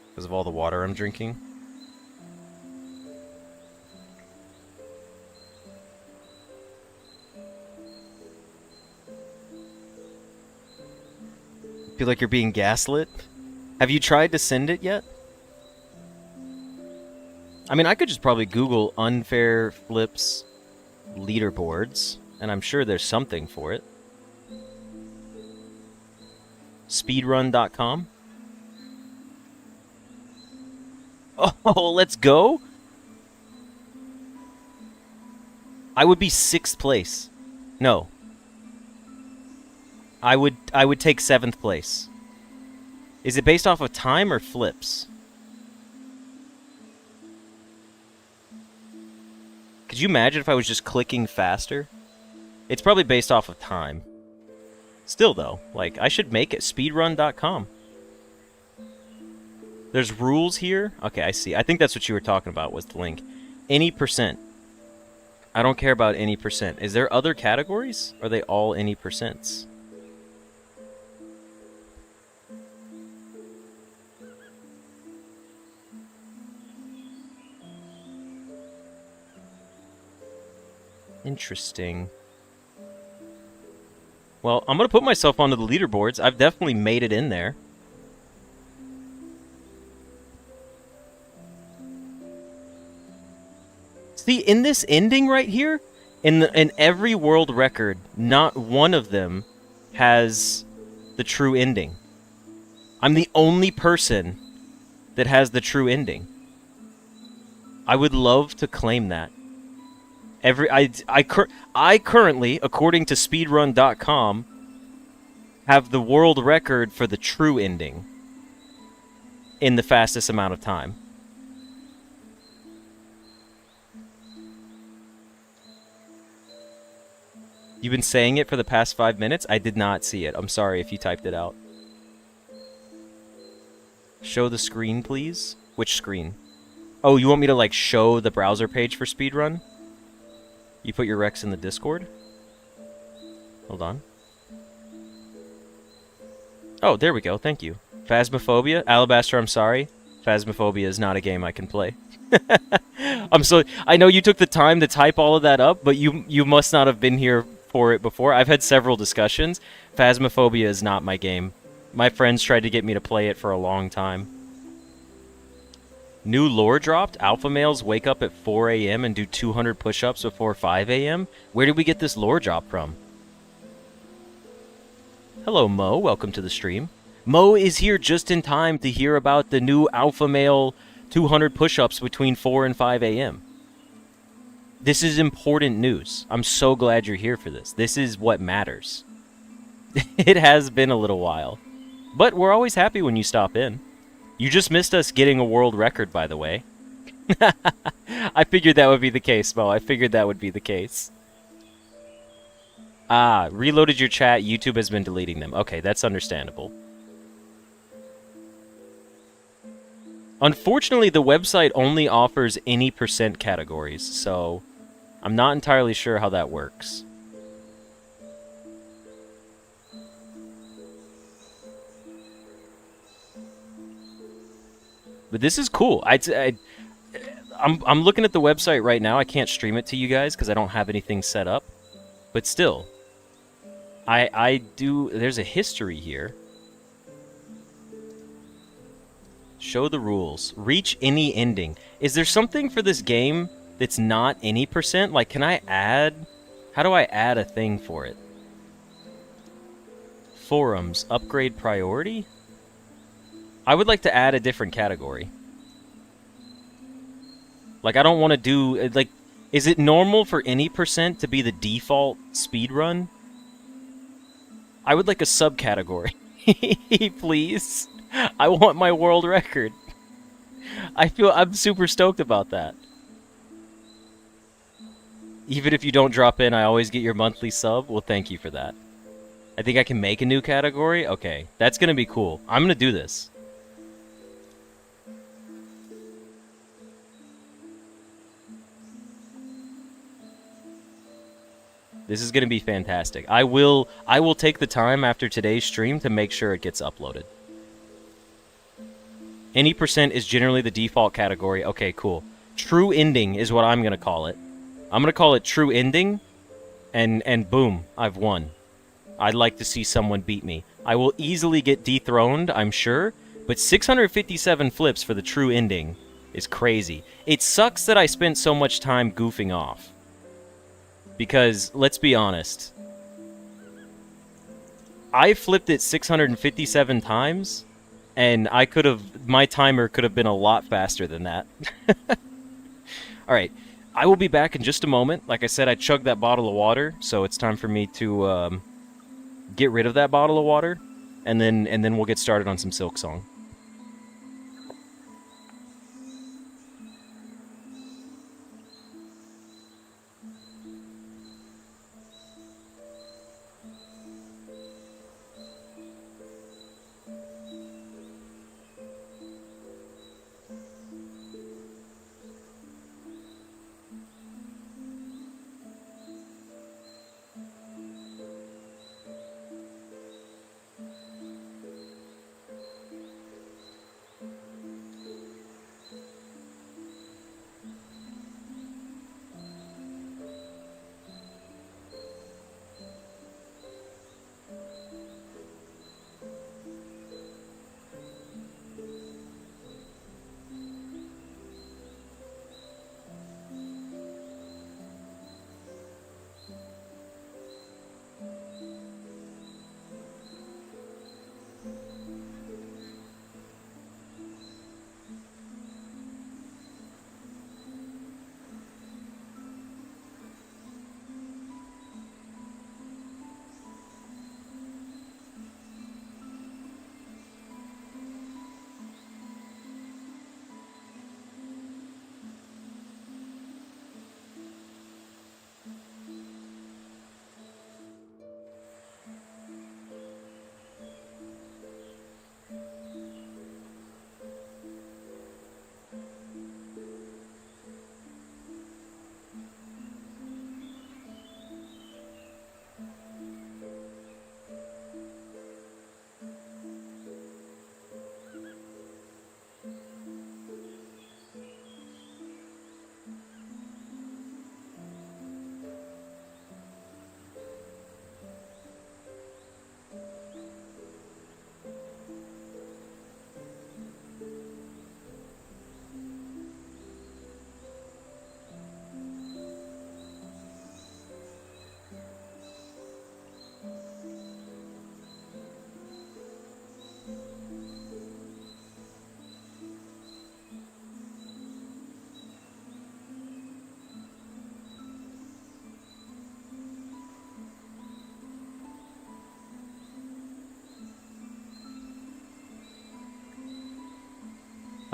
Because of all the water I'm drinking. Feel like you're being gaslit? Have you tried to send it yet? I mean, I could just probably Google unfair flips leaderboards, and I'm sure there's something for it. Speedrun.com? Oh, let's go? I would be 6th place. No. I would take 7th place. Is it based off of time or flips? Could you imagine if I was just clicking faster? It's probably based off of time. Still, though, like, I should make it speedrun.com. There's rules here? Okay, I see. I think that's what you were talking about, was the link. Any percent. I don't care about any percent. Is there other categories? Or are they all any percents? Interesting. Well, I'm going to put myself onto the leaderboards. I've definitely made it in there. See, in this ending right here, in every world record, not one of them has the true ending. I'm the only person that has the true ending. I would love to claim that. I currently, according to speedrun.com, have the world record for the true ending in the fastest amount of time. You've been saying it for the past 5 minutes? I did not see it. I'm sorry if you typed it out. Show the screen, please. Which screen? Oh, you want me to, like, show the browser page for speedrun? You put your Rex in the Discord? Hold on. Oh, there we go. Thank you. Phasmophobia? Alabaster, I'm sorry. Phasmophobia is not a game I can play. I know you took the time to type all of that up, but you must not have been here for it before. I've had several discussions. Phasmophobia is not my game. My friends tried to get me to play it for a long time. New lore dropped. Alpha males wake up at 4 a.m. and do 200 push-ups before 5 a.m. Where did we get this lore drop from? Hello, Mo. Welcome to the stream. Mo is here just in time to hear about the new alpha male 200 push-ups between 4 and 5 a.m. This is important news. I'm so glad you're here for this. This is what matters. It has been a little while. But we're always happy when you stop in. You just missed us getting a world record, by the way. I figured that would be the case, Mo. I figured that would be the case. Ah, reloaded your chat. YouTube has been deleting them. Okay, that's understandable. Unfortunately, the website only offers any percent categories, so I'm not entirely sure how that works. But this is cool. I'm looking at the website right now. I can't stream it to you guys because I don't have anything set up. But still, I do. There's a history here. Show the rules. Reach any ending. Is there something for this game that's not any percent? Like, can I add? How do I add a thing for it? Forums. Upgrade priority? I would like to add a different category. Like, I don't want to do... Like, is it normal for any percent to be the default speedrun? I would like a subcategory. Please. I want my world record. I'm super stoked about that. Even if you don't drop in, I always get your monthly sub. Well, thank you for that. I think I can make a new category. Okay, that's going to be cool. I'm going to do this. This is going to be fantastic. I will take the time after today's stream to make sure it gets uploaded. Any percent is generally the default category. Okay, cool. True ending is what I'm going to call it. I'm going to call it true ending, and boom, I've won. I'd like to see someone beat me. I will easily get dethroned, I'm sure, but 657 flips for the true ending is crazy. It sucks that I spent so much time goofing off. Because, let's be honest, I flipped it 657 times, and my timer could have been a lot faster than that. Alright, I will be back in just a moment. Like I said, I chugged that bottle of water, so it's time for me to get rid of that bottle of water, and then we'll get started on some Silksong.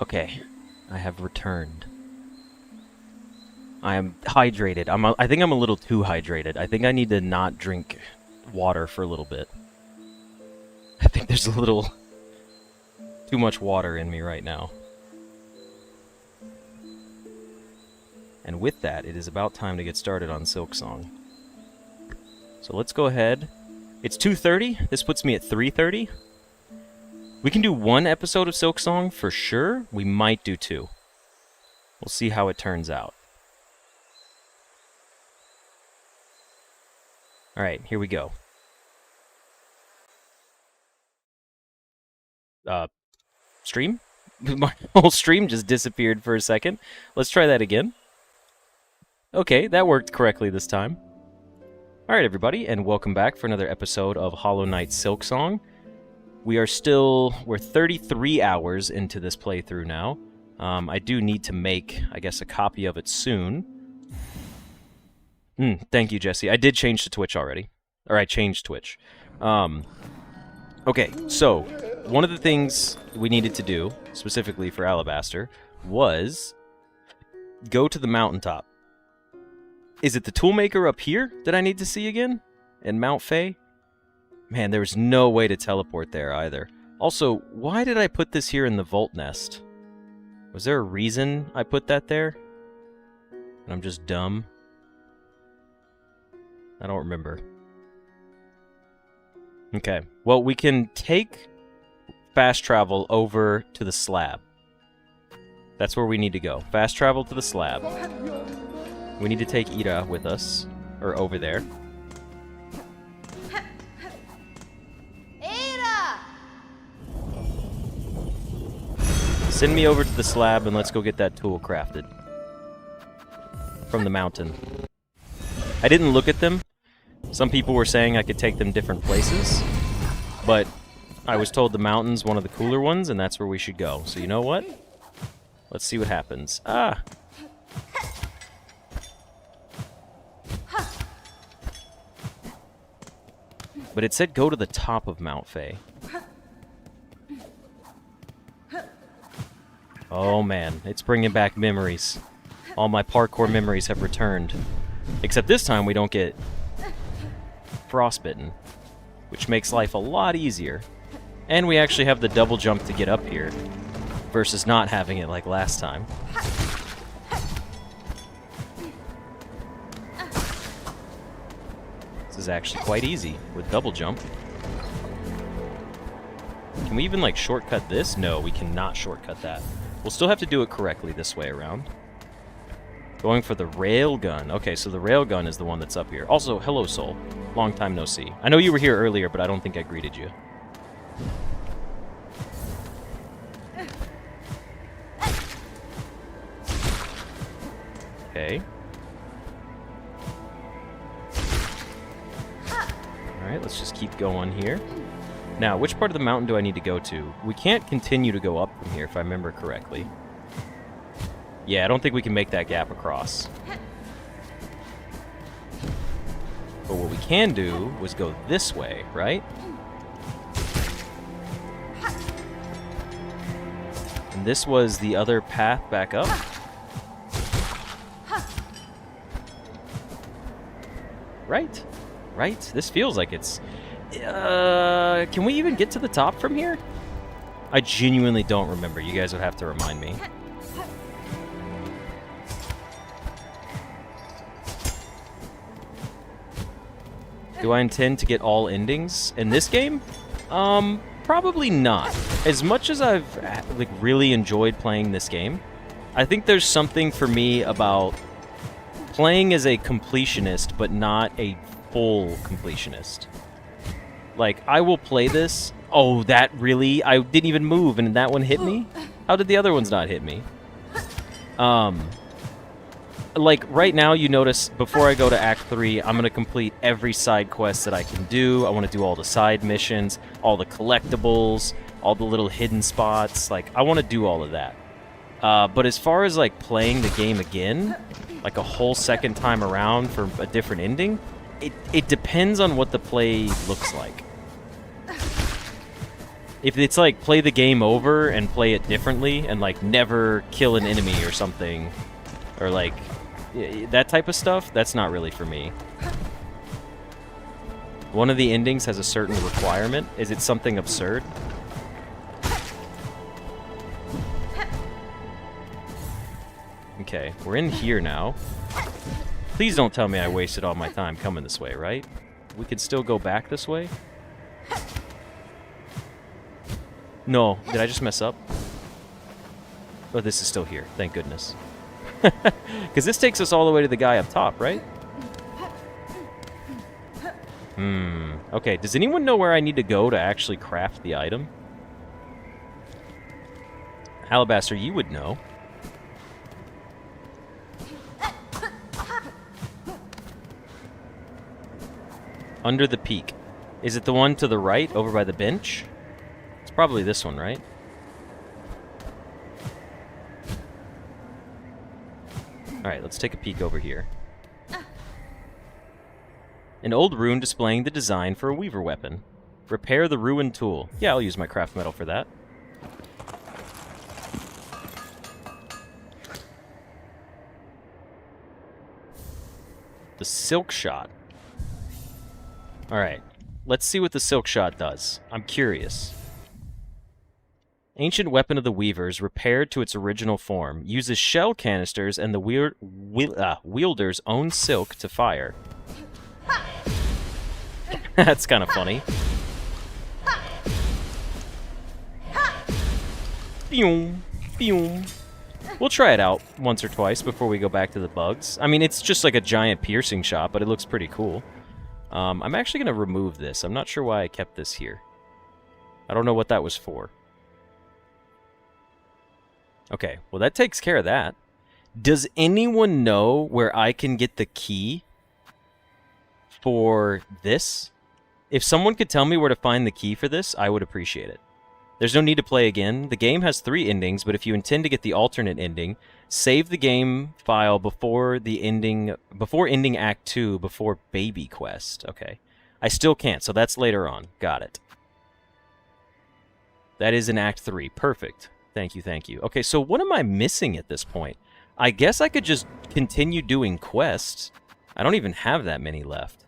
Okay, I have returned. I am hydrated. I think I'm a little too hydrated. I think I need to not drink water for a little bit. I think there's a little too much water in me right now. And with that, it is about time to get started on Silksong. So let's go ahead. It's 2:30. This puts me at 3:30. We can do one episode of Silksong for sure. We might do two. We'll see how it turns out. Alright, here we go. Stream? My whole stream just disappeared for a second. Let's try that again. Okay, that worked correctly this time. Alright everybody, and welcome back for another episode of Hollow Knight Silksong. We're 33 hours into this playthrough now. I do need to make, I guess, a copy of it soon. Thank you, Jesse. I did change to Twitch already. Or I changed Twitch. Okay, so, one of the things we needed to do, specifically for Alabaster, was go to the mountaintop. Is it the Toolmaker up here that I need to see again? In Mount Fae? Man, there was no way to teleport there either. Also, why did I put this here in the Vault Nest? Was there a reason I put that there? And I'm just dumb? I don't remember. Okay, well, we can take fast travel over to the slab. That's where we need to go. Fast travel to the slab. We need to take Ira with us, or over there. Ira! Send me over to the slab and let's go get that tool crafted. From the mountain. I didn't look at them. Some people were saying I could take them different places, but I was told the mountain's one of the cooler ones, and that's where we should go. So you know what? Let's see what happens. Ah! But it said go to the top of Mount Fae. Oh man, it's bringing back memories. All my parkour memories have returned. Except this time we don't get frostbitten, which makes life a lot easier. And we actually have the double jump to get up here, versus not having it like last time. This is actually quite easy with double jump. Can we even like shortcut this? No, we cannot shortcut that. We'll still have to do it correctly this way around. Going for the railgun. Okay, so the railgun is the one that's up here. Also, hello, Soul. Long time no see. I know you were here earlier, but I don't think I greeted you. Okay. Alright, let's just keep going here. Now, which part of the mountain do I need to go to? We can't continue to go up from here, if I remember correctly. Yeah, I don't think we can make that gap across. But what we can do was go this way, right? And this was the other path back up. Right? Right? This feels like it's... can we even get to the top from here? I genuinely don't remember. You guys would have to remind me. Do I intend to get all endings in this game? Probably not. As much as I've like really enjoyed playing this game, I think there's something for me about playing as a completionist, but not a full completionist. Like, I will play this. Oh, that really? I didn't even move, and that one hit me? How did the other ones not hit me? Like, right now, you notice, before I go to Act 3, I'm going to complete every side quest that I can do. I want to do all the side missions, all the collectibles, all the little hidden spots. Like, I want to do all of that. But as far as, like, playing the game again, like a whole second time around for a different ending, it depends on what the play looks like. If it's like play the game over and play it differently and like never kill an enemy or something, or like that type of stuff, that's not really for me. One of the endings has a certain requirement. Is it something absurd? Okay, we're in here now. Please don't tell me I wasted all my time coming this way, right? We can still go back this way? No, did I just mess up? Oh, this is still here, thank goodness. Because this takes us all the way to the guy up top, right? Okay, does anyone know where I need to go to actually craft the item? Alabaster, you would know. Under the peak. Is it the one to the right, over by the bench? It's probably this one, right? Alright, let's take a peek over here. An old rune displaying the design for a weaver weapon. Repair the ruined tool. Yeah, I'll use my craft metal for that. The silk shot. Alright, let's see what the silk shot does. I'm curious. Ancient weapon of the weavers, repaired to its original form. Uses shell canisters and the wielder's own silk to fire. That's kind of funny. Boom, boom. We'll try it out once or twice before we go back to the bugs. I mean, it's just like a giant piercing shot, but it looks pretty cool. I'm actually going to remove this. I'm not sure why I kept this here. I don't know what that was for. Okay, well that takes care of that. Does anyone know where I can get the key for this? If someone could tell me where to find the key for this, I would appreciate it. There's no need to play again. The game has 3 endings, but if you intend to get the alternate ending, save the game file before ending Act 2, before Baby Quest. Okay. I still can't, so that's later on. Got it. That is in Act 3. Perfect. Thank you, thank you. Okay, so what am I missing at this point? I guess I could just continue doing quests. I don't even have that many left.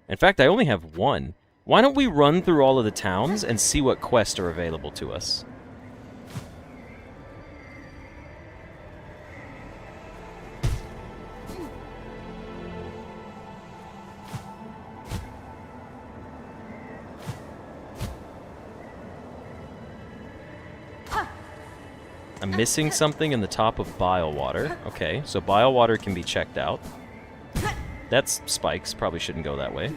In fact, I only have 1. Why don't we run through all of the towns and see what quests are available to us? I'm missing something in the top of Bile Water. Okay, so Bile Water can be checked out. That's spikes. Probably shouldn't go that way.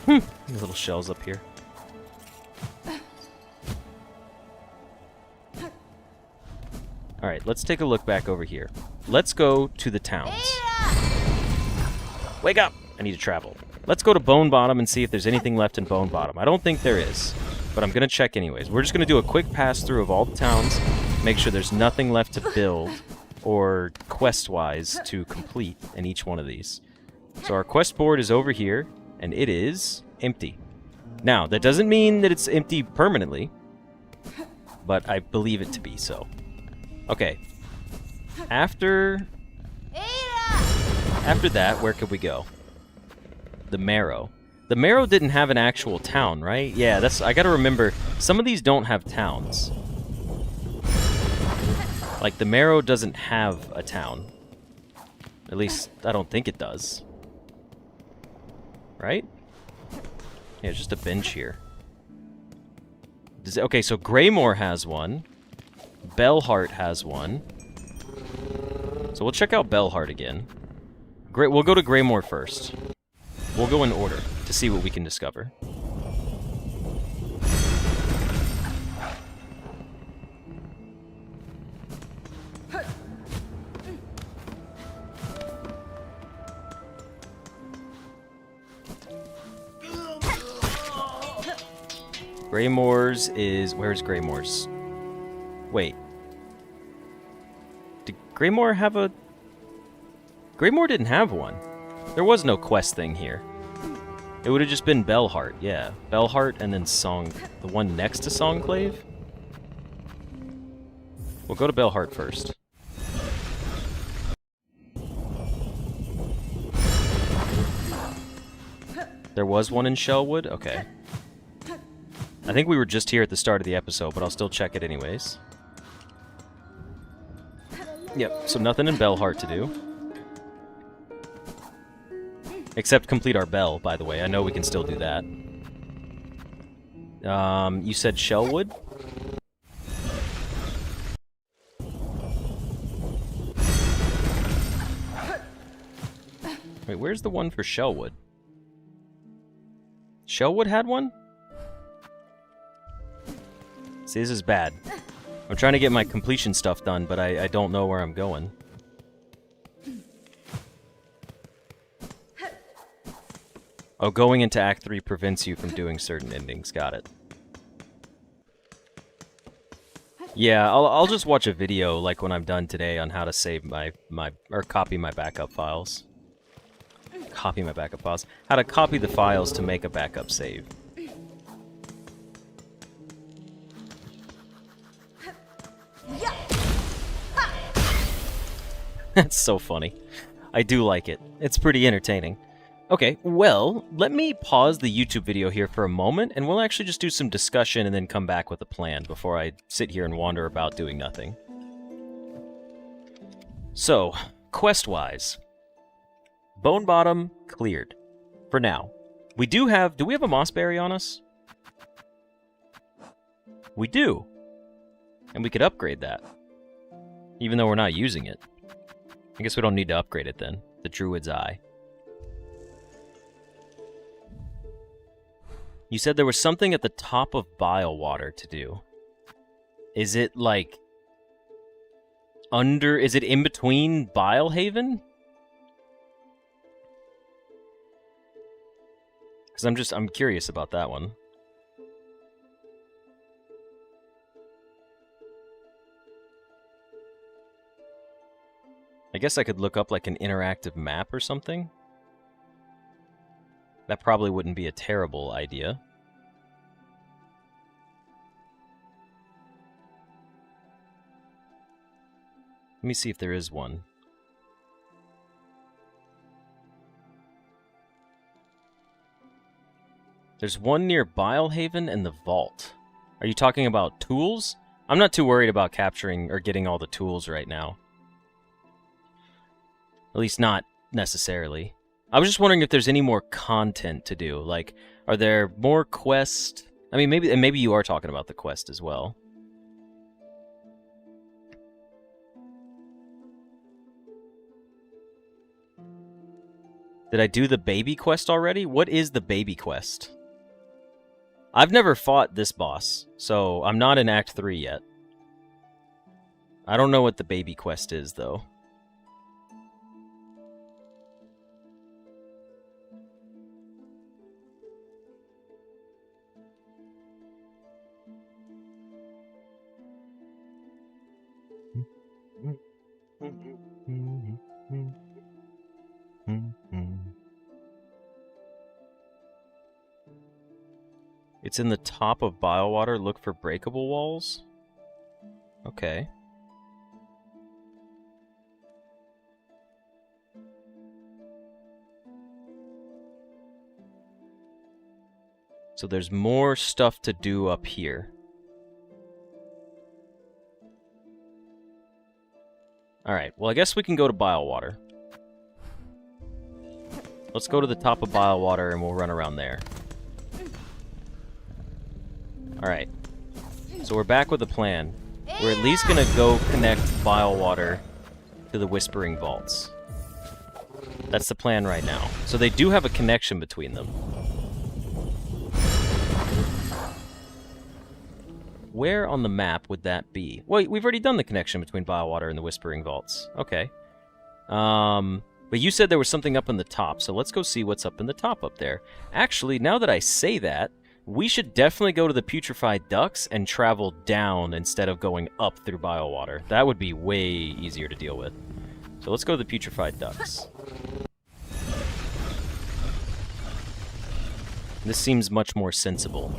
These little shells up here. Alright, let's take a look back over here. Let's go to the towns. Wake up! I need to travel. Let's go to Bone Bottom and see if there's anything left in Bone Bottom. I don't think there is, but I'm going to check anyways. We're just going to do a quick pass-through of all the towns, make sure there's nothing left to build or quest-wise to complete in each one of these. So our quest board is over here, and it is empty. Now, that doesn't mean that it's empty permanently, but I believe it to be so. Okay. After that, where could we go? The Marrow. The Marrow didn't have an actual town, right? Yeah, I gotta remember, some of these don't have towns. Like, the Marrow doesn't have a town. At least, I don't think it does. Right? Yeah, it's just a bench here. Okay, so Greymore has one. Bellheart has one. So we'll check out Bellheart again. We'll go to Greymore first. We'll go in order to see what we can discover. Greymore's is... Where's Greymore's? Wait. Did Greymore have a... Greymore didn't have one. There was no quest thing here. It would have just been Bellheart, yeah. Bellheart and then the one next to Songclave? We'll go to Bellheart first. There was one in Shellwood? Okay. I think we were just here at the start of the episode, but I'll still check it anyways. Yep, so nothing in Bellheart to do. Except complete our bell, by the way. I know we can still do that. You said Shellwood? Wait, where's the one for Shellwood? Shellwood had one? See, this is bad. I'm trying to get my completion stuff done, but I don't know where I'm going. Oh, going into Act 3 prevents you from doing certain endings. Got it. Yeah, I'll just watch a video, like when I'm done today, on how to save or copy my backup files. Copy my backup files. How to copy the files to make a backup save. That's so funny. I do like it. It's pretty entertaining. Okay, well, let me pause the YouTube video here for a moment, and we'll actually just do some discussion and then come back with a plan before I sit here and wander about doing nothing. So, quest-wise, Bone Bottom cleared. For now. We do we have a Mossberry on us? We do. And we could upgrade that. Even though we're not using it. I guess we don't need to upgrade it then. The Druid's Eye. You said there was something at the top of Bilewater to do. Is it like is it in between Bilehaven? Because I'm curious about that one. I guess I could look up like an interactive map or something. That probably wouldn't be a terrible idea. Let me see if there is one. There's one near Bilehaven and the Vault. Are you talking about tools? I'm not too worried about capturing or getting all the tools right now. At least not necessarily. I was just wondering if there's any more content to do. Like, are there more quests? I mean, maybe you are talking about the quest as well. Did I do the baby quest already? What is the baby quest? I've never fought this boss, so I'm not in Act 3 yet. I don't know what the baby quest is, though. It's in the top of Bilewater. Look for breakable walls. Okay. So there's more stuff to do up here. Alright, well I guess we can go to Bilewater. Let's go to the top of Bilewater and we'll run around there. Alright, so we're back with a plan. We're at least gonna go connect Bilewater to the Whispering Vaults. That's the plan right now. So they do have a connection between them. Where on the map would that be? Wait, we've already done the connection between Bilewater and the Whispering Vaults. Okay. But you said there was something up in the top, so let's go see what's up in the top up there. Actually, now that I say that, we should definitely go to the putrefied ducks and travel down instead of going up through biowater. That would be way easier to deal with. So let's go to the putrefied ducks. This seems much more sensible.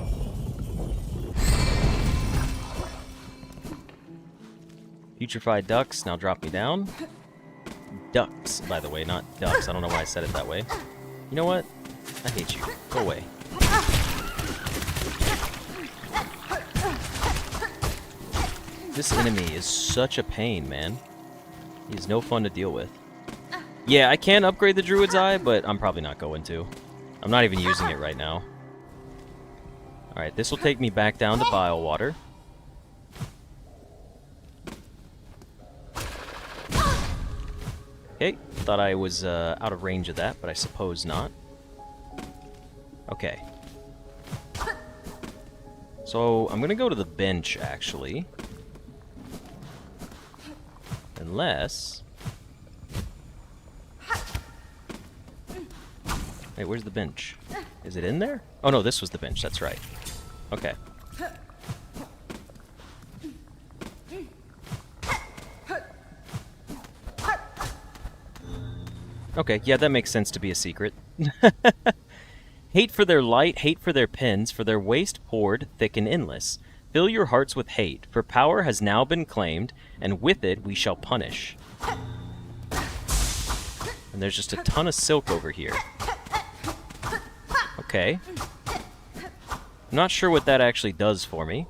Putrefied ducks, now drop me down. Ducks, by the way, not ducks. I don't know why I said it that way. You know what? I hate you. Go away. This enemy is such a pain, man. He's no fun to deal with. Yeah, I can upgrade the Druid's Eye, but I'm probably not going to. I'm not even using it right now. Alright, this will take me back down to Biowater. Okay, thought I was out of range of that, but I suppose not. Okay. So, I'm gonna go to the bench, actually. Unless... Wait, where's the bench? Is it in there? Oh no, this was the bench, that's right. Okay. Okay, yeah, that makes sense to be a secret. Hate for their light, hate for their pens, for their waste poured, thick and endless. Fill your hearts with hate, for power has now been claimed, and with it we shall punish. And there's just a ton of silk over here. Okay. I'm not sure what that actually does for me.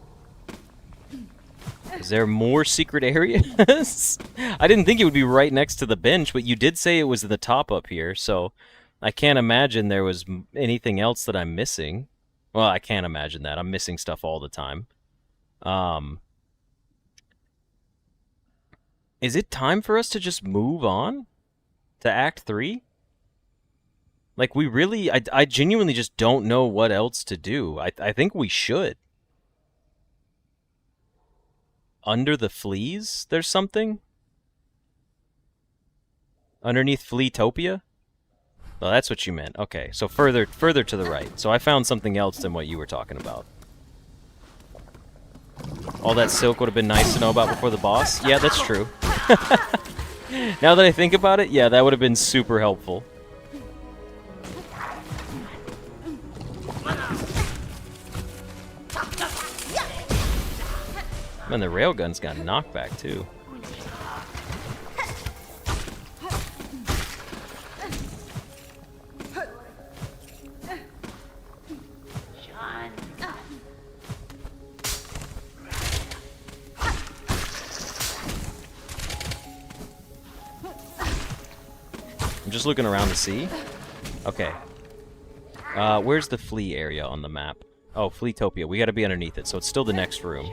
Is there more secret areas? I didn't think it would be right next to the bench, but you did say it was at the top up here, so I can't imagine there was anything else that I'm missing. Well, I can't imagine that. I'm missing stuff all the time. Is it time for us to just move on to Act 3? Like, we really... I genuinely just don't know what else to do. I think we should. Under the fleas, there's something? Underneath Fleetopia? Well, that's what you meant. Okay, so further to the right. So I found something else than what you were talking about. All that silk would have been nice to know about before the boss? Yeah, that's true. Now that I think about it, yeah, that would have been super helpful. Man, the railgun's got knockback, too. I'm just looking around to see. Okay. Where's the flea area on the map? Oh, Fleetopia. We gotta be underneath it, so it's still the next room.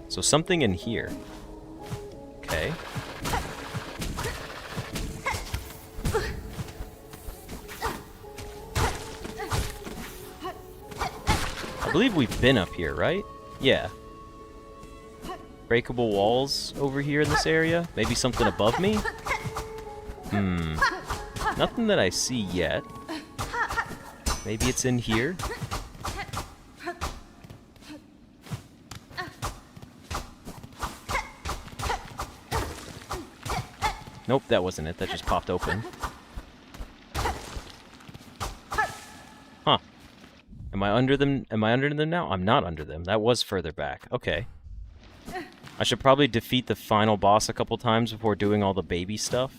So something in here. Okay. I believe we've been up here, right? Yeah. Breakable walls over here in this area? Maybe something above me? Nothing that I see yet. Maybe it's in here? Nope, that wasn't it. That just popped open. Huh. Am I under them? Am I under them now? I'm not under them. That was further back. Okay. I should probably defeat the final boss a couple times before doing all the baby stuff.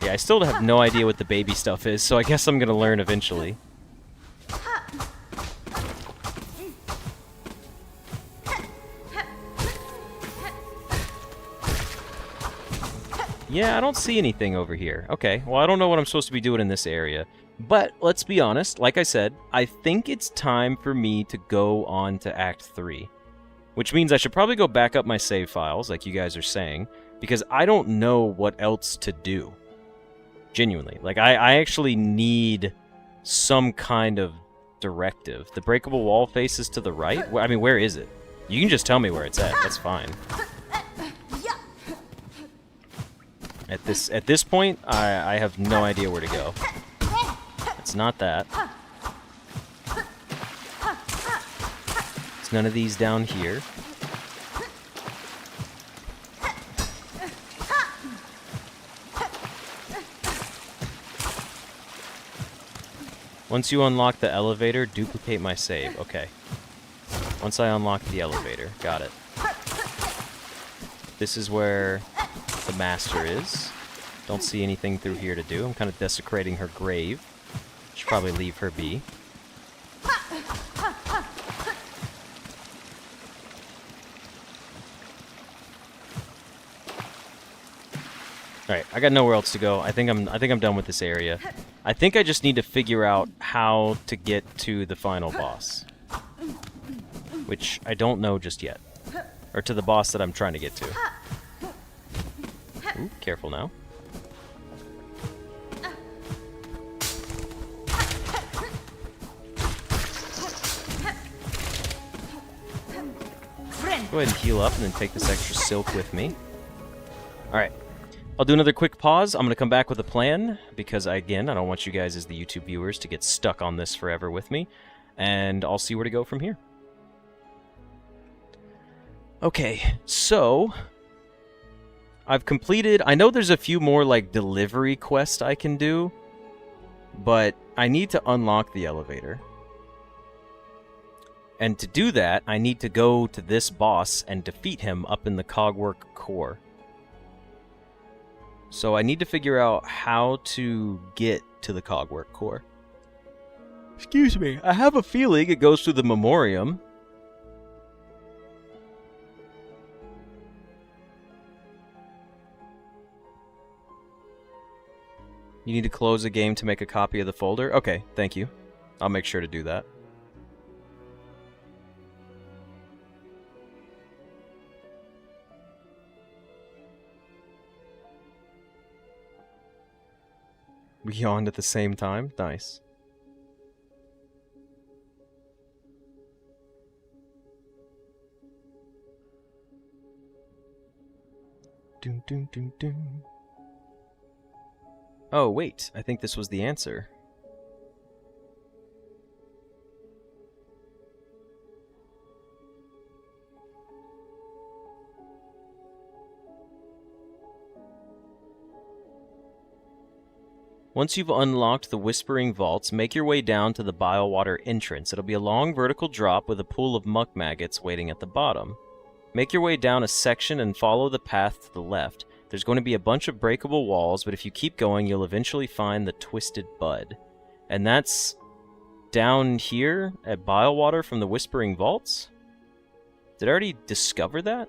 Yeah, I still have no idea what the baby stuff is, so I guess I'm gonna learn eventually. Yeah, I don't see anything over here. Okay, well, I don't know what I'm supposed to be doing in this area. But, let's be honest, like I said, I think it's time for me to go on to Act 3. Which means I should probably go back up my save files, like you guys are saying, because I don't know what else to do. Genuinely. Like, I actually need some kind of directive. The breakable wall faces to the right? I mean, where is it? You can just tell me where it's at. That's fine. At this point, I have no idea where to go. It's not that. There's none of these down here. Once you unlock the elevator, duplicate my save. Okay. Once I unlock the elevator. Got it. This is where the master is. Don't see anything through here to do. I'm kind of desecrating her grave. Should probably leave her be. Alright, I got nowhere else to go. I think I'm done with this area. I think I just need to figure out how to get to the final boss. Which I don't know just yet. Or to the boss that I'm trying to get to. Ooh, careful now. Go ahead and heal up and then take this extra silk with me. Alright. I'll do another quick pause. I'm going to come back with a plan because, again, I don't want you guys as the YouTube viewers to get stuck on this forever with me. And I'll see where to go from here. Okay, so I've completed... I know there's a few more, like, delivery quests I can do, but I need to unlock the elevator. And to do that, I need to go to this boss and defeat him up in the Cogwork Core. So I need to figure out how to get to the Cogwork Core. Excuse me, I have a feeling it goes through the Memoriam. You need to close a game to make a copy of the folder? Okay, thank you. I'll make sure to do that. We yawned at the same time? Nice. Dun, dun, dun, dun. Oh, wait. I think this was the answer. Once you've unlocked the Whispering Vaults, make your way down to the Bilewater entrance. It'll be a long vertical drop with a pool of muck maggots waiting at the bottom. Make your way down a section and follow the path to the left. There's going to be a bunch of breakable walls, but if you keep going, you'll eventually find the Twisted Bud. And that's down here at Bilewater from the Whispering Vaults? Did I already discover that?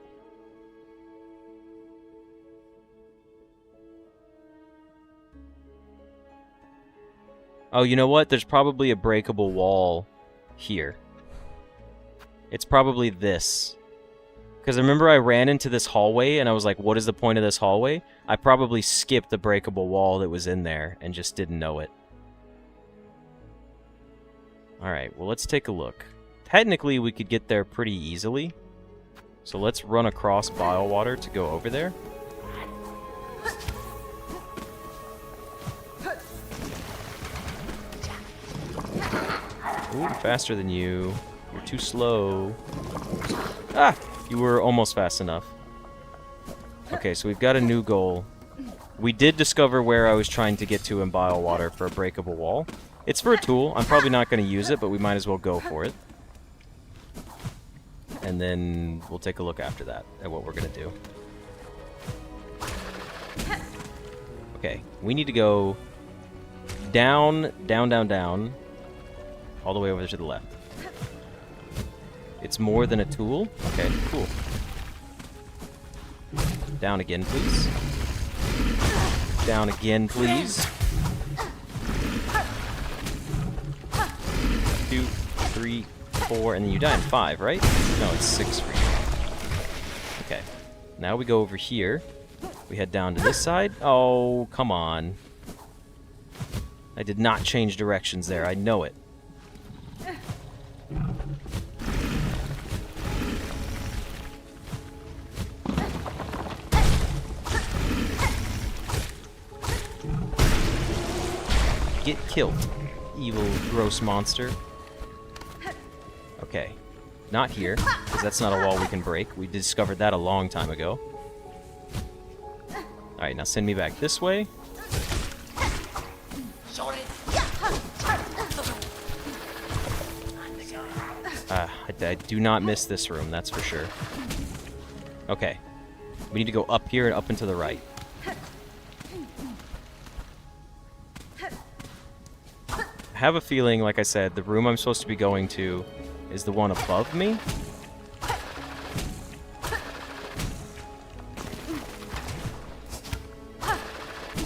Oh, you know what? There's probably a breakable wall here. It's probably this. Because remember I ran into this hallway and I was like, what is the point of this hallway? I probably skipped the breakable wall that was in there and just didn't know it. Alright, well let's take a look. Technically we could get there pretty easily. So let's run across Bilewater to go over there. Ooh, faster than you. You're too slow. Ah! You were almost fast enough. Okay, so we've got a new goal. We did discover where I was trying to get to in Bilewater for a breakable wall. It's for a tool. I'm probably not going to use it, but we might as well go for it. And then we'll take a look after that at what we're going to do. Okay, we need to go down, down, down, down, all the way over to the left. It's more than a tool? Okay, cool. Down again, please. Down again, please. 2, 3, 4, and then you die in 5, right? No, it's 6 for you. Okay. Now we go over here. We head down to this side. Oh, come on. I did not change directions there. I know it. Get killed, evil, gross monster. Okay. Not here, because that's not a wall we can break. We discovered that a long time ago. Alright, now send me back this way. I do not miss this room, that's for sure. Okay. We need to go up here and up and to the right. I have a feeling, like I said, the room I'm supposed to be going to is the one above me.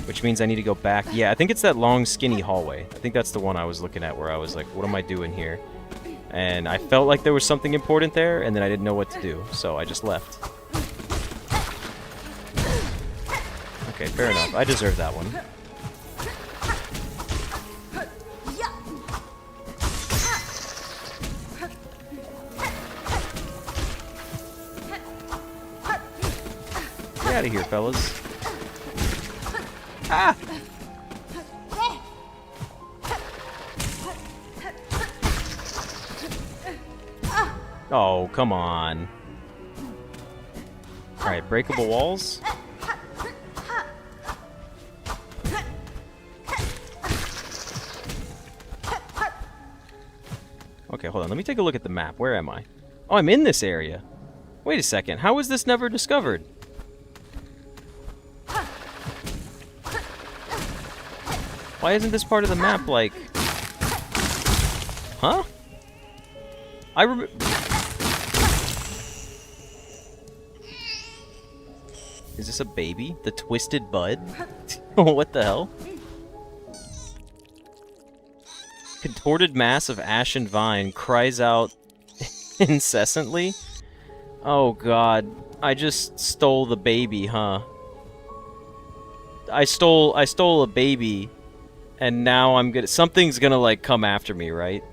Which means I need to go back. Yeah, I think it's that long, skinny hallway. I think that's the one I was looking at where I was like, what am I doing here? And I felt like there was something important there, and then I didn't know what to do, so I just left. Okay, fair enough. I deserve that one. Get out of here, fellas. Ah! Oh, come on. Alright, breakable walls. Okay, hold on. Let me take a look at the map. Where am I? Oh, I'm in this area. Wait a second. How was this never discovered? Why isn't this part of the map, like... Huh? I remember... Is this a baby? The Twisted Bud? What the hell? Contorted mass of ashen vine cries out incessantly? Oh god. I just stole the baby, huh? I stole a baby, and now I'm gonna... Something's gonna, like, come after me, right?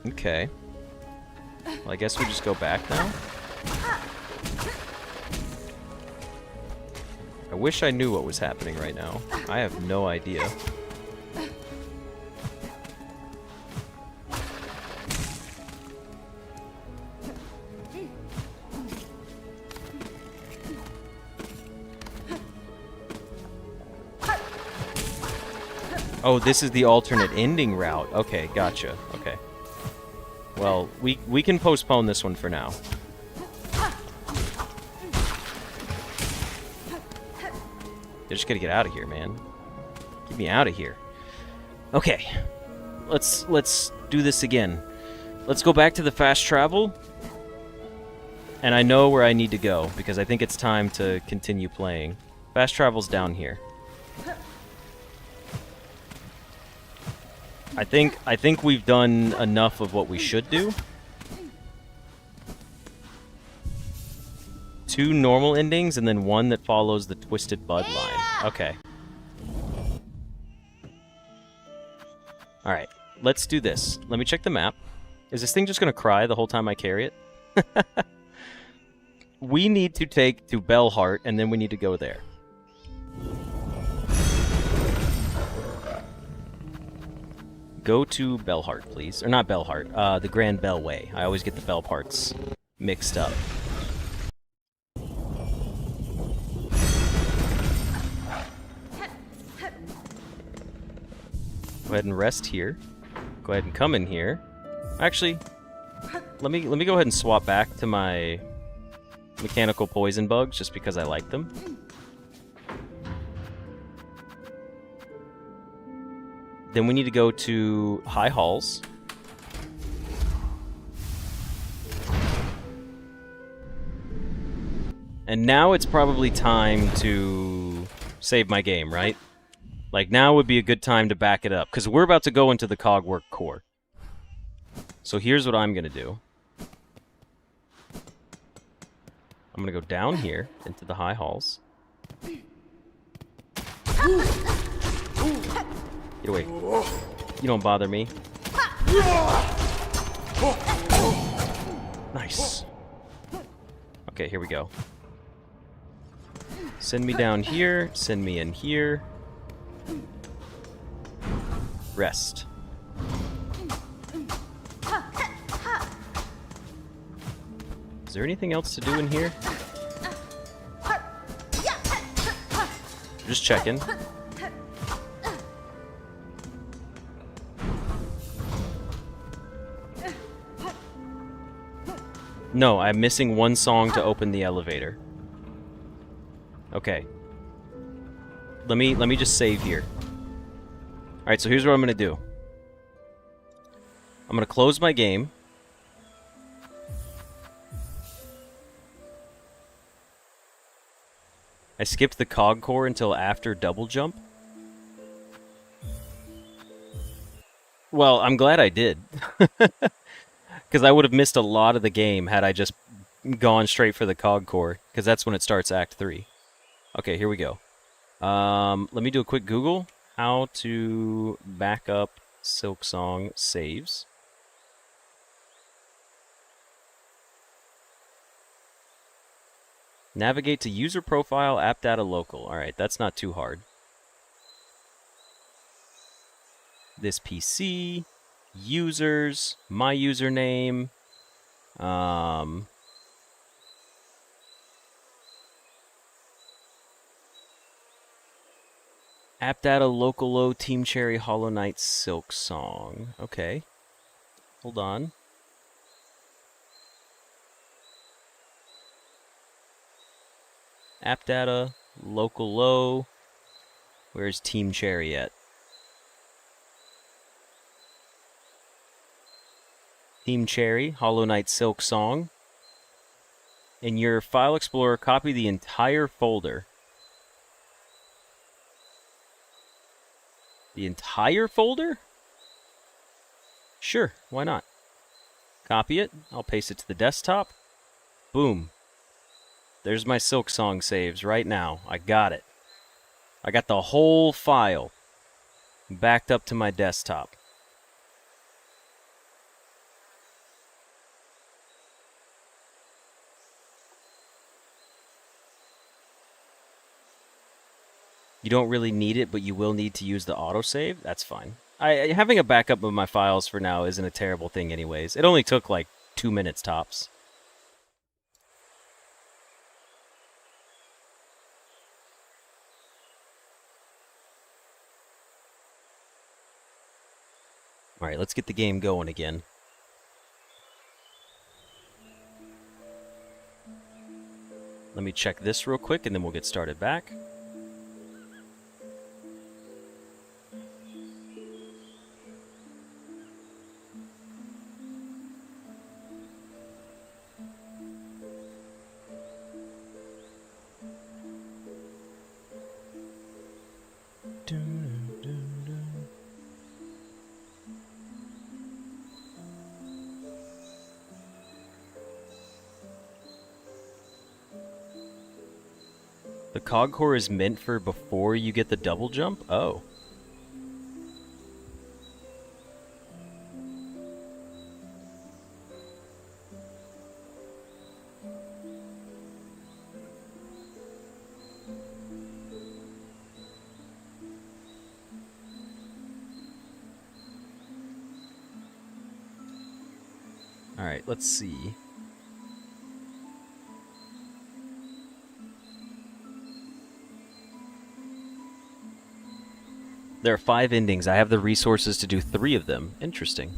Okay. Well, I guess we just go back now. I wish I knew what was happening right now. I have no idea. Oh, this is the alternate ending route. Okay, gotcha. Okay. Well, we can postpone this one for now. I just gotta get out of here, man. Get me out of here. Okay. Let's do this again. Let's go back to the fast travel. And I know where I need to go, because I think it's time to continue playing. Fast travel's down here. I think we've done enough of what we should do. 2 normal endings and then 1 that follows the Twisted Bud line. Okay. Alright, let's do this. Let me check the map. Is this thing just gonna cry the whole time I carry it? We need to take to Bellheart, and then we need to go there. Go to Bellheart, please. Or not Bellheart, the Grand Bellway. I always get the bell parts mixed up. Go ahead and rest here. Go ahead and come in here. Actually, let me go ahead and swap back to my mechanical poison bugs just because I like them. Then we need to go to High Halls. And now it's probably time to save my game, right? Like, now would be a good time to back it up, because we're about to go into the Cogwork Core. So here's what I'm going to do. I'm going to go down here into the High Halls. Get away. You don't bother me. Nice. Okay, here we go. Send me down here. Send me in here. Rest. Is there anything else to do in here? Just checking. No, I'm missing one song to open the elevator. Okay. Let me just save here. Alright, so here's what I'm gonna do. I'm gonna close my game. I skipped the cog core until after double jump. Well, I'm glad I did. Because I would have missed a lot of the game had I just gone straight for the cog core. Because that's when it starts Act 3. Okay, here we go. Let me do a quick Google. How to back up Silksong saves. Navigate to user profile, app data local. Alright, that's not too hard. This PC, users, my username, app data local low Team Cherry Hollow Knight Silksong. Okay. Hold on. App data, local low. Where's Team Cherry at? Team Cherry, Hollow Knight Silksong. In your File Explorer, copy the entire folder. The entire folder? Sure, why not? Copy it. I'll paste it to the desktop. Boom. There's my Silksong saves right now. I got it. I got the whole file backed up to my desktop. You don't really need it, but you will need to use the autosave. That's fine. Having a backup of my files for now isn't a terrible thing anyways. It only took like 2 minutes tops. Alright, let's get the game going again. Let me check this real quick and then we'll get started back. The cog core is meant for before you get the double jump? Oh. Alright, let's see. There are 5 endings. I have the resources to do 3 of them. Interesting.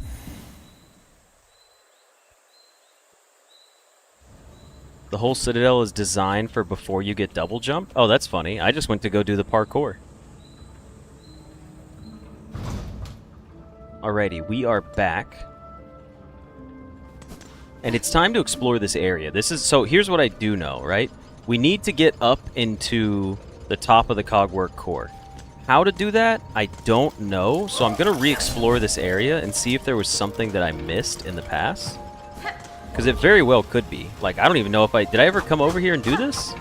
The whole citadel is designed for before you get double jump? Oh, that's funny. I just went to go do the parkour. Alrighty, we are back. And it's time to explore this area. So here's what I do know, right? We need to get up into the top of the cogwork core. How to do that, I don't know, so I'm going to re-explore this area and see if there was something that I missed in the past. Because it very well could be. Like, I don't even know if did I ever come over here and do this?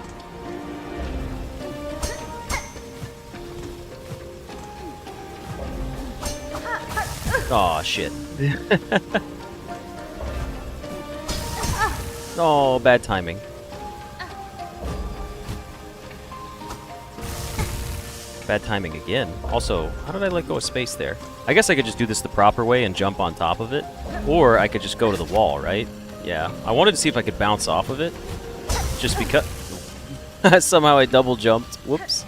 Aw, shit. Oh, bad timing. Bad timing again. Also, how did I let go of space there? I guess I could just do this the proper way and jump on top of it. Or I could just go to the wall, right? Yeah. I wanted to see if I could bounce off of it. Just because... Somehow I double jumped. Whoops.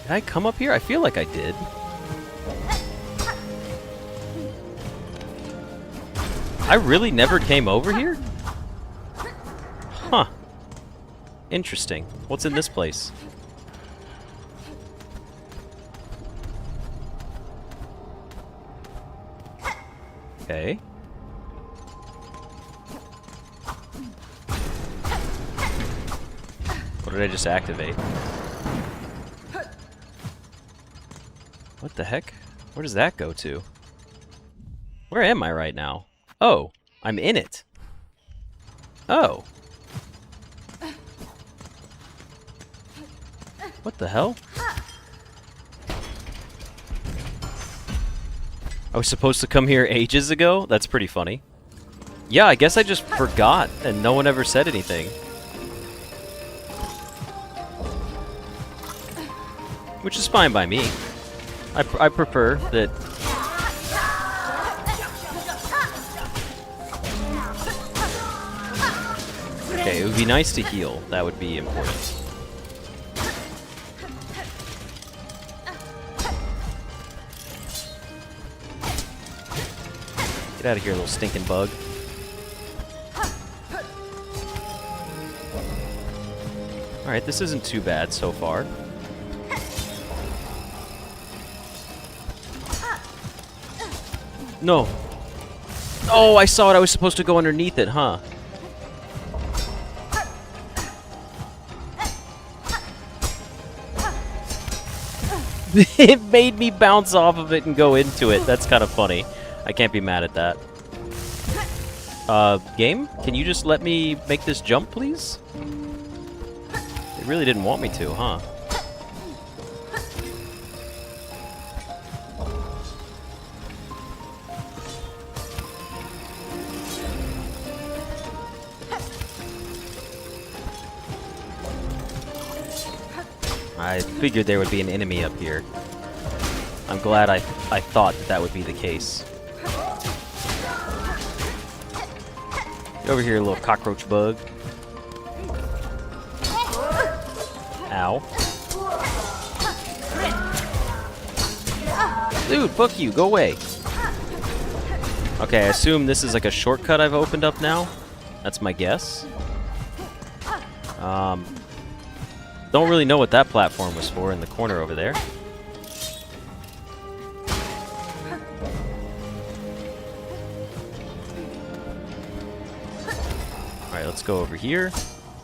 Did I come up here? I feel like I did. I really never came over here? Huh. Interesting. What's in this place? Okay. What did I just activate? What the heck? Where does that go to? Where am I right now? Oh, I'm in it. Oh. What the hell? I was supposed to come here ages ago? That's pretty funny. Yeah, I guess I just forgot and no one ever said anything. Which is fine by me. I prefer that... Okay, it would be nice to heal. That would be important. Get out of here, little stinking bug. Alright, this isn't too bad so far. No. Oh, I saw it. I was supposed to go underneath it, huh? It made me bounce off of it and go into it. That's kind of funny. I can't be mad at that. Game? Can you just let me make this jump, please? It really didn't want me to, huh? I figured there would be an enemy up here. I'm glad I thought that would be the case. Get over here, little cockroach bug. Ow. Dude, fuck you, go away. Okay, I assume this is like a shortcut I've opened up now. That's my guess. Don't really know what that platform was for in the corner over there. Alright, let's go over here.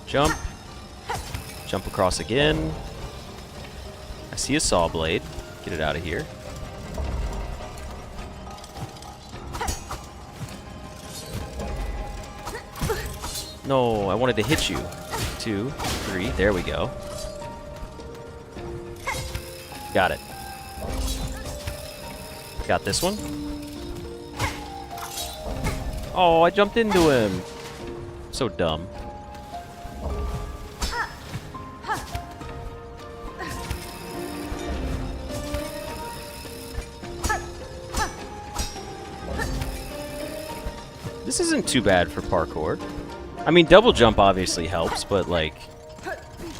Jump. Jump across again. I see a saw blade. Get it out of here. No, I wanted to hit you. 2, 3, there we go. Got it. Got this one. Oh, I jumped into him. So dumb. This isn't too bad for parkour. I mean, double jump obviously helps, but like,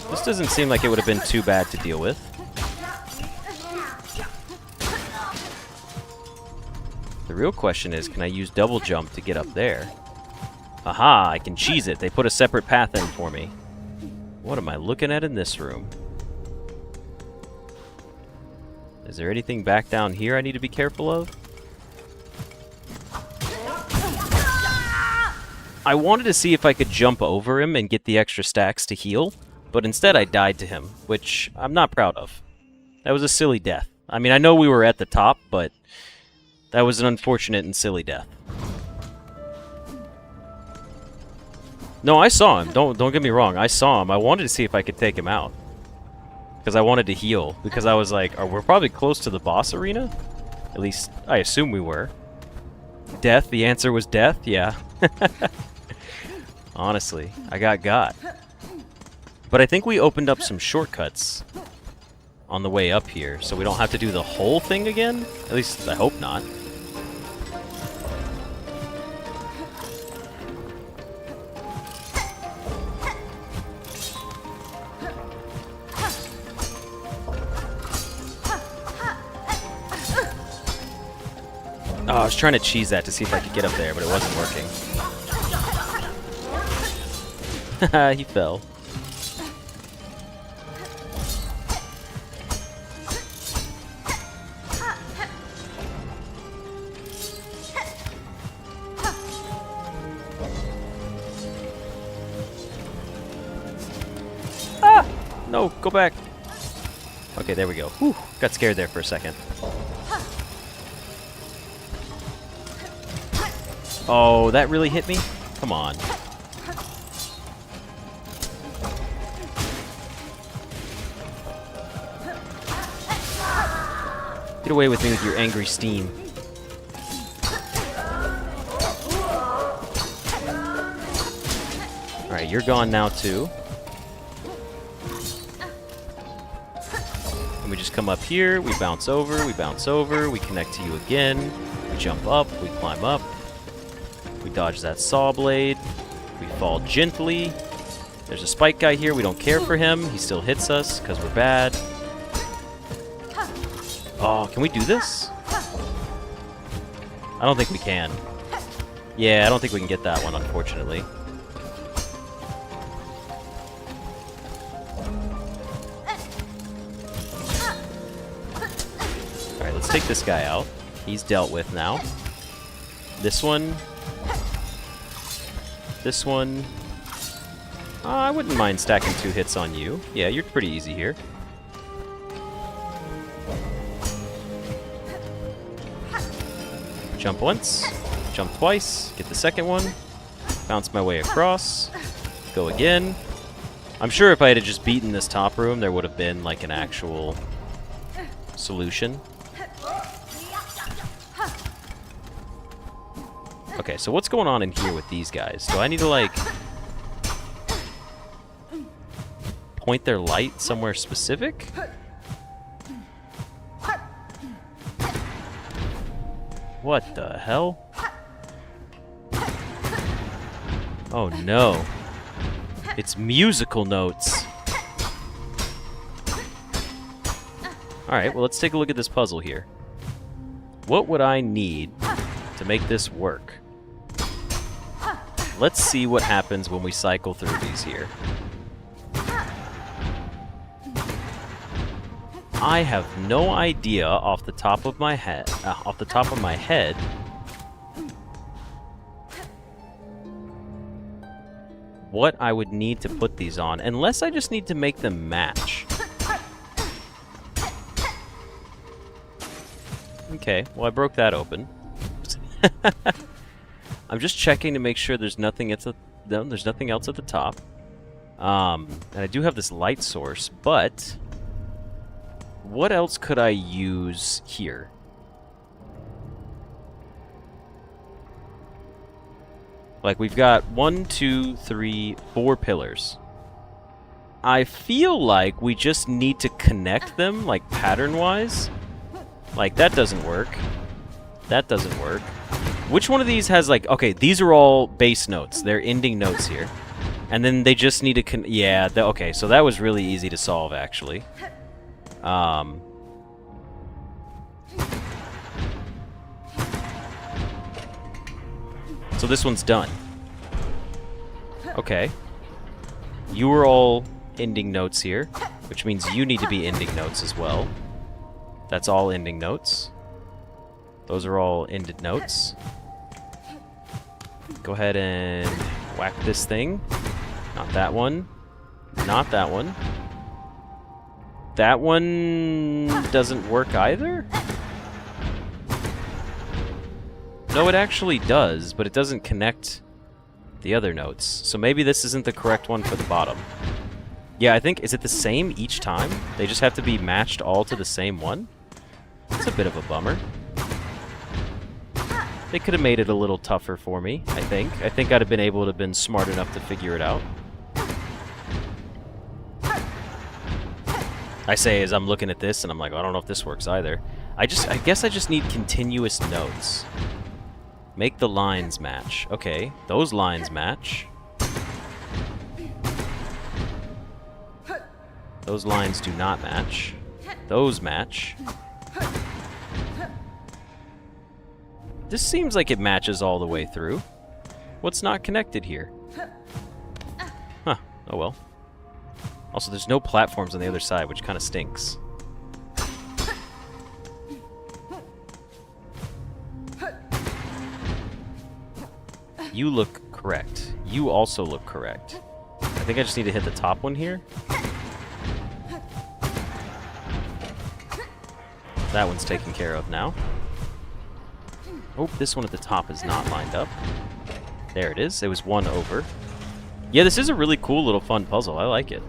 this doesn't seem like it would have been too bad to deal with. The real question is, can I use double jump to get up there? Aha, I can cheese it. They put a separate path in for me. What am I looking at in this room? Is there anything back down here I need to be careful of? I wanted to see if I could jump over him and get the extra stacks to heal, but instead I died to him, which I'm not proud of. That was a silly death. I mean, I know we were at the top, but that was an unfortunate and silly death. No, I saw him. Don't get me wrong. I saw him. I wanted to see if I could take him out. Because I wanted to heal. Because I was like, we're probably close to the boss arena? At least, I assume we were. Death? The answer was death? Yeah. Honestly, I got. But I think we opened up some shortcuts on the way up here, so we don't have to do the whole thing again? At least, I hope not. Oh, I was trying to cheese that to see if I could get up there, but it wasn't working. Haha, he fell. Ah! No, go back. Okay, there we go. Whew, got scared there for a second. Oh, that really hit me? Come on. Get away with me with your angry steam. Alright, you're gone now too. And we just come up here, we bounce over, we connect to you again, we jump up, we climb up. We dodge that saw blade. We fall gently. There's a spike guy here. We don't care for him. He still hits us because we're bad. Oh, can we do this? I don't think we can. Yeah, I don't think we can get that one, unfortunately. Alright, let's take this guy out. He's dealt with now. This one. This one. I wouldn't mind stacking 2 hits on you. Yeah, you're pretty easy here. Jump once, jump twice, get the second one, bounce my way across, go again. I'm sure if I had just beaten this top room, there would have been like an actual solution. Okay, so what's going on in here with these guys? Do I need to, like, point their light somewhere specific? What the hell? Oh no. It's musical notes. Alright, well let's take a look at this puzzle here. What would I need to make this work? Let's see what happens when we cycle through these here. I have no idea off the top of my head, what I would need to put these on, unless I just need to make them match. Okay, well I broke that open. I'm just checking to make sure there's nothing else at the top. And I do have this light source, but what else could I use here? Like, we've got 1, 2, 3, 4 pillars. I feel like we just need to connect them, like, pattern-wise. Like, that doesn't work. That doesn't work. Which one of these has, like... Okay, these are all bass notes. They're ending notes here. And then they just need to... Yeah, okay, so that was really easy to solve, actually. So this one's done. Okay. You were all ending notes here, which means you need to be ending notes as well. That's all ending notes. Those are all ended notes. Go ahead and whack this thing. Not that one. Not that one. That one doesn't work either? No, it actually does, but it doesn't connect the other notes. So maybe this isn't the correct one for the bottom. Yeah, I think... Is it the same each time? They just have to be matched all to the same one? That's a bit of a bummer. They could have made it a little tougher for me, I think. I think I'd have been able to have been smart enough to figure it out. I say as I'm looking at this, and I'm like, I don't know if this works either. I guess I just need continuous notes. Make the lines match. Okay, those lines match. Those lines do not match. Those match. This seems like it matches all the way through. What's not connected here? Huh, oh well. Also, there's no platforms on the other side, which kind of stinks. You look correct. You also look correct. I think I just need to hit the top one here. That one's taken care of now. Oh, this one at the top is not lined up. There it is. It was one over. Yeah, this is a really cool little fun puzzle. I like it.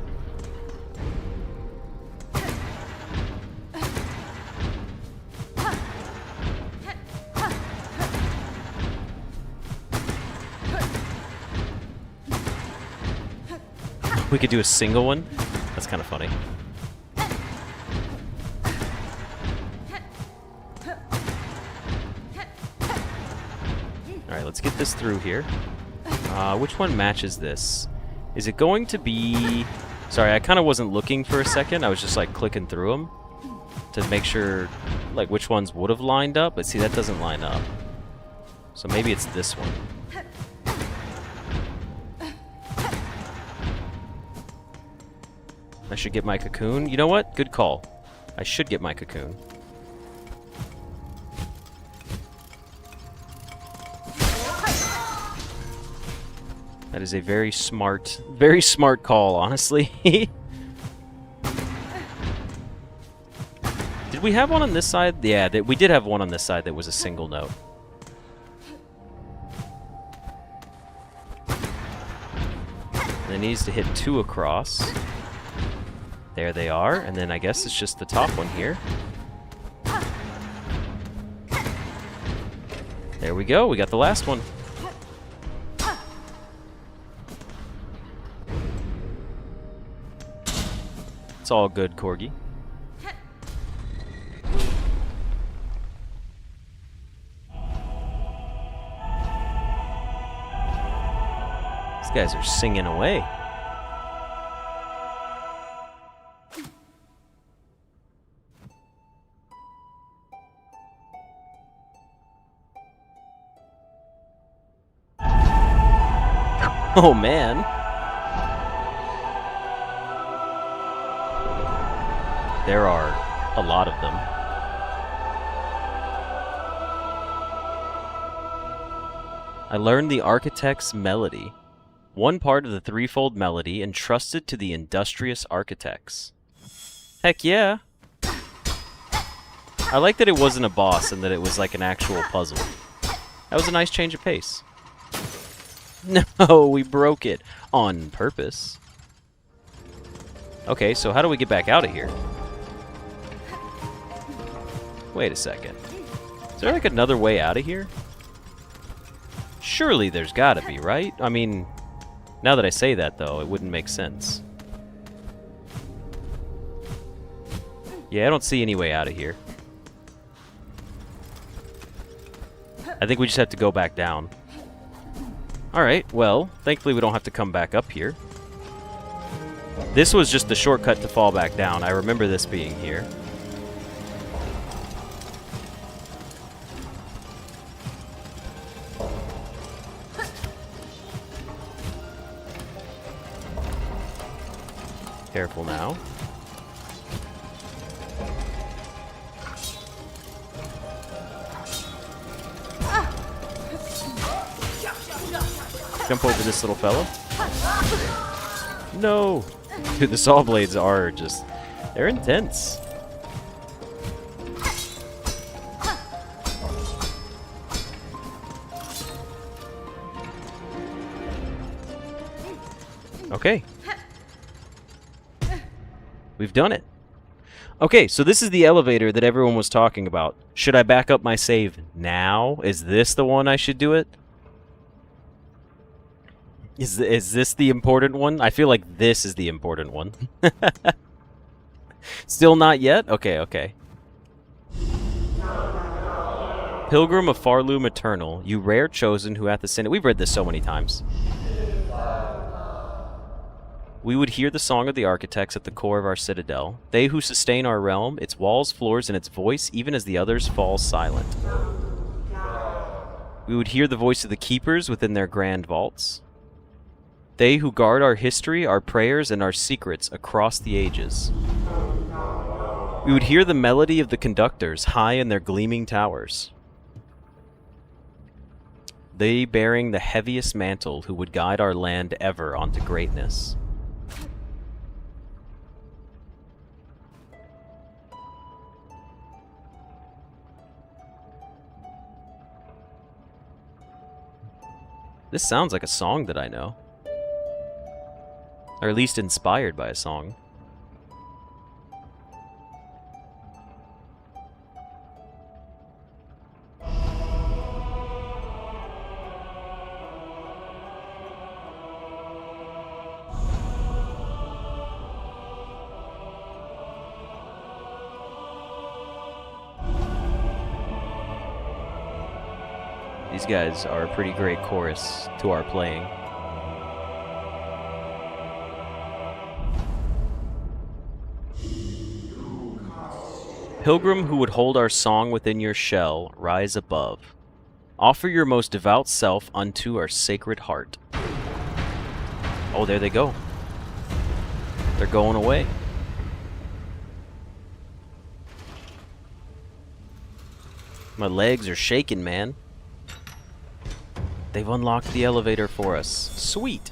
We could do a single one. That's kind of funny. Alright, let's get this through here. Which one matches this? Is it going to be... Sorry, I kind of wasn't looking for a second. I was just like clicking through them to make sure like which ones would have lined up. But see, that doesn't line up. So maybe it's this one. I should get my cocoon. You know what? Good call. I should get my cocoon. That is a very smart call, honestly. Did we have one on this side? Yeah, we did have one on this side that was a single note. And it needs to hit 2 across. There they are, and then I guess it's just the top one here. There we go, we got the last one. It's all good, Corgi. These guys are singing away. Oh, man. There are a lot of them. I learned the architect's melody. One part of the threefold melody entrusted to the industrious architects. Heck yeah. I like that it wasn't a boss and that it was like an actual puzzle. That was a nice change of pace. No, we broke it. On purpose. Okay, so how do we get back out of here? Wait a second. Is there like another way out of here? Surely there's gotta be, right? I mean, now that I say that though, it wouldn't make sense. Yeah, I don't see any way out of here. I think we just have to go back down. Alright, well, thankfully we don't have to come back up here. This was just the shortcut to fall back down. I remember this being here. Careful now. Jump over this little fella. No! Dude, the saw blades are just... they're intense. Okay. We've done it. Okay, so this is the elevator that everyone was talking about. Should I back up my save now? Is this the one I should do it? Is this the important one? I feel like this is the important one. Still not yet? Okay, okay. Pilgrim of Farloom Eternal, you rare chosen who hath ascended. We've read this so many times. We would hear the song of the architects at the core of our citadel. They who sustain our realm, its walls, floors, and its voice, even as the others fall silent. We would hear the voice of the keepers within their grand vaults. They who guard our history, our prayers, and our secrets across the ages. We would hear the melody of the conductors high in their gleaming towers. They bearing the heaviest mantle who would guide our land ever onto greatness. This sounds like a song that I know. Or at least inspired by a song. These guys are a pretty great chorus to our playing. Pilgrim who would hold our song within your shell, rise above. Offer your most devout self unto our sacred heart. Oh, there they go. They're going away. My legs are shaking, man. They've unlocked the elevator for us. Sweet.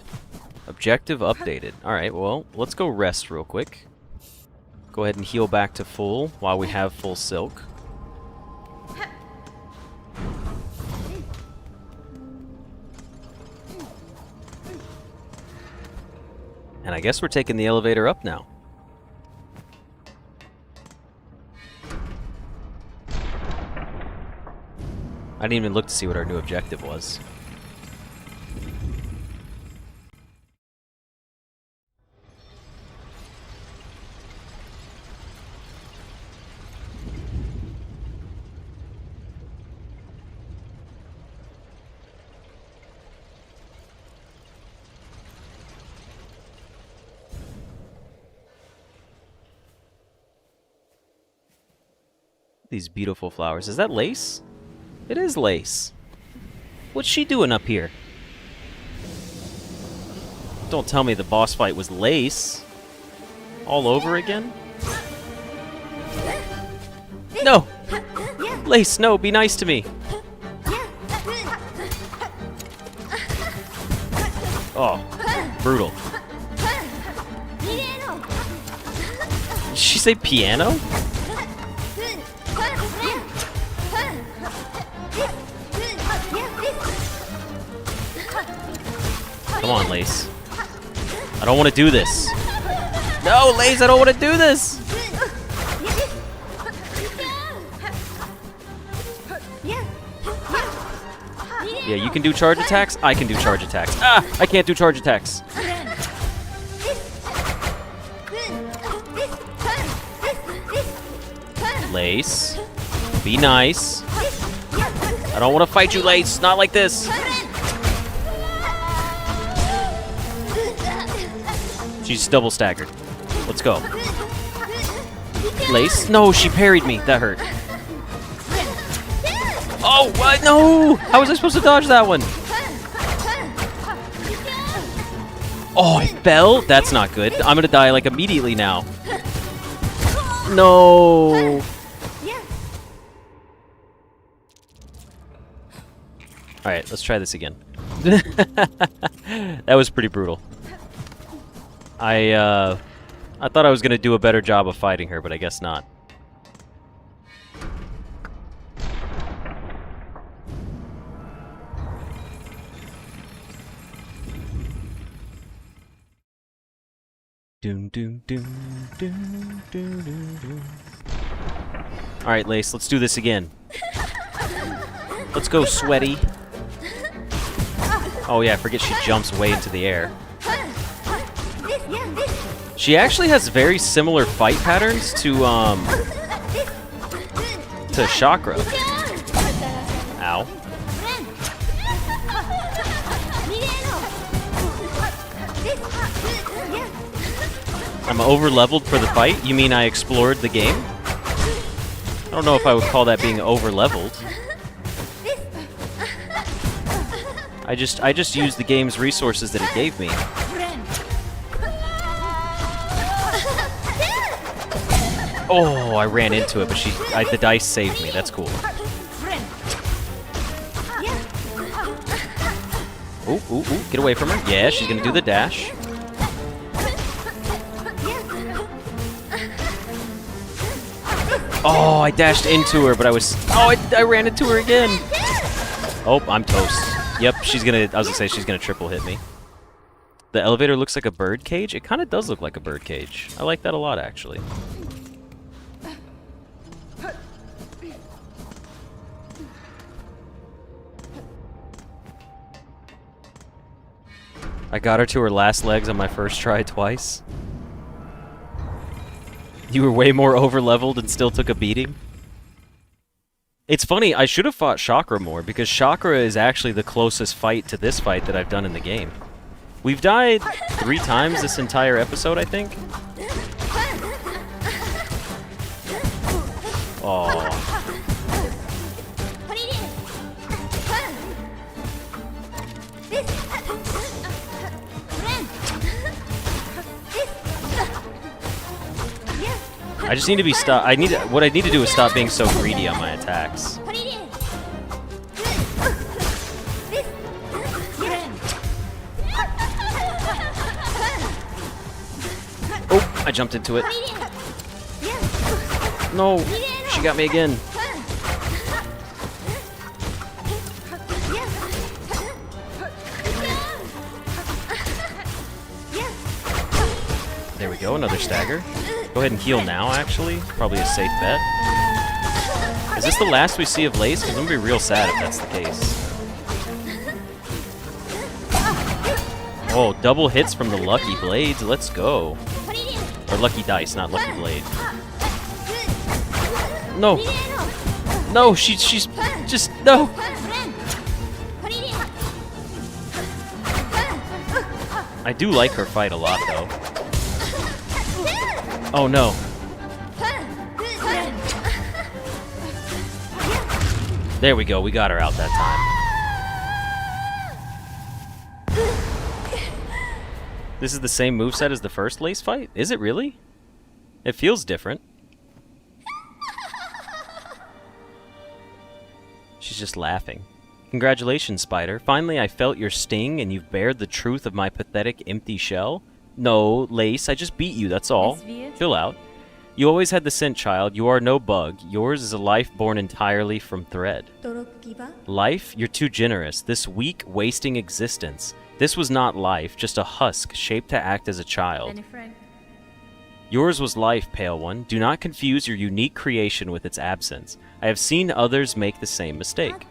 Objective updated. Alright, well, let's go rest real quick. Go ahead and heal back to full while we have full silk. And I guess we're taking the elevator up now. I didn't even look to see what our new objective was. These beautiful flowers. Is that lace? It is lace. What's she doing up here? Don't tell me the boss fight was lace. All over again? No! Lace, no, be nice to me. Oh, brutal. Did she say piano? Come on, Lace. I don't want to do this. No, Lace, I don't want to do this! Yeah, you can do charge attacks, I can do charge attacks. Ah! I can't do charge attacks. Lace. Be nice. I don't want to fight you, Lace. Not like this. She's double staggered. Let's go. Lace? No, she parried me. That hurt. Oh, what? No! How was I supposed to dodge that one? Oh, I fell? That's not good. I'm gonna die, like, immediately now. No! Alright, let's try this again. That was pretty brutal. I thought I was gonna do a better job of fighting her, but I guess not. Doom, doom, doom, doom, doom, doom, doom. Alright, Lace, let's do this again. Let's go, Sweaty. Oh yeah, I forget she jumps way into the air. She actually has very similar fight patterns to Chakra. Ow. I'm over-leveled for the fight? You mean I explored the game? I don't know if I would call that being over-leveled. I just used the game's resources that it gave me. Oh, I ran into it, but the dice saved me. That's cool. Ooh, ooh, ooh, get away from her. Yeah, she's gonna do the dash. Oh, I dashed into her, but I ran into her again. Oh, I'm toast. Yep, I was gonna say she's gonna triple hit me. The elevator looks like a bird cage. It kind of does look like a bird cage. I like that a lot, actually. I got her to her last legs on my first try twice. You were way more over-leveled and still took a beating? It's funny, I should have fought Chakra more, because Chakra is actually the closest fight to this fight that I've done in the game. We've died 3 times this entire episode, I think. Oh. I just need to be what I need to do is stop being so greedy on my attacks. Oh, I jumped into it. No, she got me again. There we go, another stagger. Go ahead and heal now, actually. Probably a safe bet. Is this the last we see of Lace? Because I'm going to be real sad if that's the case. Oh, double hits from the Lucky Blades. Let's go. Or Lucky Dice, not Lucky Blade. No! No, she's just... No! I do like her fight a lot, though. Oh no. There we go, we got her out that time. This is the same moveset as the first Lace fight? Is it really? It feels different. She's just laughing. Congratulations, Spider. Finally I felt your sting and you've bared the truth of my pathetic empty shell. No, Lace, I just beat you, that's all. Chill out. You always had the scent, child. You are no bug. Yours is a life born entirely from thread. Life? You're too generous. This weak, wasting existence. This was not life, just a husk shaped to act as a child. Yours was life, Pale One. Do not confuse your unique creation with its absence. I have seen others make the same mistake.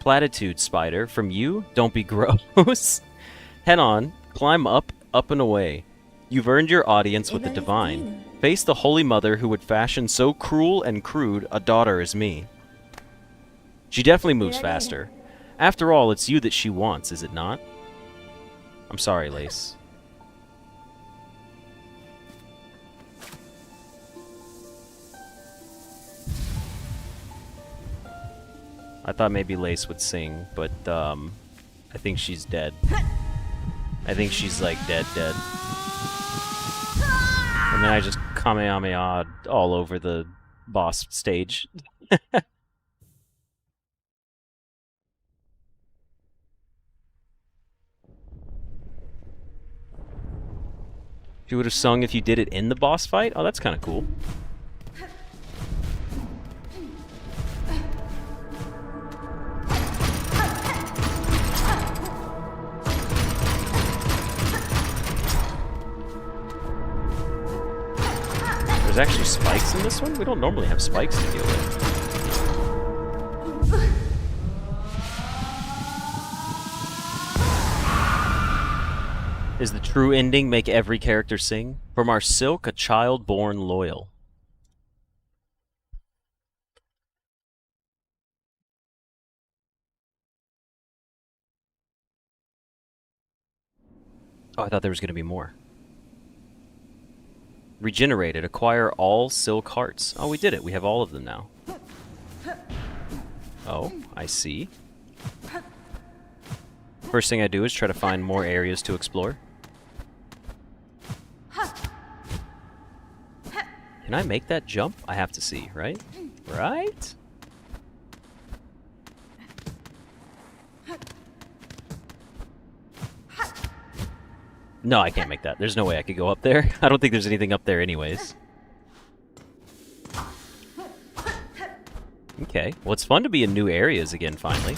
Platitude, Spider. From you? Don't be gross. Head on. Climb up, up and away. You've earned your audience with the divine. Face the Holy Mother who would fashion so cruel and crude a daughter as me. She definitely moves faster. After all, it's you that she wants, is it not? I'm sorry, Lace. I thought maybe Lace would sing, but I think she's dead. I think she's like dead. And then I just Kamehameha all over the boss stage. If you would have sung if you did it in the boss fight? Oh, that's kind of cool. There's actually spikes in this one? We don't normally have spikes to deal with. Is the true ending make every character sing? From our Silk, a child born loyal. Oh, I thought there was going to be more. Regenerated. Acquire all Silk hearts. Oh, we did it. We have all of them now. Oh, I see. First thing I do is try to find more areas to explore. Can I make that jump? I have to see, right? Right? No, I can't make that. There's no way I could go up there. I don't think there's anything up there anyways. Okay. Well, it's fun to be in new areas again, finally.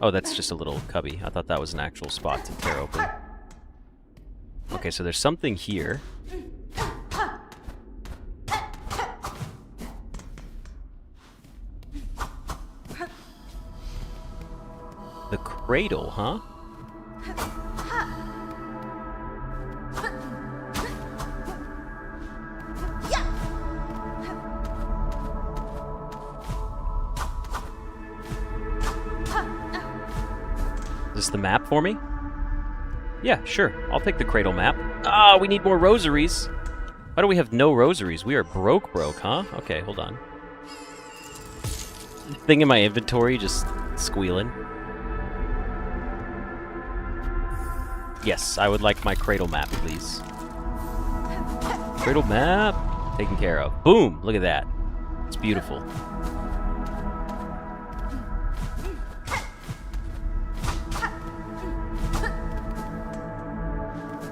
Oh, that's just a little cubby. I thought that was an actual spot to tear open. Okay, so there's something here. The cradle, huh? Is this the map for me? Yeah, sure. I'll take the cradle map. Ah, we need more rosaries. Why do we have no rosaries? We are broke, huh? Okay, hold on. Thing in my inventory just squealing. Yes, I would like my cradle map, please. Cradle map taken care of. Boom! Look at that. It's beautiful.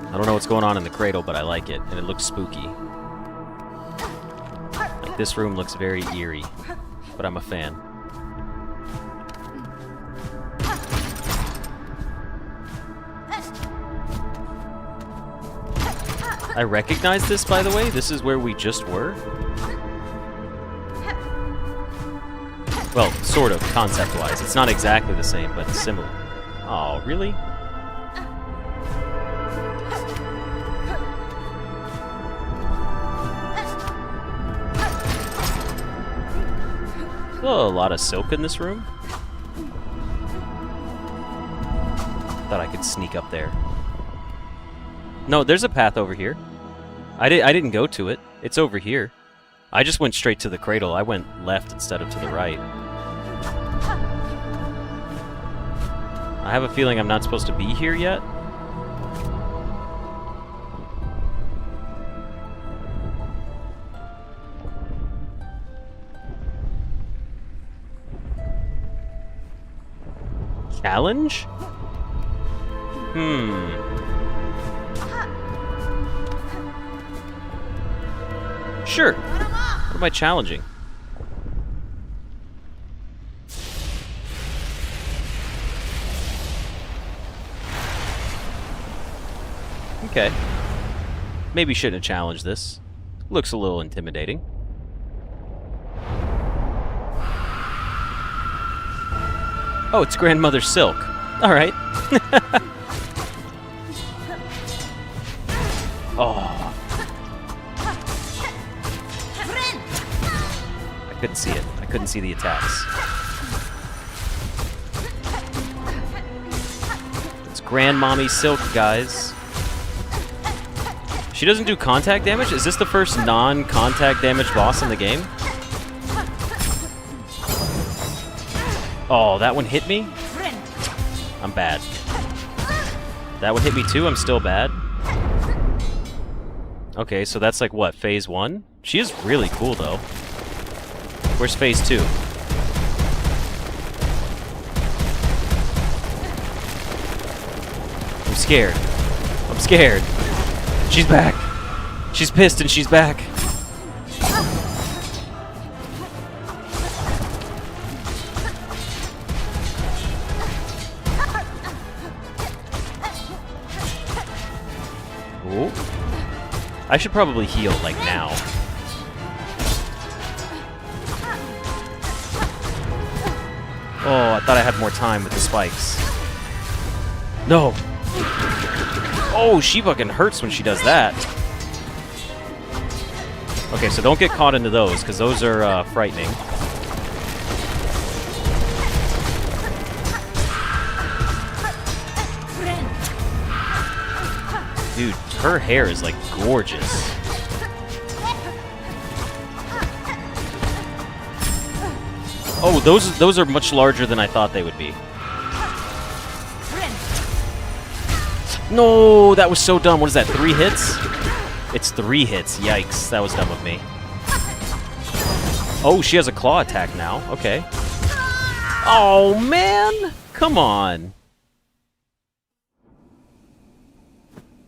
I don't know what's going on in the cradle, but I like it, and it looks spooky. Like, this room looks very eerie, but I'm a fan. I recognize this, by the way. This is where we just were. Well, sort of, concept-wise. It's not exactly the same, but similar. Oh, really? Oh, a lot of silk in this room. Thought I could sneak up there. No, there's a path over here. I didn't go to it. It's over here. I just went straight to the cradle. I went left instead of to the right. I have a feeling I'm not supposed to be here yet. Challenge? Sure. What am I challenging? Okay. Maybe shouldn't have challenged this. Looks a little intimidating. Oh, it's Grandmother Silk. Alright. Oh. I couldn't see it. I couldn't see the attacks. It's Grandmommy Silk, guys. She doesn't do contact damage? Is this the first non-contact damage boss in the game? Oh, that one hit me? I'm bad. That one hit me too? I'm still bad? Okay, so that's like what, phase 1? She is really cool though. Where's phase 2? I'm scared. I'm scared. She's back. She's pissed and she's back. I should probably heal, like, now. Oh, I thought I had more time with the spikes. No! Oh, she fucking hurts when she does that. Okay, so don't get caught into those, because those are frightening. Dude, her hair is, like, gorgeous. Oh, those are much larger than I thought they would be. No, that was so dumb. What is that, 3 hits? It's 3 hits. Yikes, that was dumb of me. Oh, she has a claw attack now. Okay. Oh, man! Come on.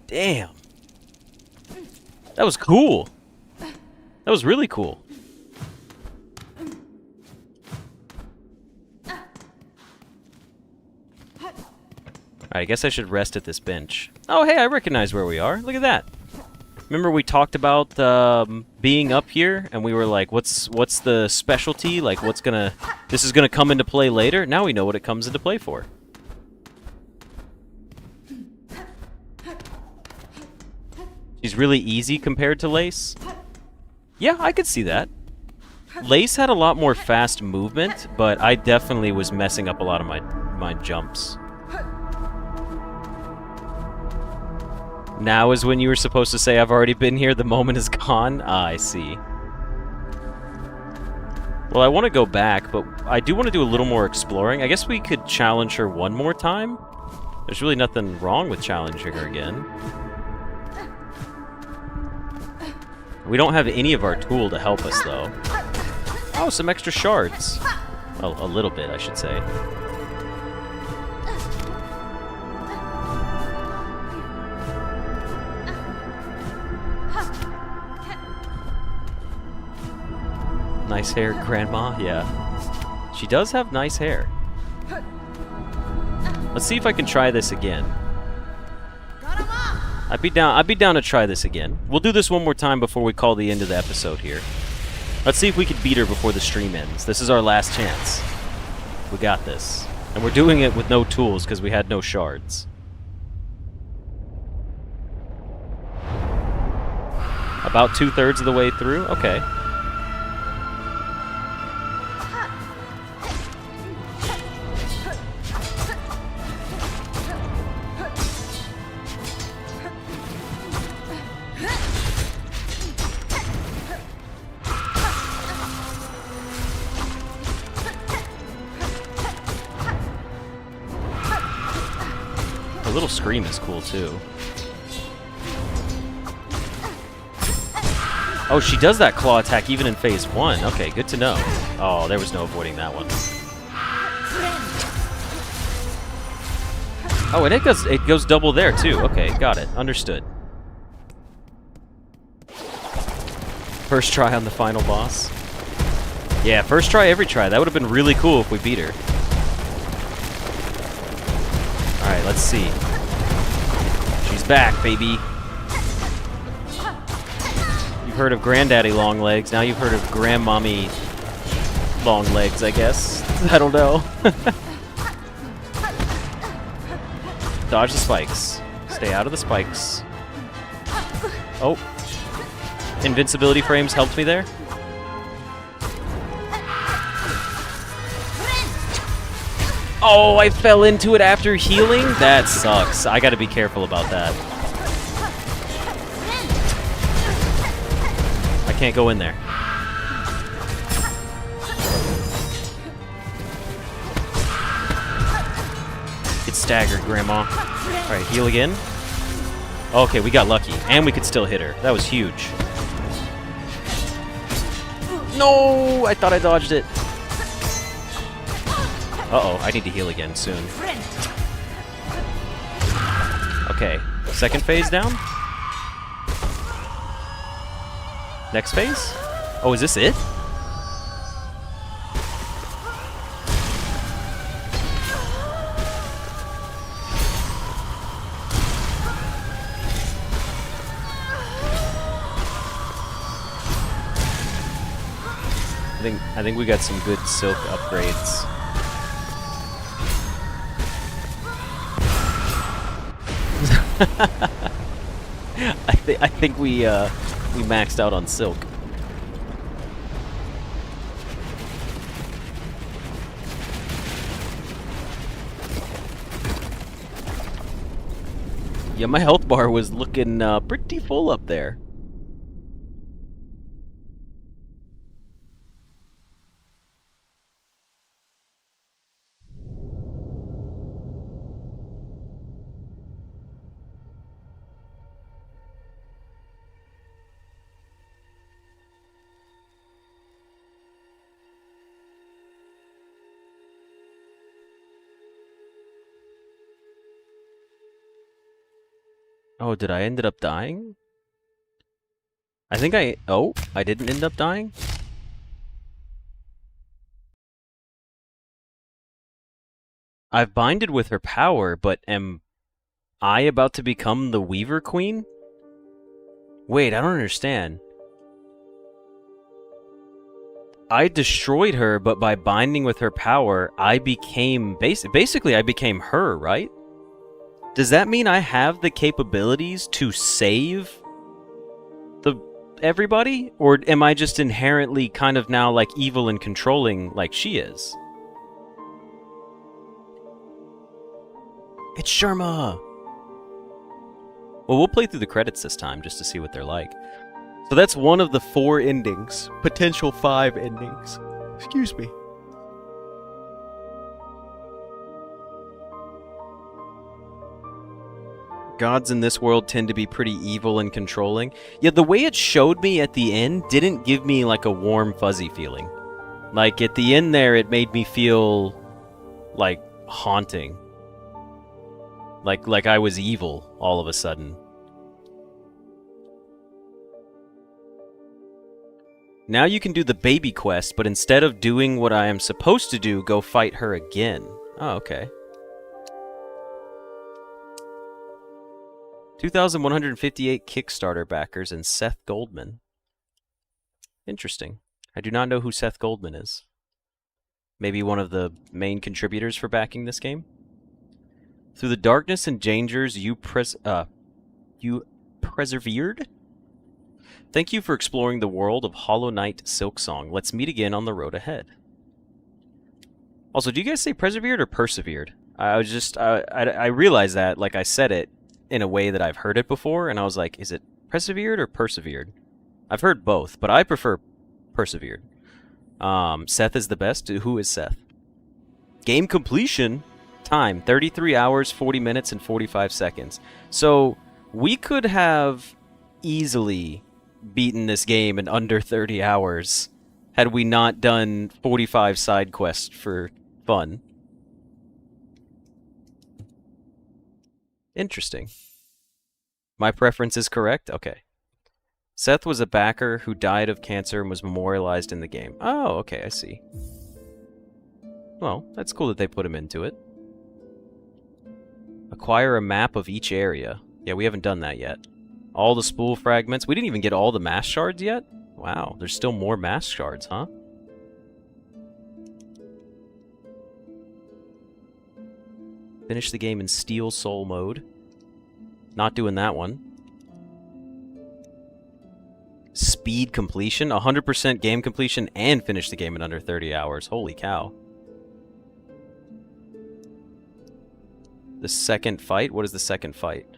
Damn. That was cool. That was really cool. Alright, I guess I should rest at this bench. Oh, hey, I recognize where we are. Look at that. Remember we talked about being up here, and we were like, what's the specialty? Like, this is gonna come into play later? Now we know what it comes into play for. She's really easy compared to Lace. Yeah, I could see that. Lace had a lot more fast movement, but I definitely was messing up a lot of my jumps. Now is when you were supposed to say, I've already been here, the moment is gone? Ah, I see. Well, I want to go back, but I do want to do a little more exploring. I guess we could challenge her one more time. There's really nothing wrong with challenging her again. We don't have any of our tool to help us, though. Oh, some extra shards. Well, a little bit, I should say. Nice hair, Grandma? Yeah. She does have nice hair. Let's see if I can try this again. I'd be down to try this again. We'll do this one more time before we call the end of the episode here. Let's see if we can beat her before the stream ends. This is our last chance. We got this. And we're doing it with no tools because we had no shards. About 2/3 of the way through? Okay. The little scream is cool too. Oh, she does that claw attack even in phase 1. Okay, good to know. Oh, there was no avoiding that one. Oh, and it goes double there too. Okay, got it. Understood. First try on the final boss. Yeah, first try every try. That would have been really cool if we beat her. Alright, let's see. She's back, baby. You've heard of Granddaddy Long Legs, now you've heard of Grandmommy Long Legs, I guess. I don't know. Dodge the spikes. Stay out of the spikes. Oh. Invincibility frames helped me there. Oh, I fell into it after healing? That sucks. I gotta be careful about that. I can't go in there. Get staggered, Grandma. Alright, heal again. Okay, we got lucky. And we could still hit her. That was huge. No! I thought I dodged it. Uh-oh, I need to heal again soon. Okay, second phase down? Next phase? Oh, is this it? think we got some good silk upgrades. I think we maxed out on silk. Yeah, my health bar was looking pretty full up there. Oh, did I ended up dying? I think I didn't end up dying? I've binded with her power, but am I about to become the Weaver Queen? Wait, I don't understand. I destroyed her, but by binding with her power, I became... Basically, I became her, right? Does that mean I have the capabilities to save everybody? Or am I just inherently kind of now like evil and controlling like she is? It's Sharma! Well, we'll play through the credits this time just to see what they're like. So that's one of the 4 endings. Potential 5 endings. Excuse me. Gods in this world tend to be pretty evil and controlling. Yeah, the way it showed me at the end didn't give me like a warm, fuzzy feeling. Like at the end there, it made me feel like haunting. Like I was evil all of a sudden. Now you can do the baby quest, but instead of doing what I am supposed to do, go fight her again. Oh, okay. 2,158 Kickstarter backers and Seth Goldman. Interesting. I do not know who Seth Goldman is. Maybe one of the main contributors for backing this game? Through the darkness and dangers you persevered? Thank you for exploring the world of Hollow Knight Silksong. Let's meet again on the road ahead. Also, do you guys say persevered or persevered? I realized that, like I said it in a way that I've heard it before, and I was like, is it persevered or persevered? I've heard both, but I prefer persevered. Seth is the best. Who is Seth? Game completion time, 33 hours, 40 minutes, and 45 seconds. So we could have easily beaten this game in under 30 hours had we not done 45 side quests for fun. Interesting. My preference is correct? Okay. Seth was a backer who died of cancer and was memorialized in the game. Oh, okay, I see. Well, that's cool that they put him into it. Acquire a map of each area. Yeah, we haven't done that yet. All the spool fragments. We didn't even get all the mask shards yet? Wow, there's still more mask shards, huh? Finish the game in Steel Soul mode. Not doing that one. Speed completion. 100% game completion and finish the game in under 30 hours. Holy cow. The second fight? What is the second fight?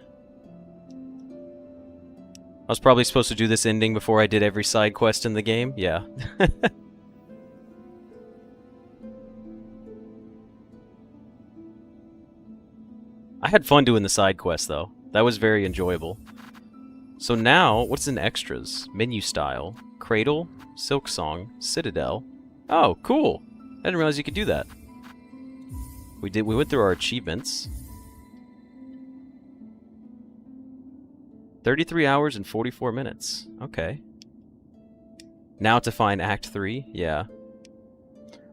I was probably supposed to do this ending before I did every side quest in the game? Yeah. I had fun doing the side quest, though. That was very enjoyable. So now, what's in extras? Menu style, Cradle, Silksong, Citadel. Oh, cool! I didn't realize you could do that. We went through our achievements. 33 hours and 44 minutes. Okay. Now to find Act 3? Yeah.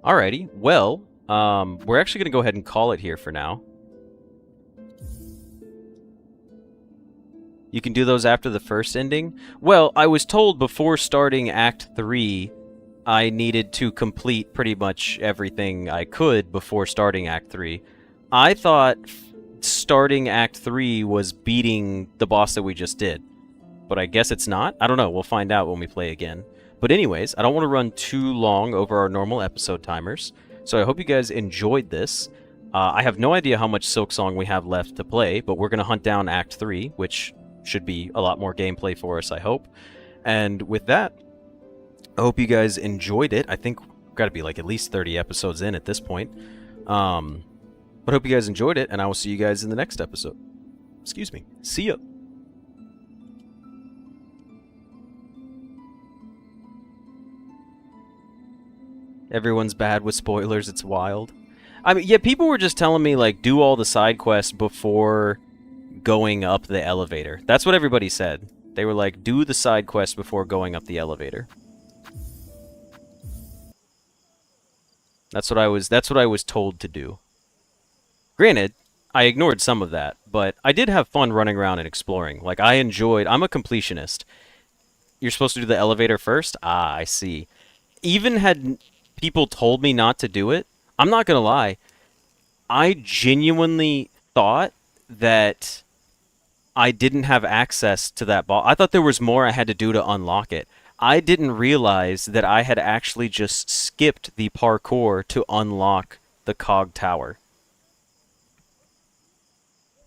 Alrighty. Well, we're actually going to go ahead and call it here for now. You can do those after the first ending? Well, I was told before starting Act 3 I needed to complete pretty much everything I could before starting Act 3. I thought starting Act 3 was beating the boss that we just did, but I guess it's not. I don't know. We'll find out when we play again. But anyways, I don't want to run too long over our normal episode timers, so I hope you guys enjoyed this. I have no idea how much Silksong we have left to play, but we're going to hunt down Act 3, which should be a lot more gameplay for us, I hope. And with that, I hope you guys enjoyed it. I think we've got to be like at least 30 episodes in at this point. But I hope you guys enjoyed it, and I will see you guys in the next episode. Excuse me. See ya. Everyone's bad with spoilers. It's wild. I mean, yeah, people were just telling me, like, do all the side quests before going up the elevator. That's what everybody said. They were like, do the side quest before going up the elevator. That's what I was told to do. Granted, I ignored some of that, but I did have fun running around and exploring. Like, I'm a completionist. You're supposed to do the elevator first? Ah, I see. Even had people told me not to do it, I'm not gonna lie, I genuinely thought that I didn't have access to that ball. I thought there was more I had to do to unlock it. I didn't realize that I had actually just skipped the parkour to unlock the cog tower.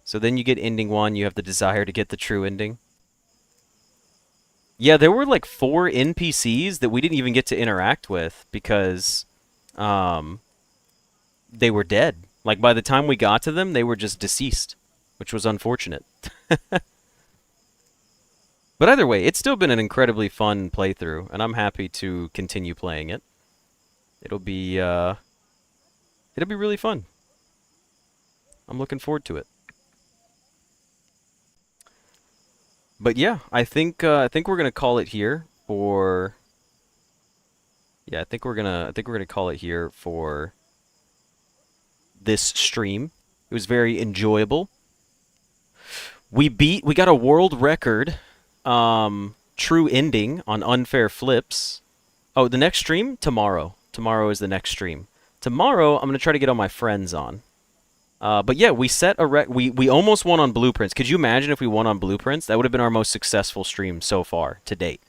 So then you get ending 1, you have the desire to get the true ending. Yeah, there were like 4 NPCs that we didn't even get to interact with because they were dead. Like, by the time we got to them, they were just deceased, which was unfortunate. But either way, it's still been an incredibly fun playthrough, and I'm happy to continue playing it. It'll be really fun. I'm looking forward to it. But yeah, I think we're gonna call it here for. Yeah, I think we're gonna call it here for this stream. It was very enjoyable. We got a world record true ending on unfair flips. Oh, the next stream tomorrow. Tomorrow is the next stream. Tomorrow I'm gonna try to get all my friends on. But yeah, we set a we almost won on blueprints. Could you imagine if we won on blueprints? That would have been our most successful stream so far to date.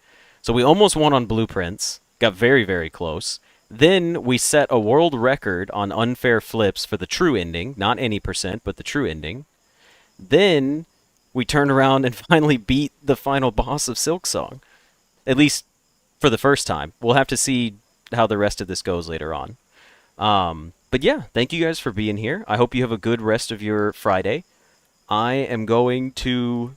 So we almost won on blueprints. Got very, very close. Then we set a world record on unfair flips for the true ending. Not any percent, but the true ending. Then we turned around and finally beat the final boss of Silksong. At least for the first time. We'll have to see how the rest of this goes later on. But yeah, thank you guys for being here. I hope you have a good rest of your Friday. I am going to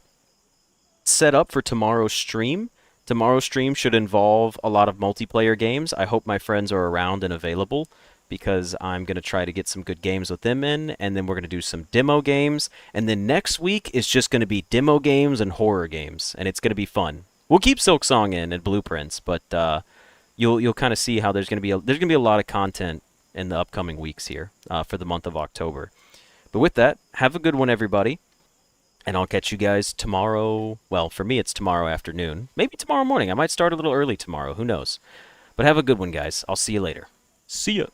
set up for tomorrow's stream. Tomorrow's stream should involve a lot of multiplayer games. I hope my friends are around and available because I'm going to try to get some good games with them in, and then we're going to do some demo games. And then next week is just going to be demo games and horror games, and it's going to be fun. We'll keep Silksong in and Blueprints, but you'll kind of see how there's going to be a lot of content in the upcoming weeks here for the month of October. But with that, have a good one, everybody. And I'll catch you guys tomorrow. Well, for me, it's tomorrow afternoon. Maybe tomorrow morning. I might start a little early tomorrow. Who knows? But have a good one, guys. I'll see you later. See ya.